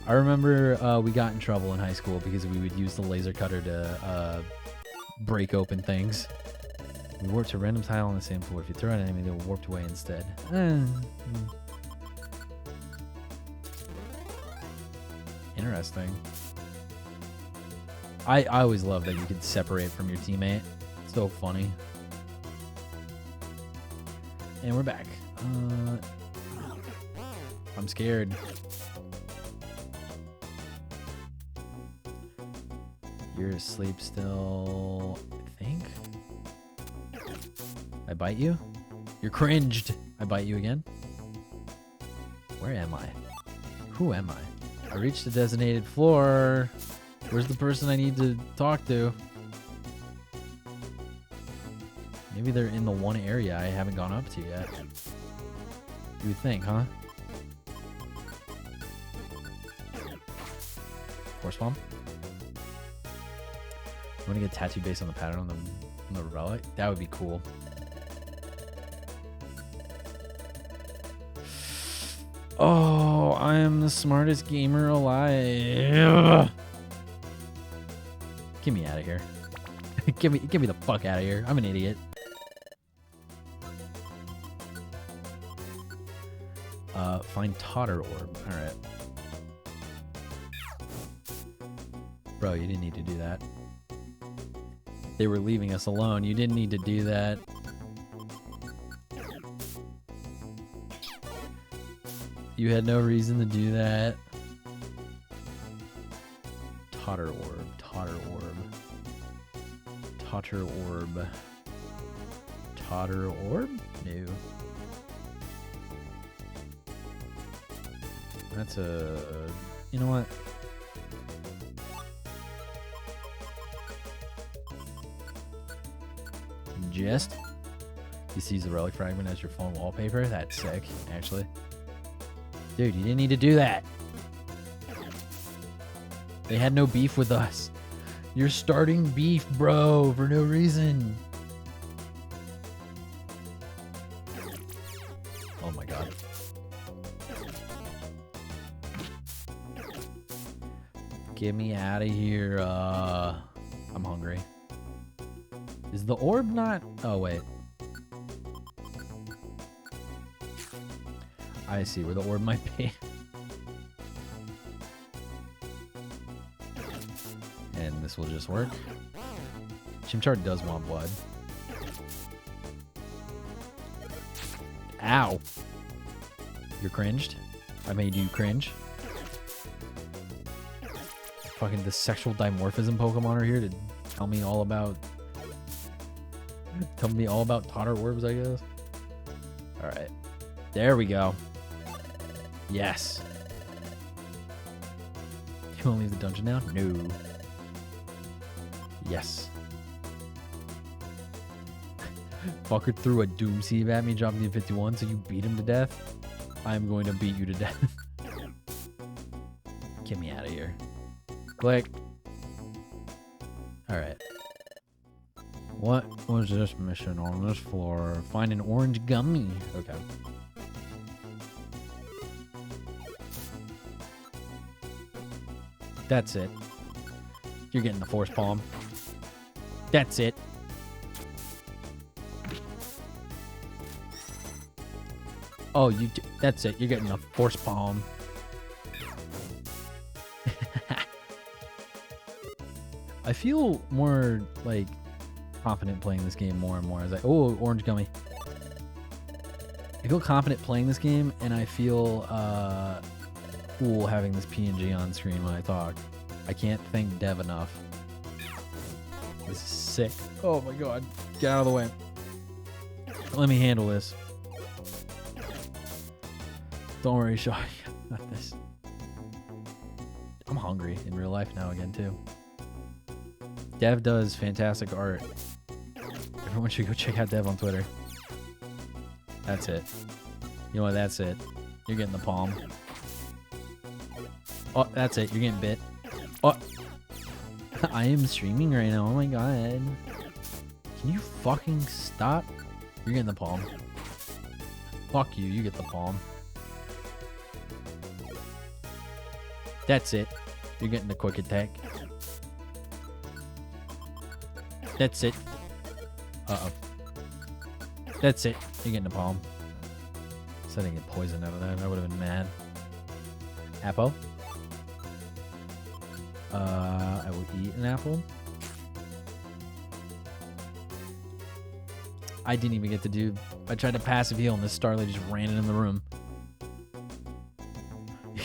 I remember we got in trouble in high school because we would use the laser cutter to break open things. We warped to a random tile on the same floor. If you throw an enemy, they will warp away instead. Interesting. I always love that you could separate from your teammate. So funny. And we're back. I'm scared. You're asleep still, I think. I bite you? You're cringed. I bite you again. Where am I? Who am I? I reached the designated floor. Where's the person I need to talk to? Maybe they're in the one area I haven't gone up to yet. You would think, huh? Force bomb? I want to get a tattoo based on the pattern on the relic. That would be cool. Oh, I am the smartest gamer alive. Get me out of here. Get me the fuck out of here. I'm an idiot. Find Totter Orb. Alright. Bro, you didn't need to do that. They were leaving us alone. You didn't need to do that. You had no reason to do that. Totter Orb. Totter Orb. Totter Orb. Totter Orb? No. That's a... You know what? Just... You seize the relic fragment as your phone wallpaper? That's sick, actually. Dude, you didn't need to do that. They had no beef with us. You're starting beef, bro, for no reason. Oh my god. Get me out of here. I'm hungry. Is the orb not... Oh, wait. I see where the orb might be. And this will just work. Chimchar does want blood. Ow. You're cringed? I made you cringe. Fucking the sexual dimorphism Pokemon are here to tell me all about... Tell me all about Totter Orbs, I guess. Alright. There we go. Yes. You want to leave the dungeon now? No. Yes. Fucker threw a Doom Sieve at me, dropping the 51, so you beat him to death? I'm going to beat you to death. Get me out of here. Click. Alright. What was this mission on this floor? Find an orange gummy. Okay. That's it. You're getting the force palm. That's it. Oh, that's it. You're getting the force palm. I feel more like confident playing this game more and more as oh, orange gummy. I feel confident playing this game, and I feel cool having this PNG on screen when I talk. I can't thank Dev enough. This is sick. Oh my god. Get out of the way. Let me handle this. Don't worry, Shaw. Got this. I'm hungry in real life now again, too. Dev does fantastic art. Everyone should go check out Dev on Twitter. That's it. You know what? That's it. You're getting the palm. Oh, that's it. You're getting bit. Oh. I am streaming right now. Oh my god. Can you fucking stop? You're getting the palm. Fuck you. You get the palm. That's it. You're getting the quick attack. That's it. Uh-oh. That's it. You're getting the palm. So I didn't get poisoned out of that. I would have been mad. Apple. I will eat an apple. I didn't even get to do. I tried to passive heal, and this Starly just ran in the room.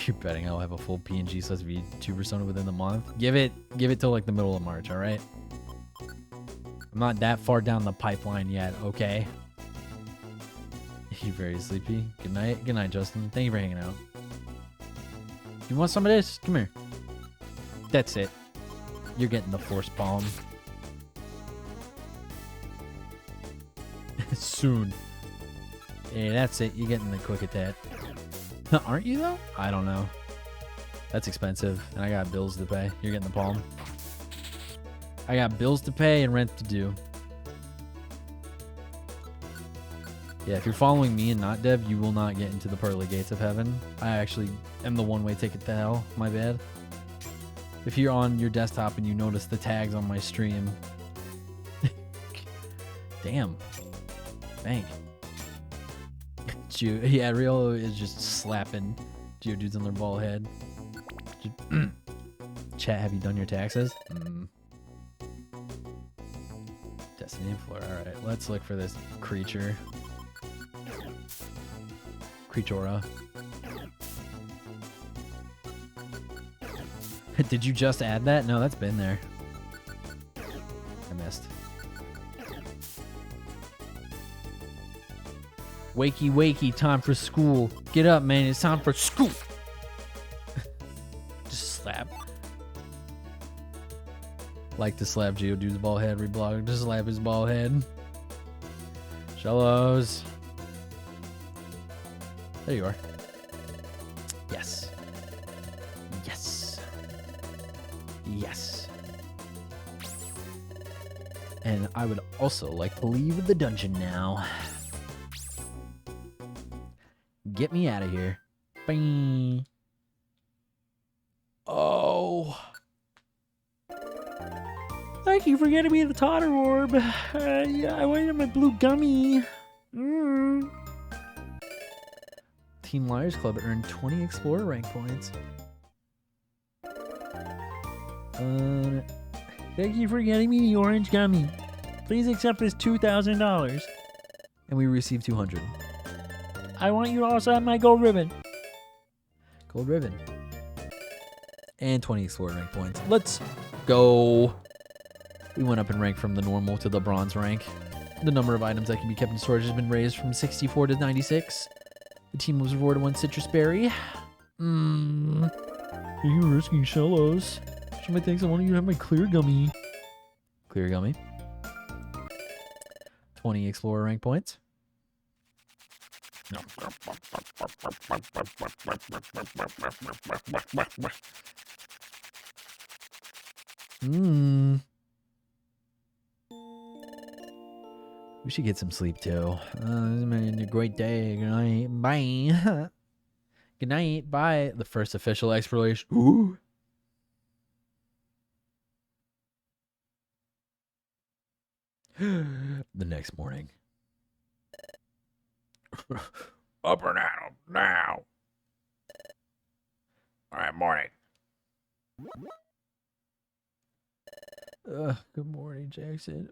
You're betting I'll have a full PNG / V2 persona within the month? Give it till like the middle of March, all right? I'm not that far down the pipeline yet, okay? You're very sleepy. Good night, Justin. Thank you for hanging out. You want some of this? Come here. That's it. You're getting the force bomb. Soon. Yeah, that's it. You're getting the quick attack. Aren't you, though? I don't know. That's expensive, and I got bills to pay. You're getting the palm. I got bills to pay and rent to do. Yeah, if you're following me and not Dev, you will not get into the pearly gates of heaven. I actually am the one-way ticket to hell. My bad. If you're on your desktop and you notice the tags on my stream. Damn. Bank. Yeah, Rio is just slapping Geodudes on their ball head. Chat, have you done your taxes? Destiny and Flora. Alright, let's look for this creature. Creatura. Did you just add that? No, that's been there. I missed. Wakey, wakey, time for school. Get up, man. It's time for school. Just slap. Like to slap Geodude's ball head. Reblog. Just slap his ball head. Shellos. There you are. Yes. Yes. Yes. And I would also like to leave the dungeon now. Get me out of here. Bing. Oh. Thank you for getting me the Totter Orb. Yeah, I wanted my blue gummy. Team Liars Club earned 20 Explorer rank points. Thank you for getting me the orange gummy. Please accept this $2,000. And we received 200. I want you to also have my gold ribbon. Gold ribbon. And 20 Explorer rank points. Let's go. We went up in rank from the normal to the bronze rank. The number of items that can be kept in storage has been raised from 64 to 96. The team was rewarded 1 citrus berry. You're risking Shellos. Somebody thinks I want you to have my clear gummy. Clear gummy. 20 Explorer rank points. We should get some sleep too. This has been a great day. Good night. Bye. Good night. Bye. The first official exploration. Ooh. The next morning. Up and at 'em now. All right, morning. Good morning, Jackson.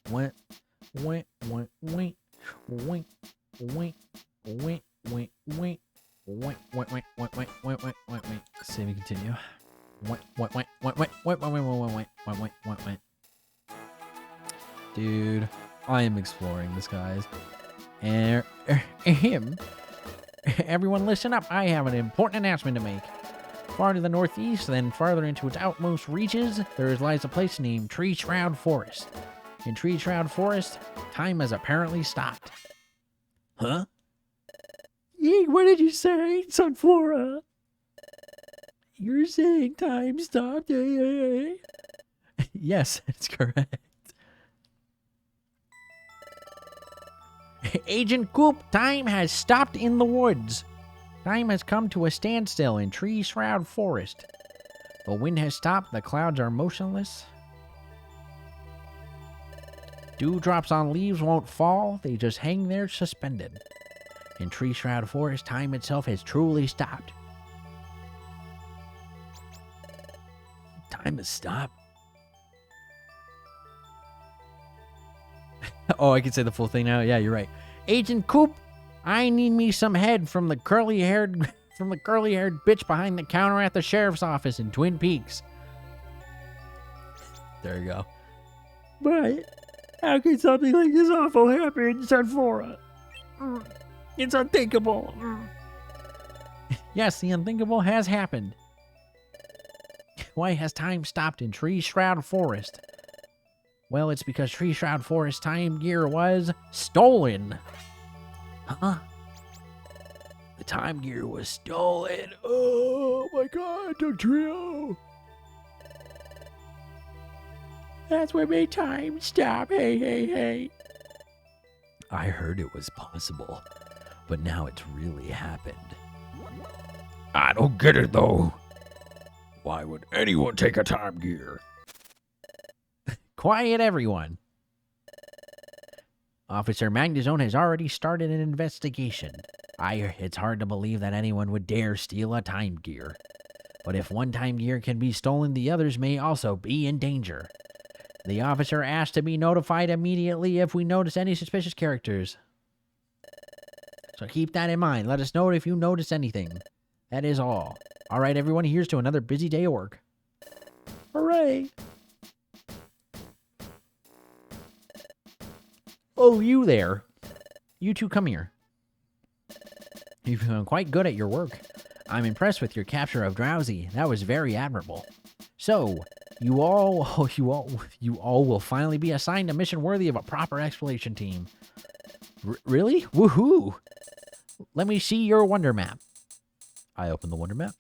Went, wink, wink, wink, wink, wink, wink, wink, wink, wink, wink, wink, wink, wink, wink, wink, wink. Save and continue. Wink, wink, wink, wink, wink, wink, wink, wink, wink, wink, wink, wink, wink. Dude, I am exploring this, guys. Everyone listen up. I have an important announcement to make. Far to the northeast, then farther into its outmost reaches, there lies a place named Tree Shroud Forest. In Tree Shroud Forest, time has apparently stopped. Huh? What did you say, Sunflora? You're saying time stopped, Yes, that's correct. Agent Coop, time has stopped in the woods. Time has come to a standstill in Tree Shroud Forest. The wind has stopped, the clouds are motionless. Dewdrops on leaves won't fall, they just hang there suspended. In Tree Shroud Forest, time itself has truly stopped. Time has stopped. Oh, I can say the full thing now? Yeah, you're right. Agent Coop, I need me some head from the curly-haired bitch behind the counter at the sheriff's office in Twin Peaks. There you go. But how could something like this awful happen, Sunflora? It's unthinkable. Yes, the unthinkable has happened. Why has time stopped in Tree Shroud Forest? Well, it's because Tree Shroud Forest time gear was stolen. Huh? The time gear was stolen. Oh my god, Dugtrio. That's what made time stop. Hey. I heard it was possible, but now it's really happened. I don't get it, though. Why would anyone take a time gear? Quiet, everyone. Officer Magnezone has already started an investigation. It's hard to believe that anyone would dare steal a time gear. But if one time gear can be stolen, the others may also be in danger. The officer asked to be notified immediately if we notice any suspicious characters. So keep that in mind. Let us know if you notice anything. That is all. All right, everyone, here's to another busy day of work. Hooray. Oh, you there. You two come here. You've been quite good at your work. I'm impressed with your capture of Drowsy. That was very admirable. So, you all will finally be assigned a mission worthy of a proper exploration team. Really? Woohoo! Let me see your wonder map. I open the wonder map.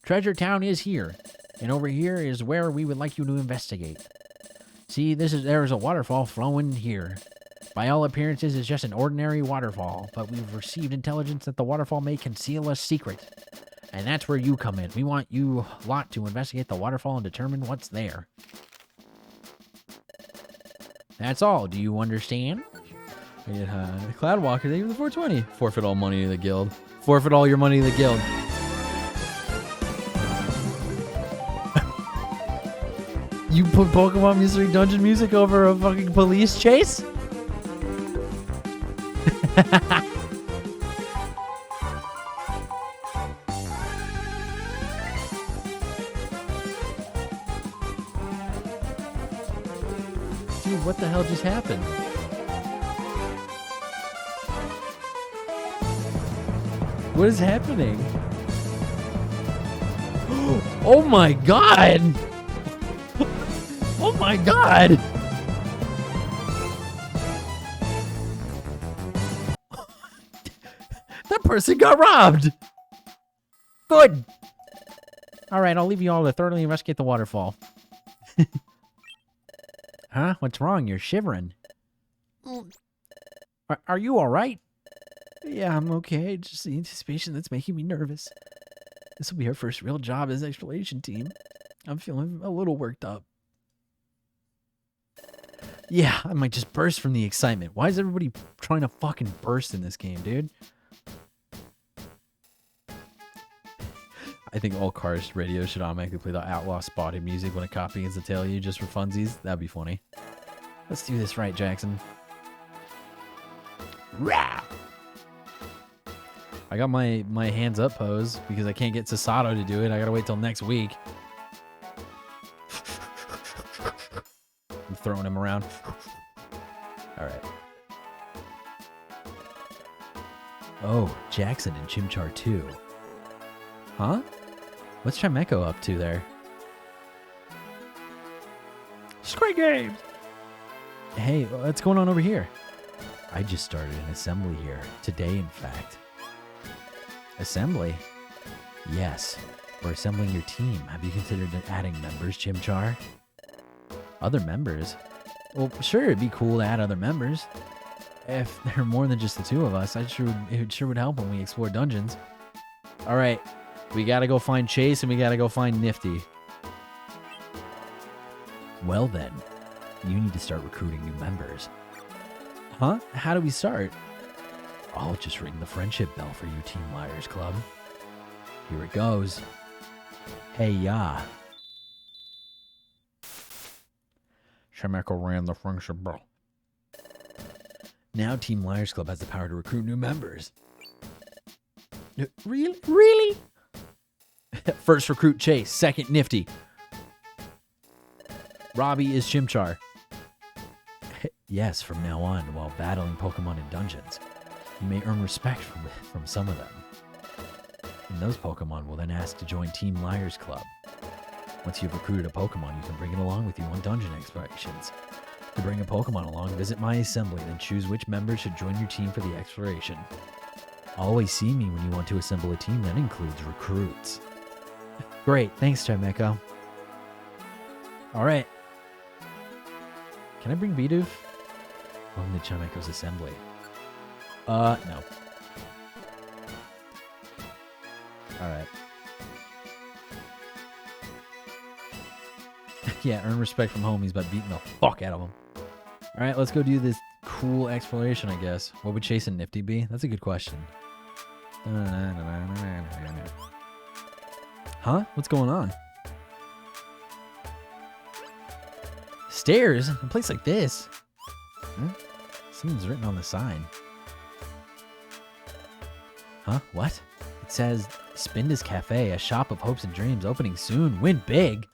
Treasure Town is here, and over here is where we would like you to investigate. See, there is a waterfall flowing here. By all appearances, it's just an ordinary waterfall, but we've received intelligence that the waterfall may conceal a secret. And that's where you come in. We want you lot to investigate the waterfall and determine what's there. That's all. Do you understand? Cloudwalker, thank you for the 420. Forfeit all money to the guild. Forfeit all your money to the guild. You put Pokemon Mystery Dungeon music over a fucking police chase? Dude, what the hell just happened? What is happening? Oh my god! Oh my god! That person got robbed! Good! Alright, I'll leave you all to thoroughly investigate the waterfall. Huh? What's wrong? You're shivering. Are you alright? Yeah, I'm okay. Just the anticipation that's making me nervous. This will be our first real job as exploration team. I'm feeling a little worked up. Yeah, I might just burst from the excitement. Why is everybody trying to fucking burst in this game, dude? I think all Cars radios should automatically play the Outlaw Spotted music when a cop begins to tail you just for funsies. That'd be funny. Let's do this right, Jackson. Rah! I got my hands up pose because I can't get Sasato to do it. I gotta wait till next week. I'm throwing him around. Alright. Oh, Jackson and Chimchar 2. Huh? What's Chimeco up to there? Squid Games. Hey, what's going on over here? I just started an assembly here. Today, in fact. Assembly? Yes. We're assembling your team. Have you considered adding members, Chimchar? Other members? Well, sure, it'd be cool to add other members. If there are more than just the two of us, it sure would help when we explore dungeons. Alright. We gotta go find Chase and we gotta go find Nifty. Well then, you need to start recruiting new members. Huh? How do we start? I'll just ring the friendship bell for you, Team Liars Club. Here it goes. Hey, ya. Chemical ran the friendship bell. Now Team Liars Club has the power to recruit new members. Really? Really? First recruit Chase, second Nifty. Robbie is Chimchar. Yes, from now on, while battling Pokemon in dungeons, you may earn respect from some of them. And those Pokemon will then ask to join Team Liars Club. Once you've recruited a Pokemon, you can bring it along with you on dungeon explorations. To bring a Pokemon along, visit my assembly, then choose which members should join your team for the exploration. Always see me when you want to assemble a team that includes recruits. Great, thanks, Chimecho. All right. Can I bring Bidoof? Only Chimecho's assembly. No. All right. Yeah, earn respect from homies by beating the fuck out of them. All right, let's go do this cool exploration, I guess. What would Chase and Nifty be? That's a good question. Huh? What's going on? Stairs? A place like this? Huh? Something's written on the sign. Huh? What? It says, Spinda's Cafe, a shop of hopes and dreams, opening soon. Win big.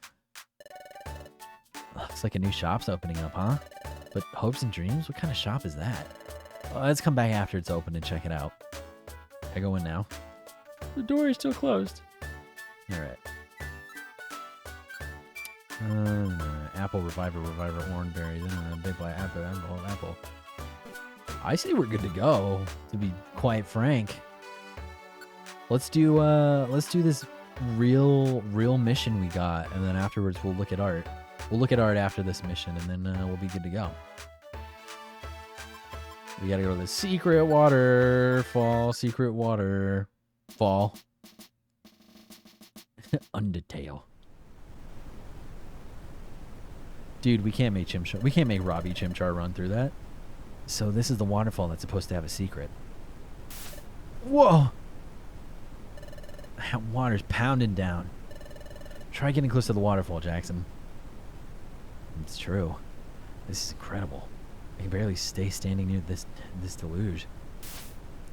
Looks like a new shop's opening up, huh? But hopes and dreams? What kind of shop is that? Well, let's come back after it's open and check it out. Can I go in now? The door is still closed. All right. Apple, Reviver, Orange Berries, Big Black Apple. I say we're good to go, to be quite frank. Let's do this real mission we got, and then afterwards we'll look at art. We'll look at art after this mission, and then we'll be good to go. We gotta go to the secret waterfall. Secret waterfall. Undertale. Dude, we can't make Chimchar. We can't make Robbie Chimchar run through that. So this is the waterfall that's supposed to have a secret. Whoa! That water's pounding down. Try getting close to the waterfall, Jackson. It's true. This is incredible. I can barely stay standing near this deluge.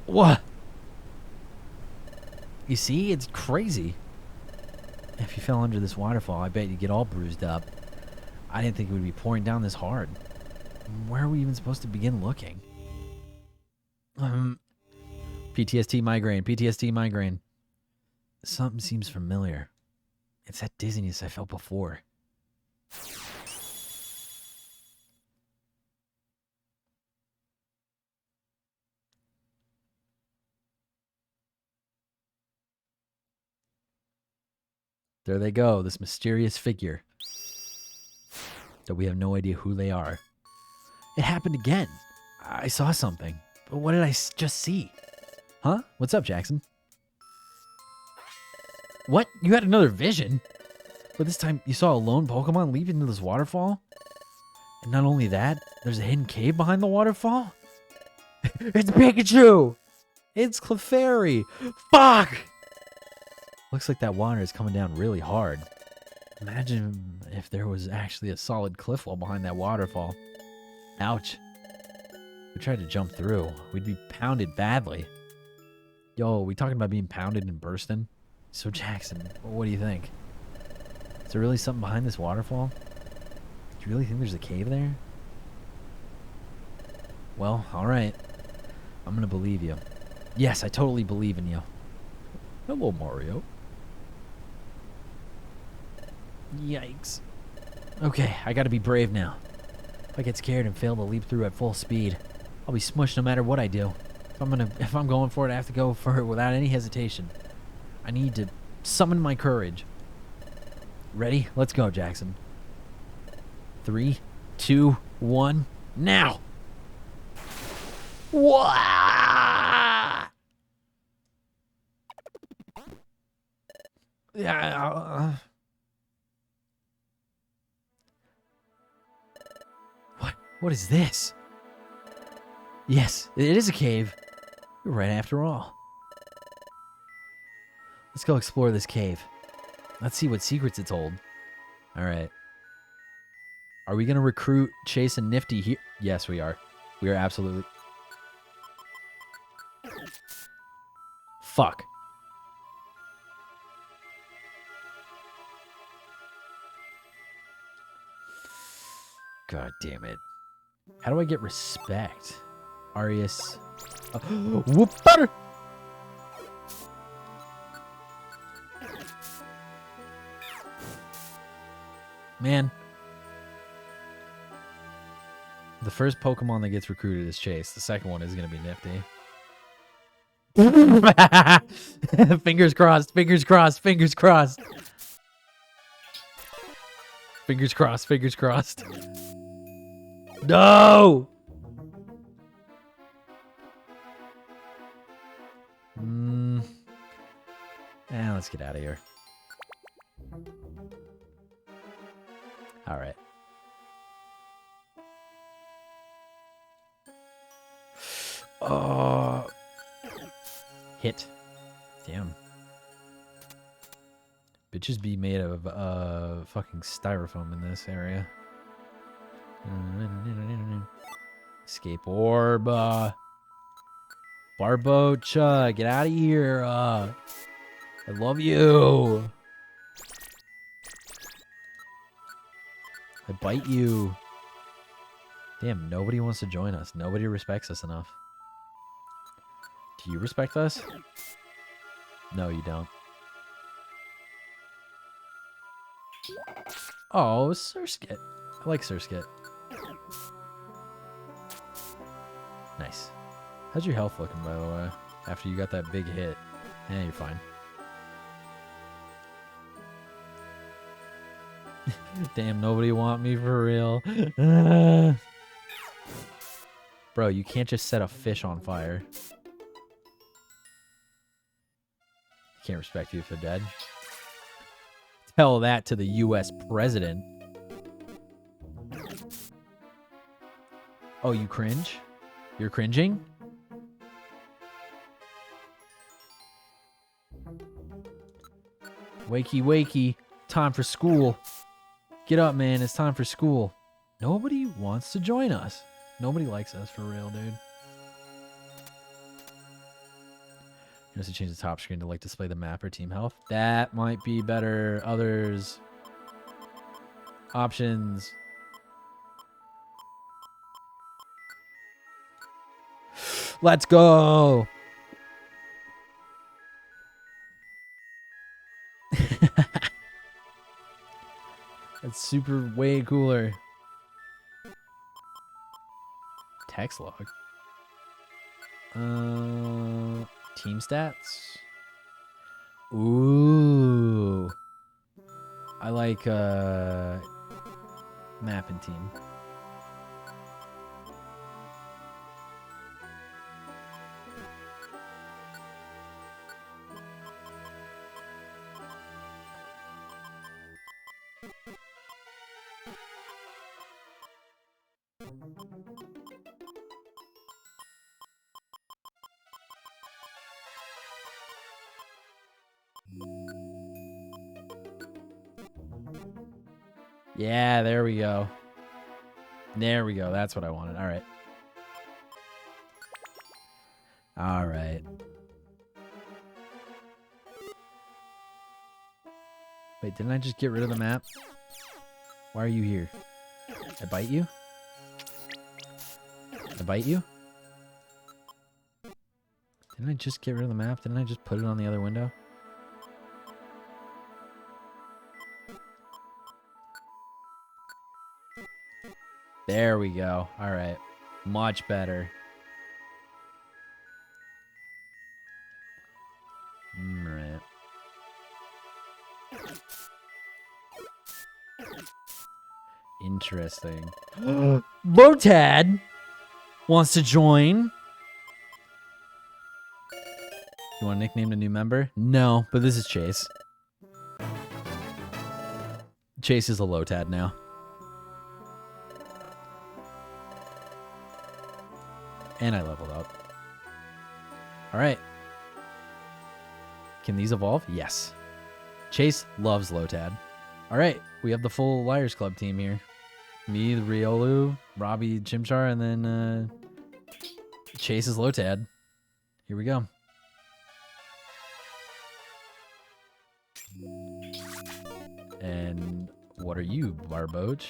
What? You see? It's crazy. If you fell under this waterfall, I bet you'd get all bruised up. I didn't think it would be pouring down this hard. Where are we even supposed to begin looking? PTSD migraine. Something seems familiar. It's that dizziness I felt before. There they go, this mysterious figure. That we have no idea who they are. It happened again. I saw something. But what did I just see? Huh? What's up, Jackson? What? You had another vision? But this time you saw a lone Pokemon leap into this waterfall? And not only that, there's a hidden cave behind the waterfall? It's Pikachu! It's Clefairy! Fuck! Looks like that water is coming down really hard. Imagine if there was actually a solid cliff wall behind that waterfall. Ouch. If we tried to jump through, we'd be pounded badly. Yo, we talking about being pounded and bursting? So Jackson, what do you think? Is there really something behind this waterfall? Do you really think there's a cave there? Well, alright. I'm gonna believe you. Yes, I totally believe in you. Hello, Mario. Yikes. Okay, I gotta be brave now. If I get scared and fail to leap through at full speed, I'll be smushed no matter what I do. If I'm going for it, I have to go for it without any hesitation. I need to summon my courage. Ready? Let's go, Jackson. 3, 2, 1, now! Wah! Yeah. What is this? Yes, it is a cave. You're right after all. Let's go explore this cave. Let's see what secrets it's hold. All right. Are we going to recruit Chase and Nifty here? Yes, we are. We are absolutely. Fuck. God damn it. How do I get respect? Arius. Whoop butter. Man. The first Pokemon that gets recruited is Chase. The second one is going to be Nifty. Fingers crossed, fingers crossed, fingers crossed. Fingers crossed, fingers crossed. No! Let's get out of here. All right. Oh. Hit. Damn. Bitches be made of fucking styrofoam in this area. Escape orb. Barbocha, get out of here. I love you. I bite you. Damn, nobody wants to join us. Nobody respects us enough. Do you respect us? No, you don't. Oh, Surskit. I like Surskit. Nice. How's your health looking, by the way? After you got that big hit. You're fine. Damn, nobody want me for real. Bro, you can't just set a fish on fire. Can't respect you if they're dead. Tell that to the US president. Oh, you cringe? You're cringing? Wakey, wakey. Time for school. Get up, man. It's time for school. Nobody wants to join us. Nobody likes us for real, dude. You have to change the top screen to like display the map or team health. That might be better. Others. Options. Let's go. That's super way cooler. Text log. Team stats. Ooh. I like map and team. Yeah, there we go. There we go. That's what I wanted. All right. All right. Wait, didn't I just get rid of the map? Why are you here? I bite you? I bite you? Didn't I just get rid of the map? Didn't I just put it on the other window? There we go. All right. Much better. All right. Interesting. Lotad wants to join. You want to nickname a new member? No, but this is Chase. Chase is a Lotad now. And I leveled up. All right. Can these evolve? Yes. Chase loves Lotad. All right. We have the full Liars Club team here. Me, the Riolu, Robbie, Chimchar, and then Chase is Lotad. Here we go. And what are you, Barboach?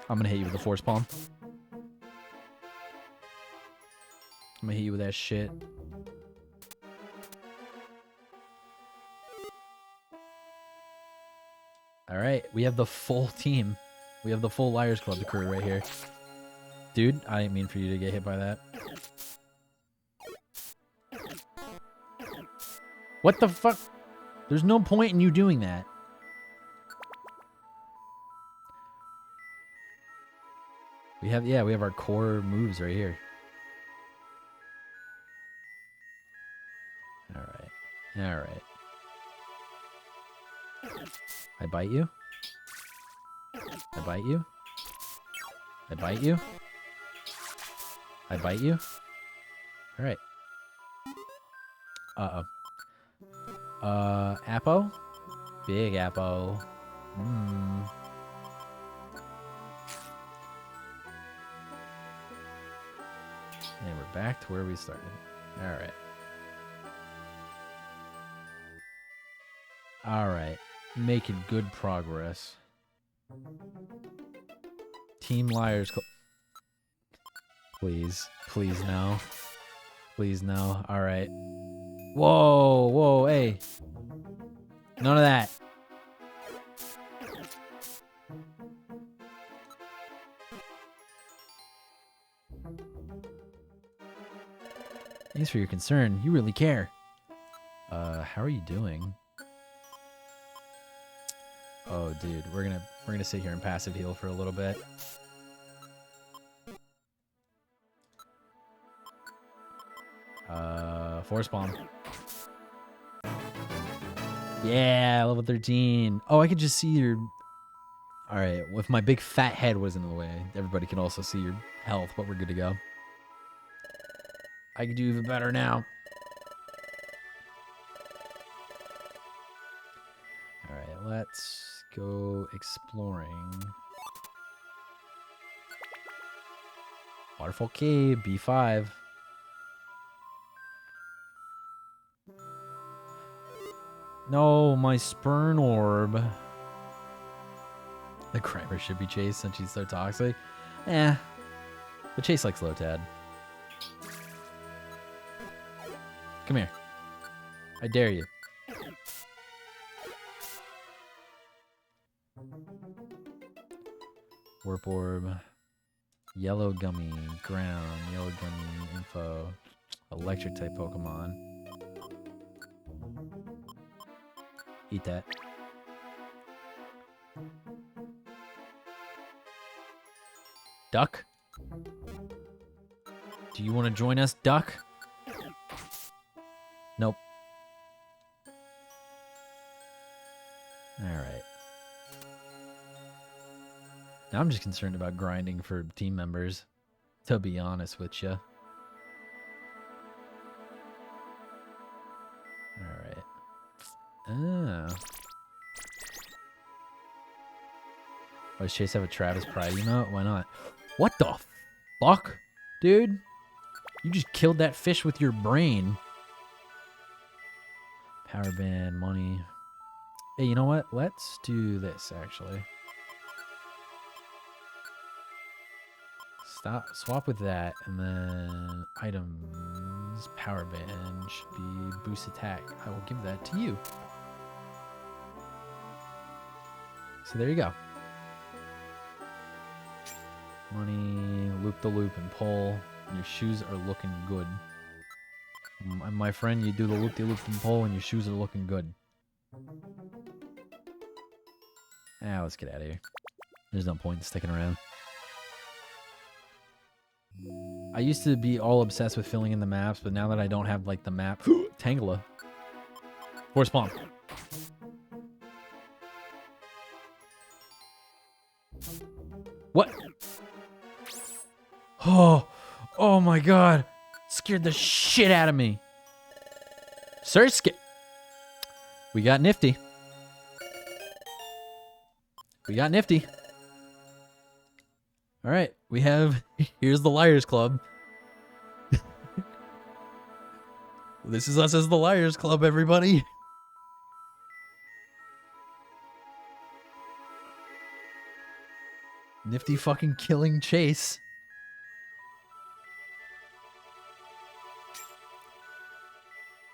I'm gonna hit you with the Force Palm. I'm gonna hit you with that shit. All right, we have the full team. We have the full Liars Club crew right here. Dude, I didn't mean for you to get hit by that. What the fuck? There's no point in you doing that. We have our core moves right here. All right. I bite you. I bite you. I bite you. I bite you. All right. Appo? Big Appo. And we're back to where we started. Alright. Alright. Making good progress. Team Liars Club. Please. Please no. Please no. Alright. Whoa, whoa, hey. None of that. Thanks for your concern. You really care. How are you doing? Oh, dude, we're gonna sit here and passive heal for a little bit. Force Bomb. Yeah, level 13. Oh, I could just see your... Alright, if my big fat head wasn't in the way, everybody can also see your health, but we're good to go. I can do even better now. Alright, let's go exploring. Waterfall Cave, B5. No, my Spurn Orb. The Kramer should be Chase since she's so toxic. Eh. But Chase likes Lotad. Come here. I dare you. Warp Orb. Yellow Gummy. Ground. Yellow Gummy. Info. Electric type Pokemon. Eat that. Duck? Do you want to join us, Duck? Nope. Alright. Now I'm just concerned about grinding for team members, to be honest with you. Alright. Oh. Does Chase have a Travis Pride emote? Why not? What the fuck? Dude? You just killed that fish with your brain. Power band, money. Hey, you know what? Let's do this, actually. Swap with that, and then items, power band should be boost attack. I will give that to you. So there you go. Money, loop the loop and pull. Your shoes are looking good. My friend, you do the loop the loop and pull and your shoes are looking good. Ah, let's get out of here. There's no point in sticking around. I used to be all obsessed with filling in the maps, but now that I don't have like the map, Tangela. Force Palm. What? Oh my god. Scared the shit out of me. Surskit. We got nifty. We got nifty. All right, we have. Here's the Liars Club. This is us as the Liars Club, everybody. Nifty fucking killing Chase.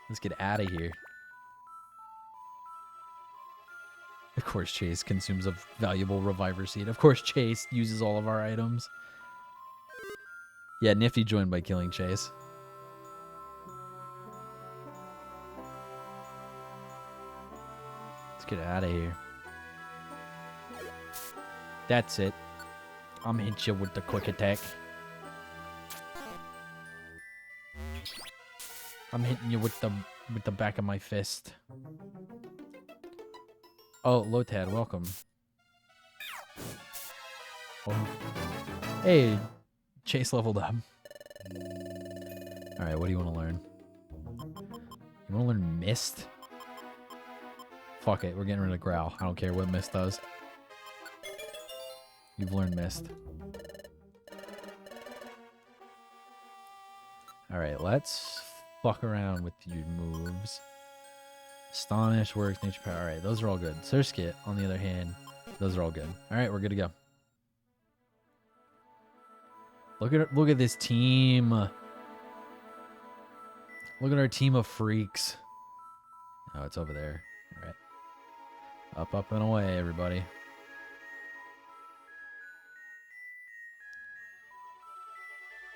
Let's get out of here. Of course, Chase consumes a valuable reviver seed. Of course, Chase uses all of our items. Yeah, Nifty joined by killing Chase. Let's get out of here. That's it. I'm gonna hit you with the quick attack. I'm hitting you with the back of my fist. Oh, Lotad, welcome. Oh. Hey, Chase leveled up. Alright, what do you want to learn? You want to learn Mist? Fuck it, we're getting rid of Growl. I don't care what Mist does. You've learned Mist. Alright, let's fuck around with your moves. Astonish, Works, Nature Power. Alright, those are all good. Surskit, on the other hand, those are all good. Alright, we're good to go. Look at this team. Look at our team of freaks. Oh, it's over there. Alright. Up, up, and away, everybody.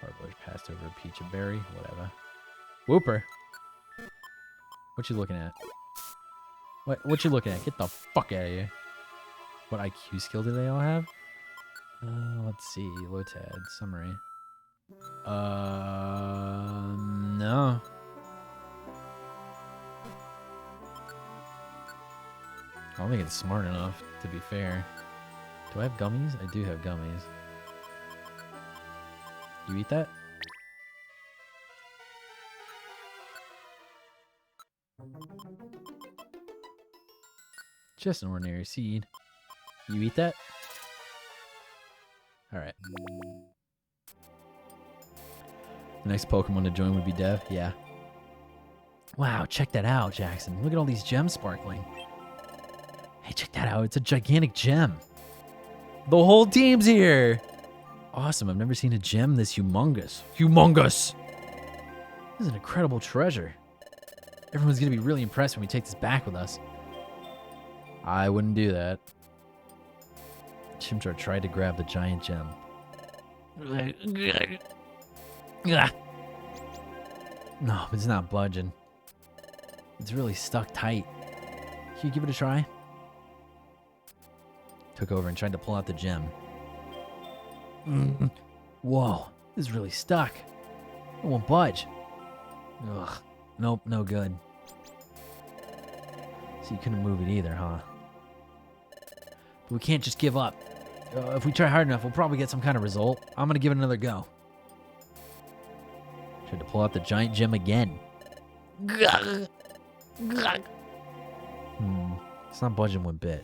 Barbush passed over a Peach and Berry. Whatever. Whooper. What you looking at? What you looking at? Get the fuck out of here. What IQ skill do they all have? Let's see. Lotad. Summary. No. I don't think it's smart enough, to be fair. Do I have gummies? I do have gummies. You eat that? Just an ordinary seed. You eat that? Alright. The next Pokemon to join would be Dev? Yeah. Wow, check that out, Jackson. Look at all these gems sparkling. Hey, check that out. It's a gigantic gem. The whole team's here. Awesome. I've never seen a gem this humongous. Humongous! This is an incredible treasure. Everyone's going to be really impressed when we take this back with us. I wouldn't do that. Chimchar tried to grab the giant gem. No, it's not budging. It's really stuck tight. Can you give it a try? Took over and tried to pull out the gem. Whoa, this is really stuck. It won't budge. Ugh, nope, no good. So you couldn't move it either, huh? But we can't just give up. If we try hard enough, we'll probably get some kind of result. I'm gonna give it another go. Tried to pull out the giant gem again. It's not budging one bit.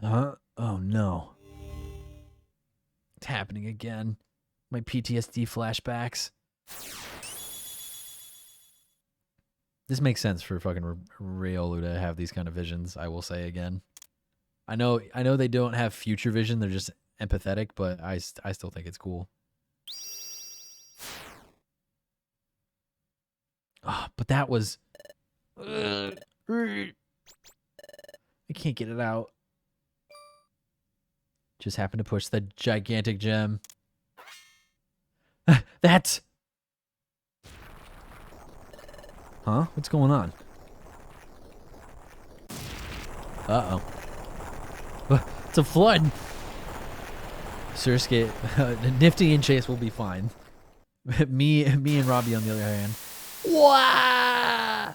Huh? Oh no. It's happening again. My PTSD flashbacks. This makes sense for fucking Riolu to have these kind of visions, I will say again. I know they don't have future vision, they're just empathetic, but I still think it's cool. Oh, but that was... I can't get it out. Just happened to push the gigantic gem. That's... Huh? What's going on? Uh-oh. It's a flood! Surskit, Nifty and Chase will be fine. me and Robbie on the other hand. Wah!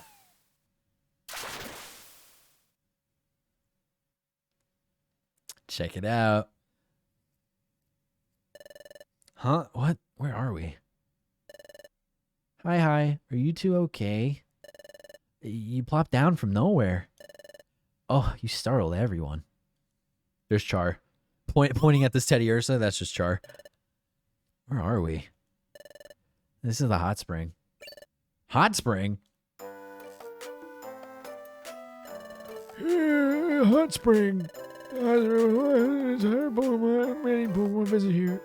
Check it out. Huh? What? Where are we? Hi. Are you two okay? You plopped down from nowhere. Oh, you startled everyone. There's Char. Pointing at this Teddy Ursa. That's just Char. Where are we? This is the hot spring. Hot spring? Hot spring. It's terrible. Many Pokemon visit here.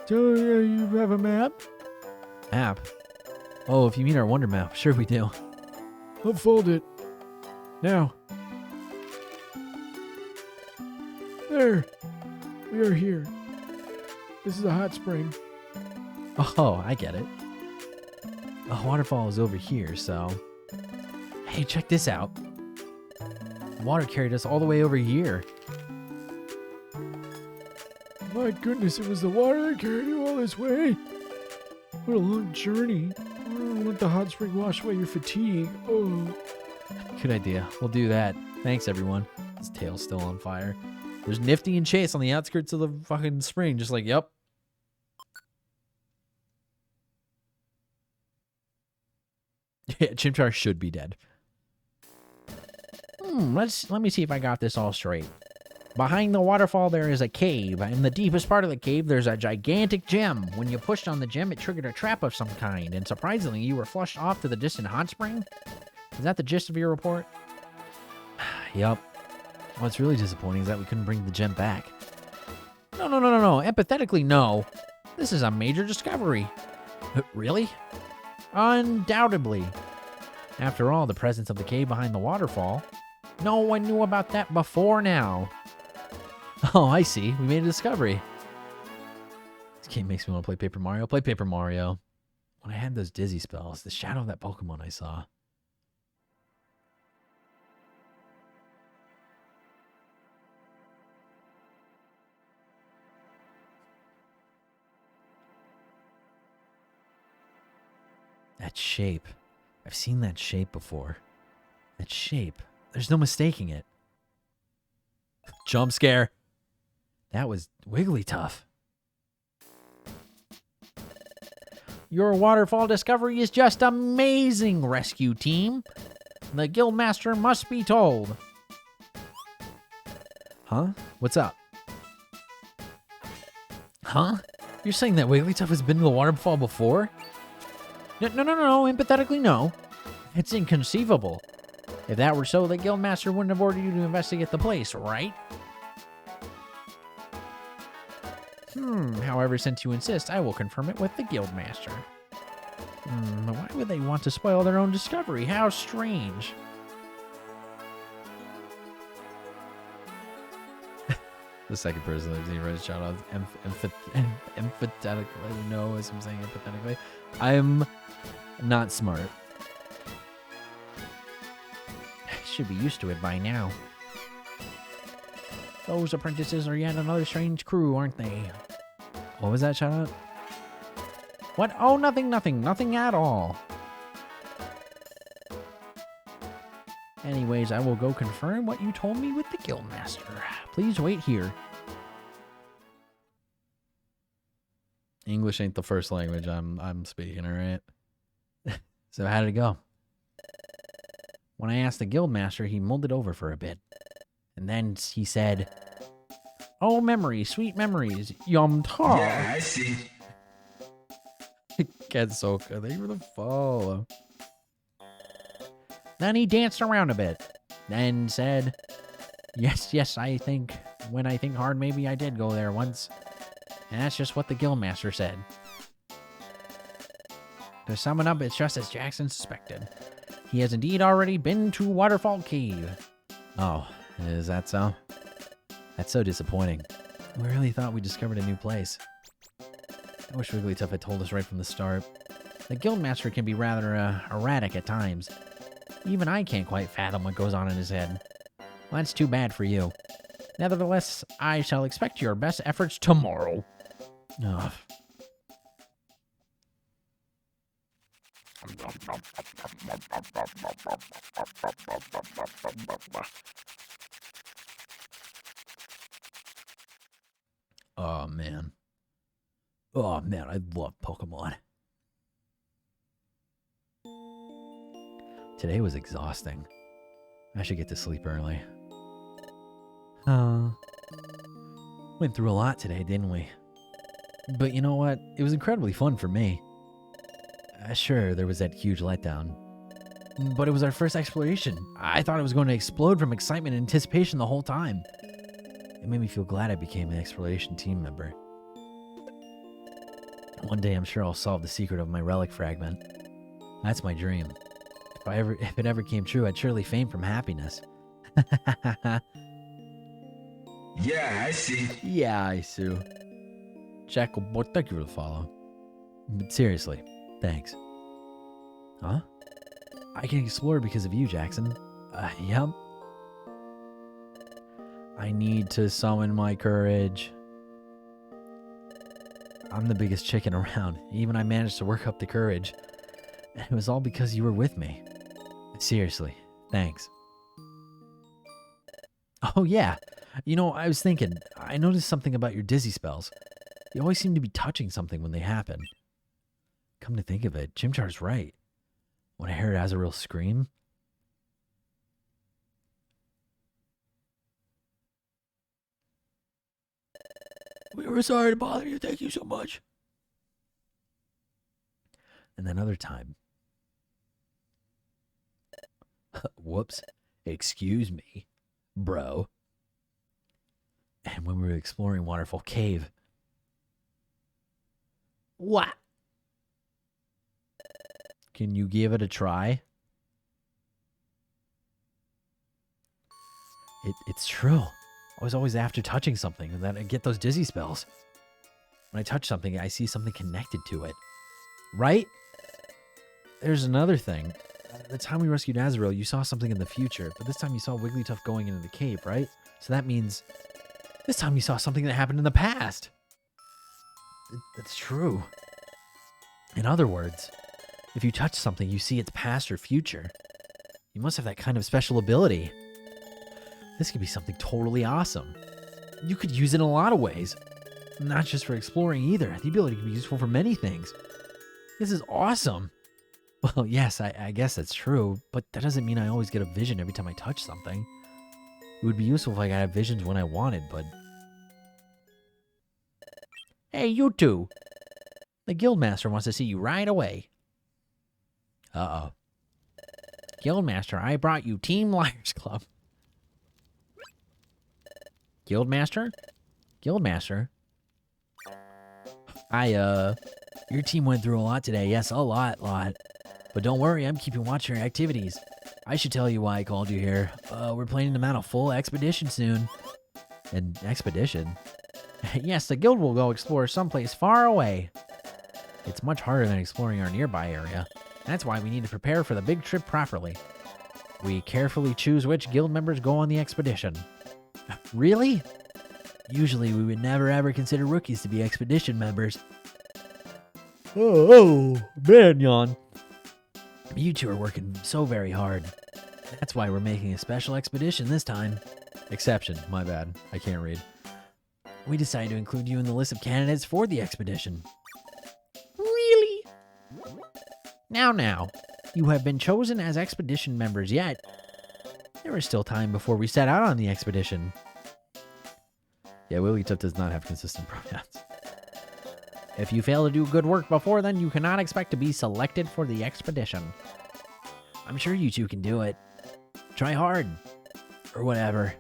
So you have a map? Map? Oh, if you mean our wonder map. Sure we do. Unfold it. Now. There. We are here. This is a hot spring. Oh, I get it. The waterfall is over here, so... Hey, check this out. The water carried us all the way over here. My goodness, it was the water that carried you all this way. What a long journey. Let the hot spring wash away your fatigue. Oh. Good idea. We'll do that. Thanks, everyone. His tail's still on fire. There's Nifty and Chase on the outskirts of the fucking spring. Just like, yep. Yeah, Chimchar should be dead. Let me see if I got this all straight. Behind the waterfall, there is a cave. In the deepest part of the cave, there's a gigantic gem. When you pushed on the gem, it triggered a trap of some kind. And surprisingly, you were flushed off to the distant hot spring? Is that the gist of your report? Yep. What's really disappointing is that we couldn't bring the gem back. No. Empathetically, no. This is a major discovery. Really? Undoubtedly. After all, the presence of the cave behind the waterfall. No one knew about that before now. Oh, I see. We made a discovery. This game makes me want to play Paper Mario. Play Paper Mario. When I had those dizzy spells, the shadow of that Pokemon I saw. That shape. I've seen that shape before. That shape. There's no mistaking it. Jump scare. That was Wigglytuff. Your waterfall discovery is just amazing, rescue team. The Guildmaster must be told. Huh? What's up? Huh? You're saying that Wigglytuff has been to the waterfall before? No, empathetically no. It's inconceivable. If that were so, the Guildmaster wouldn't have ordered you to investigate the place, right? However, since you insist, I will confirm it with the Guildmaster. Why would they want to spoil their own discovery? How strange. The second person I've seen write a shout out empathetically. I don't know as I'm saying empathetically. I'm not smart. Should be used to it by now. Those apprentices are yet another strange crew, aren't they? What was that shout out? What? Oh, nothing at all. Anyways, I will go confirm what you told me with the Guildmaster. Please wait here. English ain't the first language I'm speaking, all right? So how did it go? When I asked the Guildmaster, he mulled it over for a bit. And then he said, "Oh, memories, sweet memories, yum tar." Yeah, I see. Kensoka, thank you for the follow. Then he danced around a bit. Then said, Yes, I think, when I think hard, maybe I did go there once. And that's just what the Guildmaster said. To sum it up, it's just as Jackson suspected. He has indeed already been to Waterfall Cave. Oh, is that so? That's so disappointing. We really thought we discovered a new place. I wish Wigglytuff had told us right from the start. The Guildmaster can be rather erratic at times. Even I can't quite fathom what goes on in his head. Well, that's too bad for you. Nevertheless, I shall expect your best efforts tomorrow. Ugh. Oh, man. Oh, man, I love Pokemon. Today was exhausting. I should get to sleep early. Went through a lot today, didn't we? But you know what? It was incredibly fun for me. Sure, there was that huge letdown. But it was our first exploration. I thought it was going to explode from excitement and anticipation the whole time. It made me feel glad I became an exploration team member. One day I'm sure I'll solve the secret of my relic fragment. That's my dream. If it ever came true, I'd surely faint from happiness. Yeah, I see. Yeah, I see. Jackal, thank you for the follow. But seriously, thanks. Huh? I can explore because of you, Jackson. Yep. I need to summon my courage. I'm the biggest chicken around. Even I managed to work up the courage. And it was all because you were with me. Seriously, thanks. Oh, yeah. You know, I was thinking, I noticed something about your dizzy spells. You always seem to be touching something when they happen. Come to think of it, Chimchar's right. When I heard Azrael scream, We were sorry to bother you. Thank you so much. and then other time. Whoops. Excuse me, bro. And when we were exploring Waterfall Cave. What? Can you give it a try? It's true. I was always after touching something, and then I get those dizzy spells. When I touch something, I see something connected to it. Right? There's another thing. The time we rescued Azrael, you saw something in the future, but this time you saw Wigglytuff going into the cave, right? So that means this time you saw something that happened in the past. That's true. In other words, if you touch something, you see its past or future. You must have that kind of special ability. This could be something totally awesome. You could use it in a lot of ways. Not just for exploring either. The ability can be useful for many things. This is awesome. Well, yes, I guess that's true, but that doesn't mean I always get a vision every time I touch something. It would be useful if I could have visions when I wanted, but... Hey, you two! The Guildmaster wants to see you right away. Uh-oh. Guildmaster, I brought you Team Liars Club. Guildmaster? Guildmaster? Your team went through a lot today. Yes, a lot. But don't worry, I'm keeping watch of your activities. I should tell you why I called you here. We're planning to mount a full expedition soon. An expedition? Yes, the guild will go explore someplace far away. It's much harder than exploring our nearby area. That's why we need to prepare for the big trip properly. We carefully choose which guild members go on the expedition. Really? Usually we would never ever consider rookies to be expedition members. Oh, man, yawn. You two are working so very hard. That's why we're making a special expedition this time. Exception, my bad. I can't read. We decided to include you in the list of candidates for the expedition. Really? Now, you have been chosen as expedition members yet. There is still time before we set out on the expedition. Yeah, Wigglytuff does not have consistent pronouns. If you fail to do good work before then, you cannot expect to be selected for the expedition. I'm sure you two can do it. Try hard. Or whatever.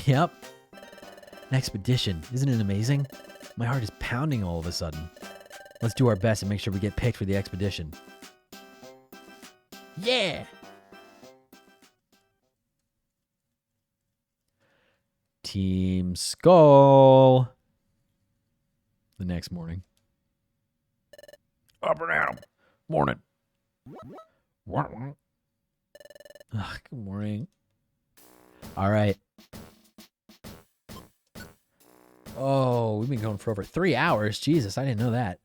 Yep. An expedition. Isn't it amazing? My heart is pounding all of a sudden. Let's do our best and make sure we get picked for the expedition. Yeah! Team Skull. The next morning. Up and at 'em. Morning. Good morning. All right. Oh, we've been going for over 3 hours. Jesus, I didn't know that.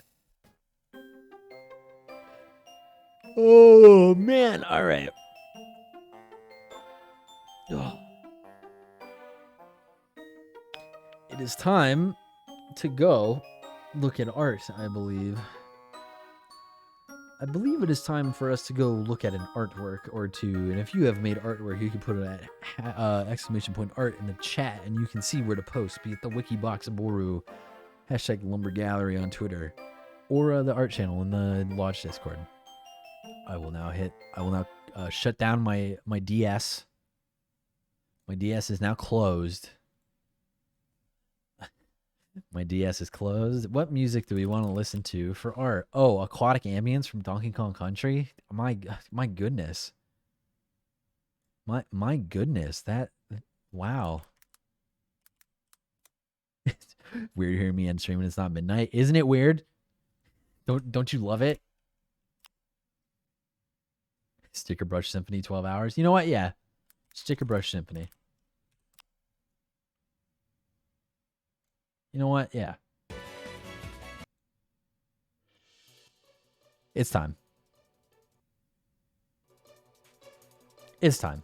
Oh, man. All right. Ugh. It is time to go look at art, I believe. I believe it is time for us to go look at an artwork or two. And if you have made artwork, you can put it at exclamation point art in the chat, and you can see where to post, be it the Wikiboxaboru, hashtag Lumber Gallery on Twitter, or the art channel in the Lodge Discord. I will now shut down my DS. My DS is now closed. My DS is closed. What music do we want to listen to for art? Oh, Aquatic Ambience from Donkey Kong Country. My goodness. My goodness. That, wow. It's weird hearing me end stream when it's not midnight. Isn't it weird? Don't you love it? Sticker Brush Symphony 12 hours. You know what? Yeah. Sticker Brush Symphony. You know what? Yeah. It's time. It's time.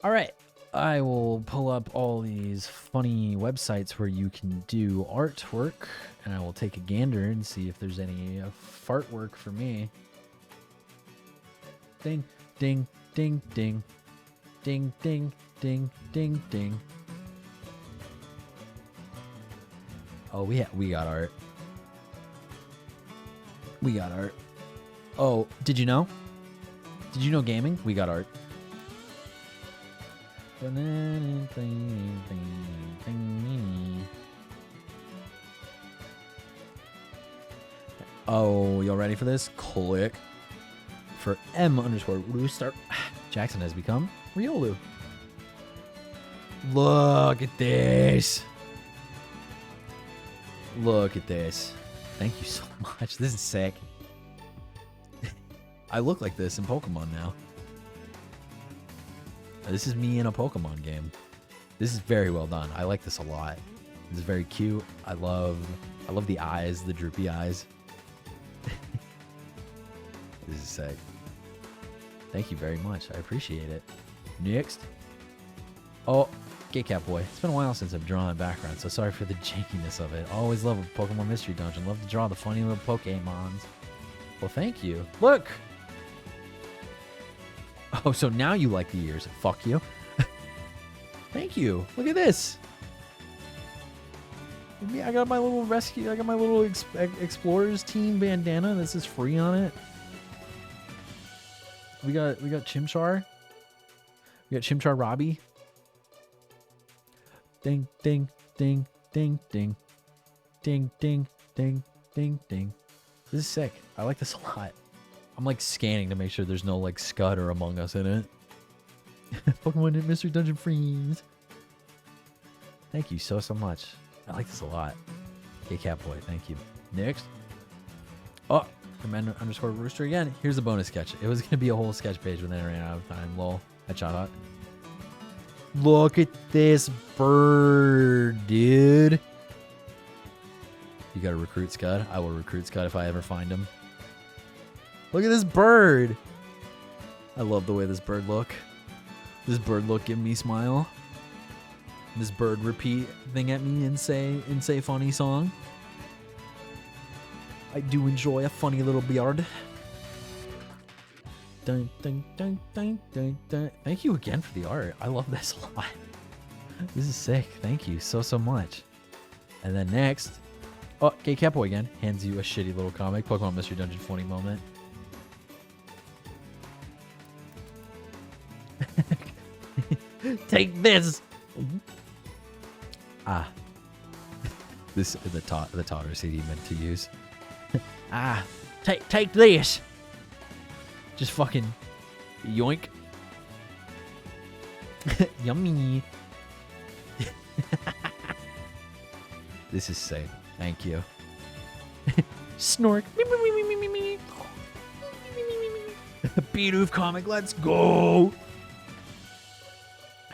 All right. I will pull up all these funny websites where you can do artwork, and I will take a gander and see if there's any fart work for me. Ding, ding, ding, ding. Ding, ding, ding, ding, ding. Oh, we got art. We got art. Oh, did you know? Did you know gaming? We got art. Oh, y'all ready for this? Click for M_Rooster. Jackson has become Riolu. Look at this. Look at this. Thank you so much. This is sick. I look like this in Pokemon now. This is me in a Pokemon game. This is very well done. I like this a lot. This is very cute. I love the eyes, the droopy eyes. This is sick. Thank you very much. I appreciate it. Next. Oh, Gay Cat Boy. It's been a while since I've drawn a background, so sorry for the jankiness of it. Always love a Pokemon Mystery Dungeon. Love to draw the funny little Pokemons. Well, thank you. Look! Oh, so now you like the ears. Fuck you. Thank you. Look at this. I got my little rescue. I got my little Explorers team bandana. This is free on it. We got Chimchar. We got Chimchar Robbie. Ding, ding, ding, ding, ding. Ding, ding, ding, ding, ding. This is sick. I like this a lot. I'm like scanning to make sure there's no like Scud or Among Us in it. Pokemon Mystery Dungeon Freeze. Thank you so much. I like this a lot. Hey Cat Boy, thank you. Next. Oh, from _Rooster again. Here's a bonus sketch. It was gonna be a whole sketch page, but then I ran out of time. Lol. Headshot hot. Look at this bird, dude. You gotta recruit Scud. I will recruit Scud if I ever find him. Look at this bird. I love the way this bird look. This bird look give me smile. This bird repeat thing at me and say funny song. I do enjoy a funny little beard. Dun, dun, dun, dun, dun, dun. Thank you again for the art. I love this a lot. This is sick. Thank you so much. And then next, oh, Gay Catboy again hands you a shitty little comic. Pokemon Mystery Dungeon funny moment. Take this. Ah, this is the toddler CD meant to use. Ah, take this. Just fucking yoink. Yummy. This is sick. Thank you. Snork. Bidoof comic, let's go.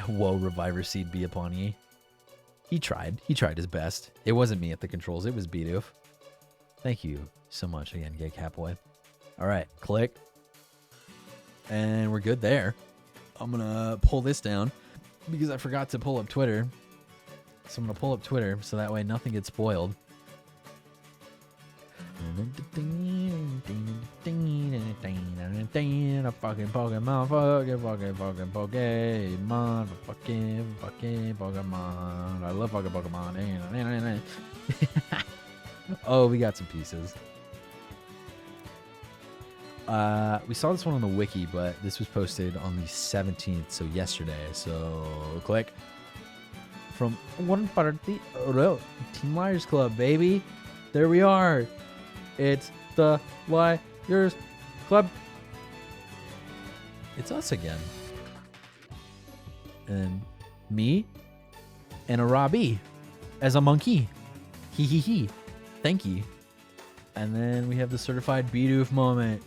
Whoa, Reviver Seed be upon ye. He tried. He tried his best. It wasn't me at the controls. It was Bidoof. Thank you so much again, Gay Catboy. All right, click. And we're good there. I'm going to pull this down because I forgot to pull up Twitter. So I'm going to pull up Twitter so that way nothing gets spoiled. A fucking Pokemon, fucking Pokemon, fucking Pokemon. I love fucking Pokemon. Oh, we got some pieces. We saw this one on the wiki, but this was posted on the 17th, so yesterday. So click. From one party, Team Liars Club, baby. There we are. It's the Liars Club. It's us again. And me and a Robbie as a monkey. He. Thank you. And then we have the certified Bidoof moment.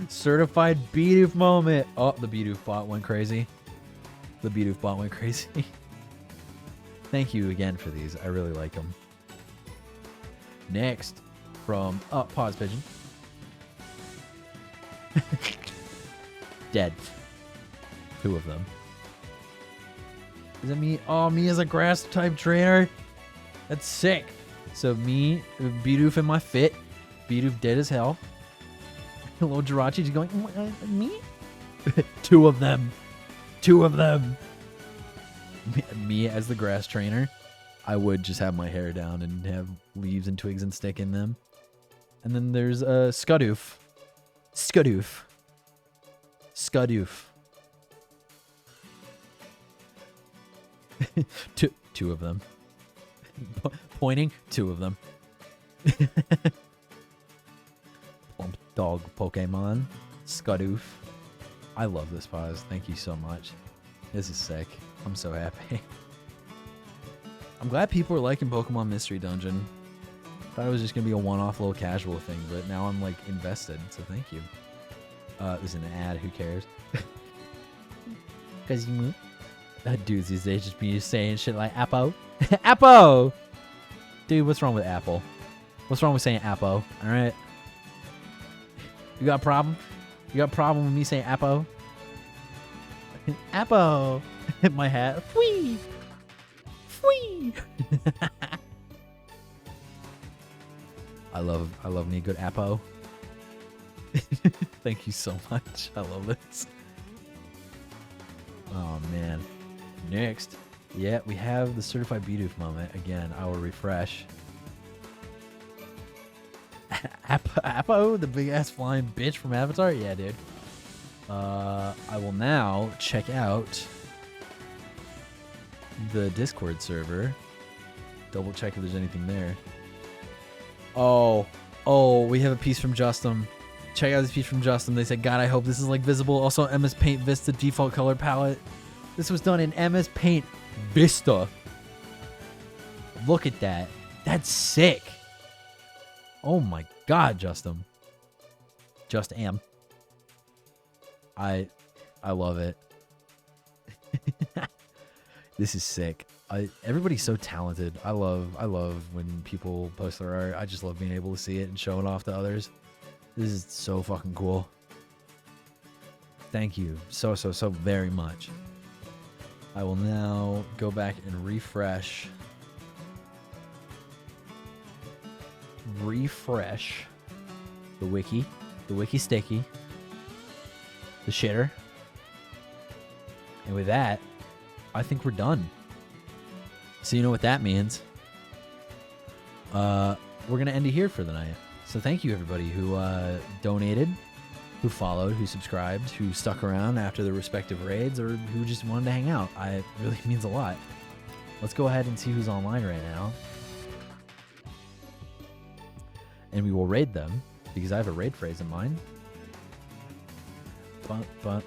Certified Bidoof moment. Oh, the Bidoof bot went crazy. The Bidoof bot went crazy. Thank you again for these. I really like them. Next, from Pause Pigeon. Dead. 2 of them. Is it me? Oh, me as a grass type trainer. That's sick. So me, Bidoof in my fit. Bidoof dead as hell. Little Jirachi just going, me? 2 of them. 2 of them. Me as the grass trainer. I would just have my hair down and have leaves and twigs and stick in them. And then there's Skadoof. Skadoof. Skadoof. 2 of them. Pointing, 2 of them. Plump dog Pokemon. Skadoof. I love this pause. Thank you so much. This is sick. I'm so happy. I'm glad people are liking Pokemon Mystery Dungeon. Thought it was just going to be a one-off little casual thing, but now I'm like invested, so thank you. This is an ad, who cares? Cause you move. Dudes these days just be saying shit like Appo. Appo! Dude, what's wrong with Apple? What's wrong with saying Appo? Alright? You got a problem? You got a problem with me saying Appo? Appo! My hat. Whee! Whee! I love me a good Appo. Thank you so much. I love this. Oh man. Next. Yeah, we have the certified Bidoof moment. Again, I will refresh. Appo, the big ass flying bitch from Avatar? Yeah, dude. I will now check out the Discord server. Double check if there's anything there. Oh, we have a piece from Justin. Check out this piece from Justin. They said, God, I hope this is like visible. Also, MS Paint Vista default color palette. This was done in MS Paint Vista. Look at that. That's sick. Oh my God, Justin. Just am. I love it. This is sick. Everybody's so talented. I love when people post their art. I just love being able to see it and show it off to others. This is so fucking cool. Thank you so very much. I will now go back and refresh the wiki sticky, the shitter. And with that, I think we're done. So you know what that means. We're going to end it here for the night. So thank you everybody who donated, who followed, who subscribed, who stuck around after the respective raids, or who just wanted to hang out. It really means a lot. Let's go ahead and see who's online right now. And we will raid them, because I have a raid phrase in mind. But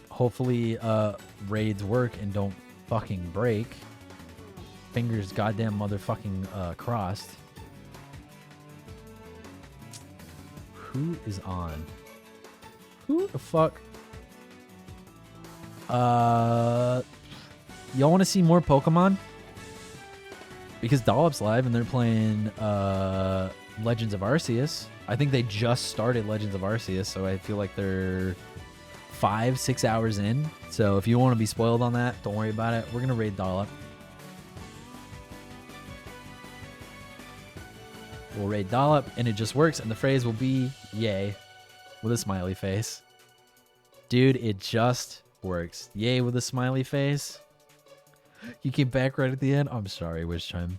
hopefully raids work and don't fucking break. Fingers goddamn motherfucking crossed. Who is on? Who the fuck? Y'all want to see more Pokemon? Because Dollop's live and they're playing Legends of Arceus. I think they just started Legends of Arceus, so I feel like they're 5-6 hours in. So if you want to be spoiled on that, don't worry about it. We're gonna raid Dollop. will raid Dollop, and it just works, and the phrase will be yay with a smiley face. Dude, it just works. Yay with a smiley face. You came back right at the end. I'm sorry, Wish Chime.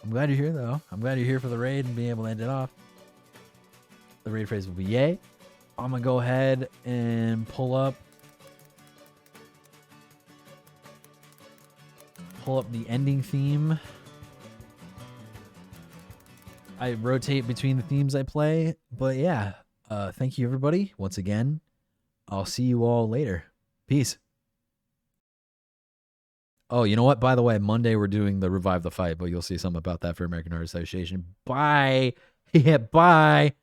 I'm glad you're here, though. I'm glad you're here for the raid and being able to end it off. The raid phrase will be yay. I'm going to go ahead and pull up the ending theme. I rotate between the themes I play, but yeah, thank you everybody once again. I'll see you all later. Peace. Oh, you know what? By the way, Monday we're doing the Revive the Fight, but you'll see something about that for American Heart Association. Bye. Yeah, bye.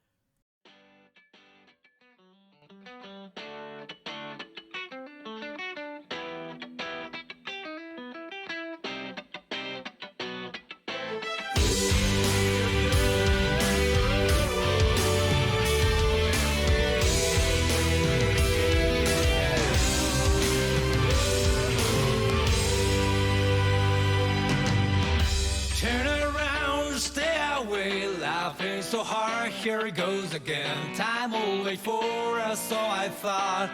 Turn around, stay away, laughing so hard, here it goes again. Time will wait for us, so I thought.